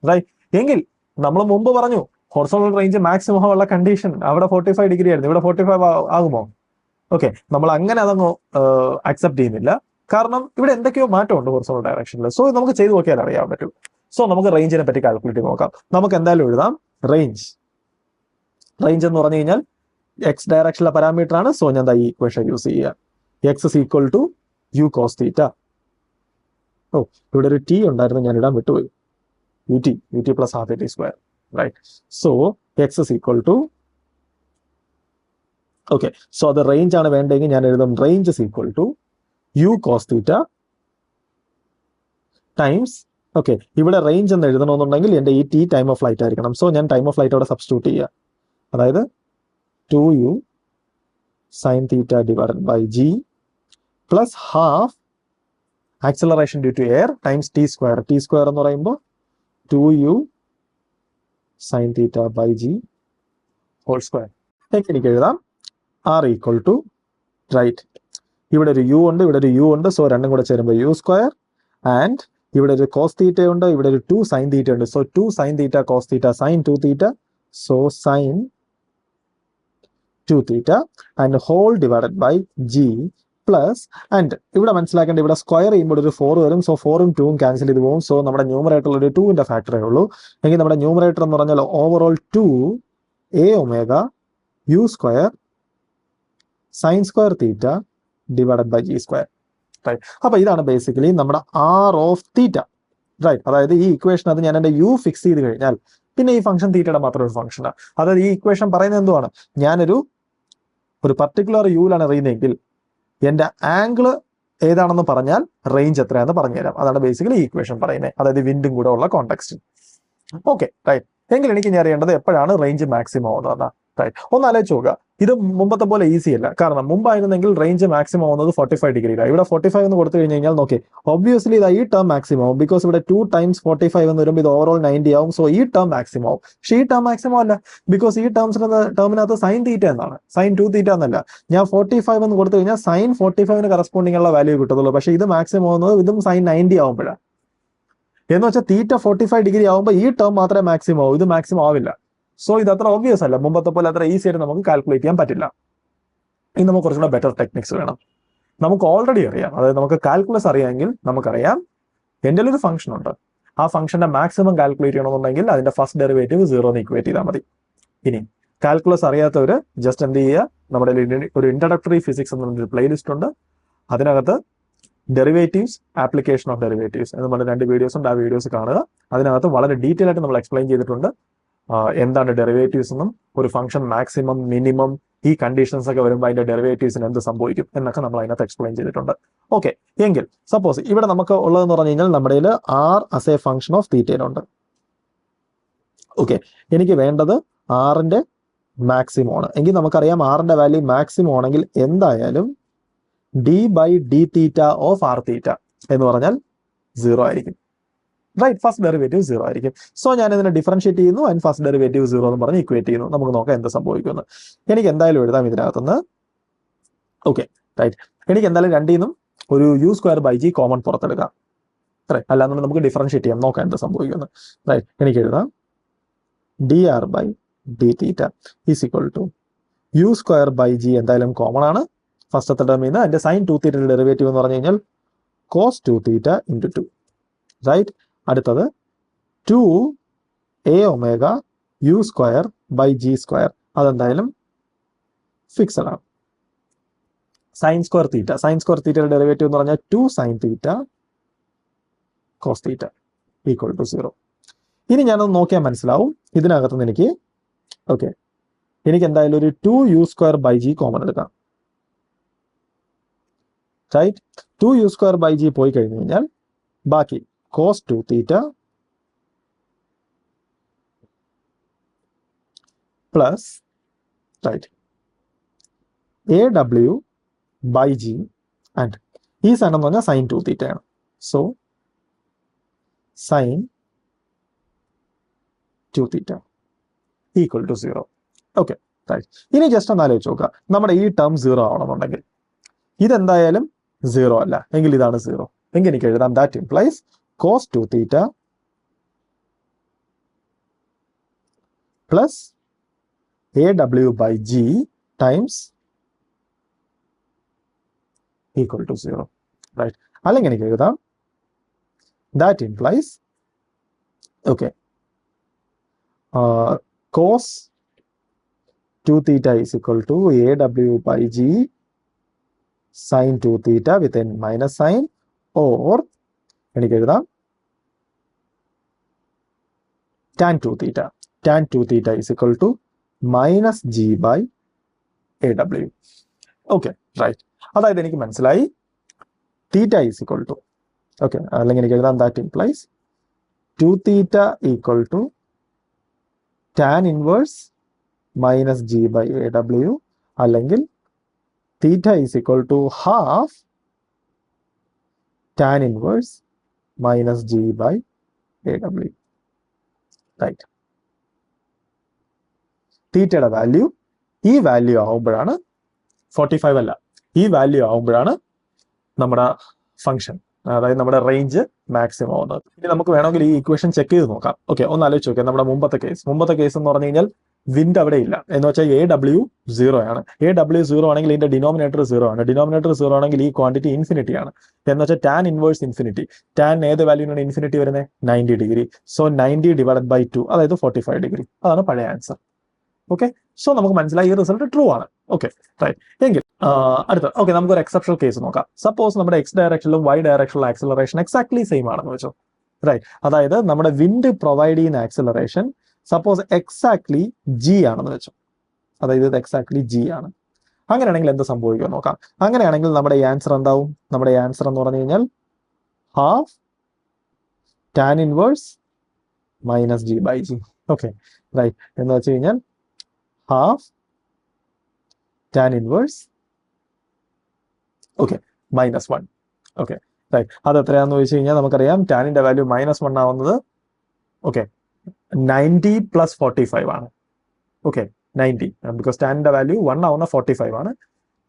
റൈറ്റ്. എങ്കിൽ നമ്മൾ മുമ്പ് പറഞ്ഞു ഹൊറിസോണ്ടൽ റേഞ്ച് മാക്സിമം ഉള്ള കണ്ടീഷൻ അവിടെ 45 ഡിഗ്രി ആയിരുന്നു, ഇവിടെ 45 ആകുമോ? ഓക്കെ, നമ്മൾ അങ്ങനെ അതങ്ങ് അക്സെപ്റ്റ് ചെയ്യുന്നില്ല. കാരണം ഇവിടെ എന്തൊക്കെയോ മാറ്റമുണ്ട് ഹൊറിസോണ്ടൽ ഡയറക്ഷനിൽ. സോ നമുക്ക് ചെയ്ത് നോക്കിയാൽ അറിയാൻ പറ്റും. സോ നമുക്ക് റേഞ്ചിനെ പറ്റി കാൽക്കുലേറ്റ് നോക്കാം. നമുക്ക് എന്തായാലും എഴുതാം റേഞ്ച് എന്ന് പറഞ്ഞു കഴിഞ്ഞാൽ എക്സ് ഡയറക്ഷനിലെ പാരാമീറ്റർ ആണ്. സോ ഞാൻ ഈ ഇക്വേഷൻ യൂസ് ചെയ്യുക. X = u cos θ. ഇവിടെ ഒരു ടി ഉണ്ടായിരുന്നു, ഞാൻ ഇടാൻ വിട്ടുപോയി. ut + ½ t², right. So x = okay, so അത് റേഞ്ച് ആണ് വേണ്ടെങ്കിൽ ഞാൻ എഴുതും range = u cos θ times. Okay, ഇവിടെ റേഞ്ച് എന്ന് എഴുതണമെന്നുണ്ടെങ്കിൽ എൻ്റെ ഈ ടി ടൈം ഓഫ് ഫ്ലൈറ്റ് ആയിരിക്കണം. സോ ഞാൻ ടൈം ഓഫ് ഫ്ലൈറ്റ് അവിടെ സബ്സ്റ്റിറ്റ്യൂട്ട് ചെയ്യുക. അതായത് 2u sin θ / g plus half acceleration due to air times t². t² എന്ന് പറയുമ്പോൾ 2u sin θ / g whole square. എനിക്ക് എഴുതാം r = റൈറ്റ്, ഇവിടെ ഒരു u ഉണ്ട്, ഇവിടെ ഒരു u ഉണ്ട്. സോ രണ്ടും കൂടെ ചേരുമ്പോൾ u² ആൻഡ് ഇവിടെ ഒരു കോസ് തീറ്റ ഉണ്ട്, ഇവിടെ ഒരു 2 സൈൻ തീറ്റ ഉണ്ട്. So 2 sine theta cos theta sine 2 theta, so sine 2 theta and whole divided by G plus, and ഇവിടെ മനസ്സിലാക്കേണ്ട, ഇവിടെ സ്ക്വയർ ചെയ്യുമ്പോൾ ഒരു 4 വരും. സോ 4ഉം 2ഉം ക്യാൻസൽ ചെയ്ത് പോകും. സോ നമ്മുടെ ന്യൂമറേറ്ററിൽ ഒരു 2ന്റെ ഫാക്ടറേ ഉള്ളൂ. എങ്കിൽ നമ്മുടെ ന്യൂമറേറ്റർ എന്ന് പറഞ്ഞാൽ overall 2 a omega U square sine square theta divided by G square. Right. അപ്പൊ ഇതാണ് ബേസിക്കലി നമ്മുടെ ആർ ഓഫ് തീറ്റ. റൈറ്റ്. അതായത് ഈ ഇക്വേഷൻ അത് ഞാൻ എൻ്റെ യു ഫിക്സ് ചെയ്ത് കഴിഞ്ഞാൽ പിന്നെ ഈ ഫംഗ്ഷൻ തീറ്റയുടെ മാത്രം ഒരു ഫംഗ്ഷനാണ്. അതായത് ഈ ഇക്വേഷൻ പറയുന്നത് എന്തുവാണ്, ഞാനൊരു പർട്ടിക്കുലർ യുവിലാണ് എറിയുന്നതെങ്കിൽ എൻ്റെ ആംഗിള് ഏതാണെന്ന് പറഞ്ഞാൽ റേഞ്ച് എത്രയാണെന്ന് പറഞ്ഞുതരാം. അതാണ് ബേസിക്കലി ഈ ഇക്വേഷൻ പറയുന്നത്, അതായത് വിൻഡും കൂടെ ഉള്ള കോണ്ടെക്സ്റ്റ്. Okay, right. എങ്കിൽ എനിക്ക് ഇനി അറിയേണ്ടത് എപ്പോഴാണ് റേഞ്ച് മാക്സിമം ആവുന്നത്. റൈറ്റ്. ഒന്ന് ആലോചിച്ച് നോക്കുക. ഇത് മുമ്പത്തെ പോലെ ഈസി അല്ല. കാരണം മുമ്പായിരുന്നെങ്കിൽ റേഞ്ച് മാക്സിമം ആവുന്നത് 45 ഡിഗ്രിയിലാണ്. ഇവിടെ 45 എന്ന് കൊടുത്തു കഴിഞ്ഞ് കഴിഞ്ഞാൽ നോക്കി, ഒബ്വിയസ്ലി ഇത് ഈ ടേം മാക്സിമം ആവും. ബിക്കോസ് ഇവിടെ 2 ടൈംസ് 45 എന്ന് വരുമ്പോൾ ഇത് ഓവറോൾ 90 ആവും. സോ ഈ ടേം മാക്സിമം ആവും. പക്ഷേ ഈ ടേം മാക്സിമം അല്ല. ബിക്കോസ് ഈ ടേമിനകത്ത് സൈൻ തീറ്റ എന്നാണ്, സൈൻ 2 തീറ്റ എന്നല്ല. ഞാൻ 45 എന്ന് കൊടുത്തു കഴിഞ്ഞാൽ സൈൻ 45ന് കറസ്പോണ്ടിങ് ഉള്ള വാല്യൂ കിട്ടത്തുള്ളൂ. പക്ഷേ ഇത് മാക്സിമം ആവുന്നത് ഇതും സൈൻ 90 ആവുമ്പോഴാണ്. എന്ന് വെച്ചാൽ തീറ്റ 45 ഡിഗ്രി ആവുമ്പോൾ ഈ ടേം മാത്രമേ മാക്സിമം ആവൂ, ഇത് മാക്സിമം ആവില്ല. സോ ഇത് അത്ര ഒബ്വിയസ് അല്ല. മുമ്പത്തെ പോലെ അത്ര ഈസി ആയിട്ട് നമുക്ക് കാൽക്കുലേറ്റ് ചെയ്യാൻ പറ്റില്ല. ഇനി നമുക്ക് കുറച്ചുകൂടെ ബെറ്റർ ടെക്നിക്സ് വേണം. നമുക്ക് ഓൾറെഡി അറിയാം, അതായത് നമുക്ക് കാൽക്കുലസ് അറിയാമെങ്കിൽ നമുക്കറിയാം എൻ്റെ ഒരു ഫംഗ്ഷൻ ഉണ്ട്. ആ ഫംഗ്ഷന്റെ മാക്സിമം കാൽക്കുലേറ്റ് ചെയ്യണമെന്നുണ്ടെങ്കിൽ അതിന്റെ ഫസ്റ്റ് ഡെറിവേറ്റീവ് 0 എന്ന് ഇക്വേറ്റ് ചെയ്താൽ മതി. ഇനി കാൽക്കുലസ് അറിയാത്തവർ ജസ്റ്റ് എന്ത് ചെയ്യുക, നമ്മുടെ ഒരു ഇൻട്രഡക്ടറി ഫിസിക്സ് എന്നൊരു പ്ലേലിസ്റ്റ് ഉണ്ട്. അതിനകത്ത് ഡെറിവേറ്റീവ്സ്, ആപ്ലിക്കേഷൻ ഓഫ് ഡെറിവേറ്റീവ്സ് എന്ന് പറഞ്ഞ 2 വീഡിയോസ് ഉണ്ട്. ആ വീഡിയോസ് കാണുക. അതിനകത്ത് വളരെ ഡീറ്റെയിൽ ആയിട്ട് നമ്മൾ എക്സ്പ്ലെയിൻ ചെയ്തിട്ടുണ്ട് എന്താണ് ഡെറിവേറ്റീവ്സ് എന്നും, ഒരു ഫംഗ്ഷൻ മാക്സിമം മിനിമം ഈ കണ്ടീഷൻസ് ഒക്കെ വരുമ്പോൾ അതിന്റെ ഡെറിവേറ്റീവ്സിന് എന്ത് സംഭവിക്കും എന്നൊക്കെ നമ്മൾ അതിനകത്ത് എക്സ്പ്ലെയിൻ ചെയ്തിട്ടുണ്ട്. ഓക്കെ, എങ്കിൽ സപ്പോസ് ഇവിടെ നമുക്ക് ഉള്ളതെന്ന് പറഞ്ഞു കഴിഞ്ഞാൽ നമ്മുടെ R as a function of തീറ്റയിലുണ്ട്. ഓക്കെ, എനിക്ക് വേണ്ടത് ആറിന്റെ മാക്സിമം ആണ്. എങ്കിൽ നമുക്കറിയാം ആറിന്റെ വാല്യൂ മാക്സിമം ആണെങ്കിൽ എന്തായാലും d by D theta of r theta എന്ന് പറഞ്ഞാൽ 0 ആയിരിക്കും. റൈറ്റ്. ഫസ്റ്റ് ഡെറിവേറ്റീവ് 0 ആയിരിക്കും. സോ ഞാൻ ഇതിനെ ഡിഫറൻഷിയേറ്റ് ചെയ്യുന്നു, ആൻഡ് ഫസ്റ്റ് ഡെറിവേറ്റീവ് 0 എന്ന് പറഞ്ഞ് ഇക്വേറ്റ് ചെയ്യുന്നു. നമുക്ക് നോക്കാം എന്ത് സംഭവിക്കുമെന്ന്. എനിക്ക് എന്തായാലും എഴുതാം ഇതിനകത്തുനിന്ന്. Okay, right. എനിക്ക് എന്തായാലും രണ്ടിൽ നിന്നും ഒരു u square by g common പുറത്തെടുക്കാം. റൈറ്റ്. അല്ലാന്നുണ്ടെങ്കിൽ നമുക്ക് ഡിഫറൻഷിയേറ്റ് ചെയ്യാം, നോക്കാം എന്ത് സംഭവിക്കുമെന്ന്. റൈറ്റ്. എനിക്ക് എഴുതാം D R by D theta is equal to U square by G എന്തായാലും കോമൺ ആണ് ഫസ്റ്റത്തെ ടേമിൽ നിന്ന്. അതിന്റെ സൈൻ 2 തീറ്റയുടെ ഡെറിവേറ്റീവ് എന്ന് പറഞ്ഞു കഴിഞ്ഞാൽ കോസ് 2 തീറ്റ ഇൻറ്റു 2. റൈറ്റ്. അടുത്തത് 2 a omega U square by G square, അതെന്തായാലും ഫിക്സഡ് ആണ്. സൈൻ സ്ക്വയർ തീറ്റയുടെ ഡെറിവേറ്റീവ് എന്ന് പറഞ്ഞാൽ 2 sine theta cos theta equal to 0. ഇനി ഞാനൊന്ന് നോക്കിയാൽ മനസ്സിലാവും ഇതിനകത്തുനിന്ന് എനിക്ക് എനിക്ക് എന്തായാലും ഒരു 2 u square by g common എടുക്കാം. Right. 2 u square by g പോയി കഴിഞ്ഞു കഴിഞ്ഞാൽ ബാക്കി cos 2 theta plus right AW by G and ഈ സാധനം എന്ന് പറഞ്ഞാൽ സൈൻ 2 തീറ്റ ആണ്. So sine 2 theta equal to 0. Okay, right. ഇനി ജസ്റ്റ് ഒന്ന് ആലോചിച്ച് നോക്കുക, നമ്മുടെ ഈ ടേം 0 ആവണമെന്നുണ്ടെങ്കിൽ ഇതെന്തായാലും 0 അല്ല, എങ്കിൽ ഇതാണ് 0. എങ്കിൽ എനിക്ക് എഴുതാം that implies cos 2 theta plus AW by G times equal to 0. Right. അല്ലെങ്കിൽ എനിക്ക് എഴുതാം that implies cos 2 theta is equal to AW by G sin 2 theta with n minus sign, or എനിക്ക് എഴുതാം tan 2 theta is equal to minus G by AW. Okay, right. അതായത് എനിക്ക് മനസ്സിലായി തീറ്റ is equal to അല്ലെങ്കിൽ എനിക്ക് എഴുതാം that implies 2 theta equal to tan inverse minus G by AW, അല്ലെങ്കിൽ theta is equal to half tan inverse minus G by AW. Right. തീറ്റയുടെ value ഈ value ആവുമ്പോഴാണ് 45 അല്ല, ഈ വാല്യൂ ആവുമ്പോഴാണ് നമ്മുടെ ഫംഗ്ഷൻ അതായത് നമ്മുടെ റേഞ്ച് മാക്സിമം ആവുന്നത്. ഇനി നമുക്ക് വേണമെങ്കിൽ ഈ ഇക്വേഷൻ ചെക്ക് ചെയ്ത് നോക്കാം. ഓക്കെ, ഒന്ന് ആലോചിച്ച് നോക്കാം. നമ്മുടെ മുമ്പത്തെ കേസ് എന്ന് പറഞ്ഞു കഴിഞ്ഞാൽ വിൻഡ് അവിടെ ഇല്ല എന്ന് വെച്ചാൽ AW 0 ആണ്. AW 0 ആണെങ്കിൽ ഇതിന്റെ ഡിനോമിനേറ്റർ 0 ആണ്. ഡിനോമിനേറ്റർ 0 ആണെങ്കിൽ ഈ ക്വാണ്ടിറ്റി ഇൻഫിനിറ്റി ആണ്. എന്ന് വെച്ചാൽ ടാൻ ഇൻവേഴ്സ് ഇൻഫിനിറ്റി. ടാൻ ഏത് വാല്യൂനാണ് ഇൻഫിനിറ്റി വരുന്നത്? 90 ഡിഗ്രി. സോ 90 ഡിവൈഡഡ് ബൈ 2, അതായത് 45 ഡിഗ്രി. അതാണ് പഴയ ആൻസർ. ഓക്കെ, സോ നമുക്ക് മനസ്സിലായി ഈ റിസൾട്ട് ട്രൂ ആണ്. Okay, right. എങ്കിൽ അടുത്ത ഓക്കെ, നമുക്കൊരു എക്സെപ്ഷണൽ കേസ് നോക്കാം. സപ്പോസ് നമ്മുടെ X ഡയറക്ഷനിലും Y ഡയറക്ഷനിലും ആക്സിലറേഷൻ എക്സാക്ട്ലി സെയിം ആണെന്ന് വെച്ചോ. റൈറ്റ്, അതായത് നമ്മുടെ വിൻഡ് പ്രൊവൈഡ് ചെയ്യുന്ന ആക്സിലറേഷൻ സപ്പോസ് എക്സാക്ട്ലി G ആണെന്ന് വെച്ചോ. അതായത് ഇത് എക്സാക്ട്ലി G ആണ്. അങ്ങനെയാണെങ്കിൽ എന്ത് സംഭവിക്കുമെന്ന് നോക്കാം. അങ്ങനെയാണെങ്കിൽ നമ്മുടെ ആൻസർ എന്താവും? നമ്മുടെ ആൻസർ എന്ന് പറഞ്ഞു കഴിഞ്ഞാൽ half tan inverse minus G by G. Okay, right. എന്ന് വെച്ച് കഴിഞ്ഞാൽ half tan inverse -1. Okay, right. അത് എത്രയാണെന്ന് ചോദിച്ചു കഴിഞ്ഞാൽ നമുക്കറിയാം ടാനിന്റെ വാല്യൂ -1 ആവുന്നത് 90 + 45 ആണ്. ഓക്കെ, 90 ബിക്കോസ് ടാനിന്റെ വാല്യൂ 1 ആവുന്ന 45 ആണ്.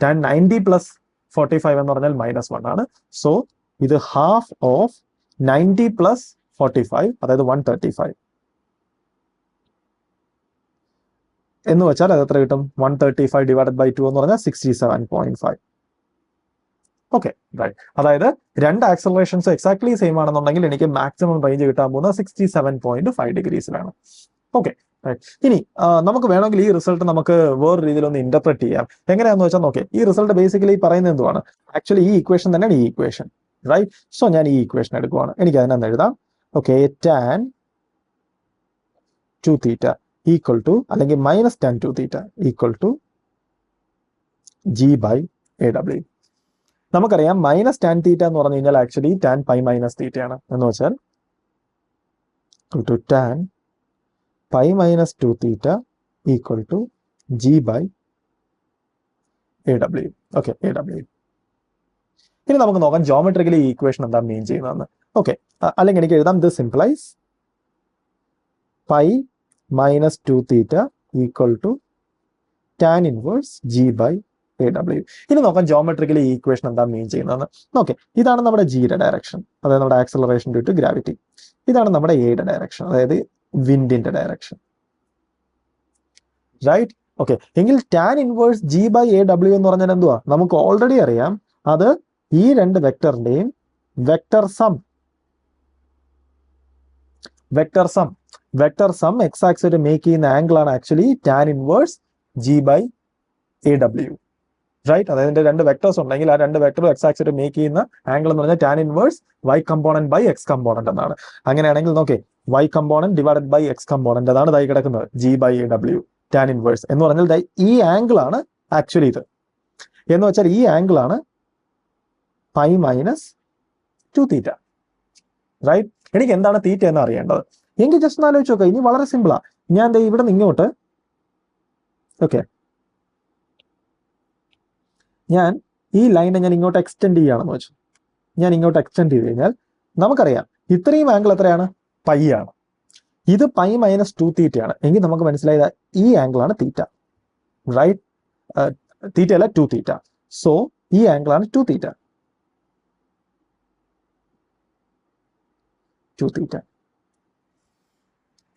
ടാൻ 90 + 45 എന്ന് പറഞ്ഞാൽ -1 ആണ്. സോ ഇത് ഹാഫ് ഓഫ് 90 + 45, അതായത് 135 എന്ന് വെച്ചാൽ അത് എത്ര കിട്ടും? 135 ഡിവൈഡഡ് ബൈ 2 എന്ന് പറഞ്ഞാൽ 67.5. Okay, right. അതായത് രണ്ട് ആക്സലറേഷൻസ് എക്സാക്ട്ലി സെയിം ആണെന്നുണ്ടെങ്കിൽ എനിക്ക് മാക്സിമം റേഞ്ച് കിട്ടാൻ പോകുന്നത് 67.5 ഡിഗ്രീസിലാണ്. Okay, right. ഇനി നമുക്ക് വേണമെങ്കിൽ ഈ റിസൾട്ട് നമുക്ക് വേറെ രീതിയിലൊന്ന് ഇന്റർപ്രറ്റ് ചെയ്യാം. എങ്ങനെയാണെന്ന് വെച്ചാൽ നോക്കേ, ഈ റിസൾട്ട് ബേസിക്കലി പറയുന്നത് എന്തുവാണ്? ആക്ച്വലി ഈ ഇക്വേഷൻ തന്നെയാണ് ഈ ഇക്വേഷൻ, റൈറ്റ്. സോ ഞാൻ ഈ ഇക്വേഷൻ എടുക്കുവാണ്. എനിക്ക് അതിനകത്ത് എഴുതാം. ഓക്കെ, ടാൻ 2θ ഈക്വൽ ടു, അല്ലെങ്കിൽ -tan 2θ equal to G by AW. നമുക്കറിയാം -tan θ എന്ന് പറഞ്ഞു കഴിഞ്ഞാൽ ആക്ച്വലി tan π - θ ആണ്. എന്ന് വെച്ചാൽ tan π - 2θ equal to G by AW. Okay, AW. ഇനി നമുക്ക് നോക്കാം ജോമെട്രിക്കലി ഈ ഇക്വേഷൻ എന്താ മീൻ ചെയ്യുന്നതെന്ന്. ഓക്കെ, അല്ലെങ്കിൽ എനിക്ക് എഴുതാം this simplifies π - 2θ equal to tan inverse G by AW. ഇനി നോക്കാം ജോമെട്രിക്കലി ഈ ഇക്വേഷൻ എന്താ മീൻ ചെയ്യുന്നതെന്ന്. ഓക്കെ, ഇതാണ് നമ്മുടെ ജിയുടെ ഡയറക്ഷൻ, അതായത് നമ്മുടെ ആക്സലറേഷൻ ഡ്യൂ ടു ഗ്രാവിറ്റി. ഇതാണ് നമ്മുടെ എയുടെ ഡയറക്ഷൻ, അതായത് വിൻഡിന്റെ ഡയറക്ഷൻ, റൈറ്റ്. ഓക്കെ, എങ്കിൽ tan inverse G by AW എന്ന് പറഞ്ഞാൽ എന്തുവാ? നമുക്ക് ഓൾറെഡി അറിയാം അത് ഈ രണ്ട് വെക്ടറിന്റെയും vector sum x axis make ചെയ്യുന്ന ആംഗിൾ ആണ് actually tan inverse G by AW, right. അതായത് രണ്ട് വെക്ടേഴ്സ് ഉണ്ടെങ്കിൽ ആ രണ്ട് വെക്ടറും എക്സ് ആക്സിസ് മേക്ക് ചെയ്യുന്ന ആംഗിൾ എന്ന് പറഞ്ഞാൽ tan inverse Y component by X component എന്നാണ്. അങ്ങനെയാണെങ്കിൽ നോക്കേ, Y component divided by X component, അതാണ് ഇതായി കിടക്കുന്നത് G by AW tan inverse എന്ന് പറഞ്ഞാൽ ഈ ആംഗിൾ ആണ് ആക്ച്വലി ഇത്. എന്ന് വെച്ചാൽ ഈ ആംഗിൾ ആണ് π - 2θ, റൈറ്റ്. എനിക്ക് എന്താണ് തീറ്റ എന്ന് അറിയേണ്ടത്. എങ്കിൽ ജസ്റ്റ് ഒന്ന് ആലോചിച്ച് നോക്കാം. ഇനി വളരെ സിമ്പിളാ. ഞാൻ ഇവിടെ നിന്ന് ഇങ്ങോട്ട്, ഓക്കെ, ഞാൻ ഈ ലൈനെ ഞാൻ ഇങ്ങോട്ട് എക്സ്റ്റെൻഡ് ചെയ്യുകയാണെന്ന് വെച്ചു. ഞാൻ ഇങ്ങോട്ട് എക്സ്റ്റെൻഡ് ചെയ്ത് കഴിഞ്ഞാൽ നമുക്കറിയാം ഇത്രയും ആംഗിൾ എത്രയാണ്? π ആണ്. ഇത് π - 2θ ആണ്. എങ്കിൽ നമുക്ക് മനസ്സിലായത് ഈ ആംഗിൾ ആണ് തീറ്റ, റൈറ്റ്. തീറ്റ അല്ല, 2θ. സോ ഈ ആംഗിൾ ആണ് 2θ.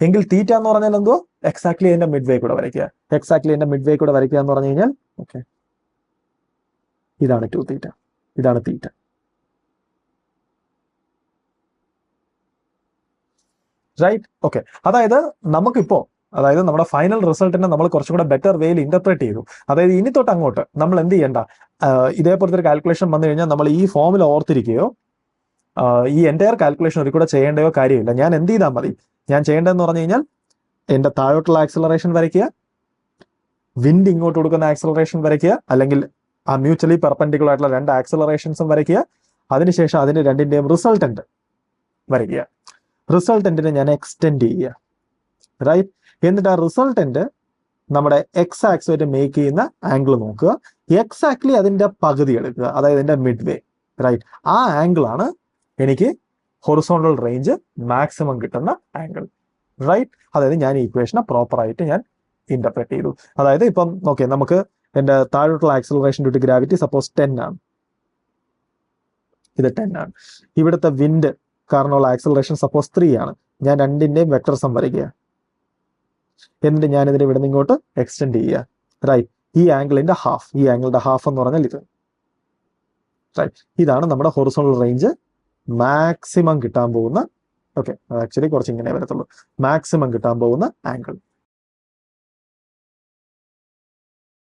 എങ്കിൽ തീറ്റ എന്ന് പറഞ്ഞാൽ എന്തോ എക്സാക്ട്ലി അതിന്റെ മിഡ് വേ കൂടെ വരയ്ക്കുക. എക്സാക്ട്ലി അതിന്റെ മിഡ് വേ കൂടെ വരയ്ക്കുക എന്ന് പറഞ്ഞു കഴിഞ്ഞാൽ ഓക്കെ, ഇതാണ് 2θ, ഇതാണ് തീറ്റ. റൈറ്റ്. ഓക്കെ, അതായത് നമുക്കിപ്പോ, അതായത് നമ്മുടെ ഫൈനൽ റിസൾട്ടിനെ നമ്മൾ കുറച്ചും കൂടെ ബെറ്റർ വേയിൽ ഇന്റർപ്രറ്റ് ചെയ്തു. അതായത് ഇനി തൊട്ട് അങ്ങോട്ട് നമ്മൾ എന്ത് ചെയ്യണ്ട, ഇതേപോലത്തെ ഒരു കാൽക്കുലേഷൻ വന്നു കഴിഞ്ഞാൽ നമ്മൾ ഈ ഫോമിൽ ഓർത്തിരിക്കുകയോ ഈ എൻ്റയർ കാൽക്കുലേഷൻ ഒരു കൂടെ ചെയ്യേണ്ടയോ കാര്യമില്ല. ഞാൻ എന്ത് ചെയ്താൽ മതി? ഞാൻ ചെയ്യേണ്ടതെന്ന് പറഞ്ഞു കഴിഞ്ഞാൽ എൻ്റെ താഴോട്ടുള്ള ആക്സലറേഷൻ വരയ്ക്കുക, വിൻഡ് ഇങ്ങോട്ട് കൊടുക്കുന്ന ആക്സലറേഷൻ വരയ്ക്കുക, അല്ലെങ്കിൽ ആ മ്യൂച്വലി പെർപെൻഡിക്കുലർ ആയിട്ടുള്ള രണ്ട് ആക്സലറേഷൻസും വരയ്ക്കുക. അതിനുശേഷം അതിന് രണ്ടിൻ്റെയും റിസൾട്ടന്റ് വരയ്ക്കുക. റിസൾട്ടന്റിനെ ഞാൻ എക്സ്റ്റെൻഡ് ചെയ്യുക, റൈറ്റ്. എന്നിട്ട് ആ റിസൾട്ടന്റ് നമ്മുടെ എക്സ് ആക്സുമായിട്ട് മേക്ക് ചെയ്യുന്ന ആംഗിൾ നോക്കുക. എക്സാക്ട്ലി അതിന്റെ പകുതി എടുക്കുക, അതായത് അതിന്റെ മിഡ് വേ, റൈറ്റ്. ആ ആംഗിൾ ആണ് എനിക്ക് ഹൊറിസോണ്ടൽ റേഞ്ച് മാക്സിമം കിട്ടുന്ന ആംഗിൾ, റൈറ്റ്. അതായത് ഞാൻ ഈ ഇക്വേഷനെ പ്രോപ്പർ ആയിട്ട് ഞാൻ ഇന്റർപ്രറ്റ് ചെയ്തു. അതായത് ഇപ്പം നോക്കിയാൽ നമുക്ക് എൻ്റെ താഴോട്ടുള്ള acceleration due to gravity suppose 10 ആണ്. ഇത് 10 ആണ്. ഇവിടുത്തെ വിൻഡ് കാരണമുള്ള ആക്സലറേഷൻ സപ്പോസ് 3 ആണ്. ഞാൻ രണ്ടിന്റെയും വെക്ടർ സം വരയ്ക്കുക, എന്നിട്ട് ഞാൻ ഇതിനെ ഇവിടെ നിന്ന് ഇങ്ങോട്ട് എക്സ്റ്റെൻഡ് ചെയ്യുക. റൈറ്റ്, ഈ ആംഗിളിന്റെ ഹാഫ്, ഈ ആംഗിളിന്റെ ഹാഫ് എന്ന് പറഞ്ഞാൽ ഇത്. റൈറ്റ്, ഇതാണ് നമ്മുടെ ഹൊറിസോണ്ടൽ റേഞ്ച് മാക്സിമം കിട്ടാൻ പോകുന്ന, ഓക്കെ ആക്ച്വലി കുറച്ച് ഇങ്ങനെ വരത്തുള്ളൂ, മാക്സിമം കിട്ടാൻ പോകുന്ന ആംഗിൾ.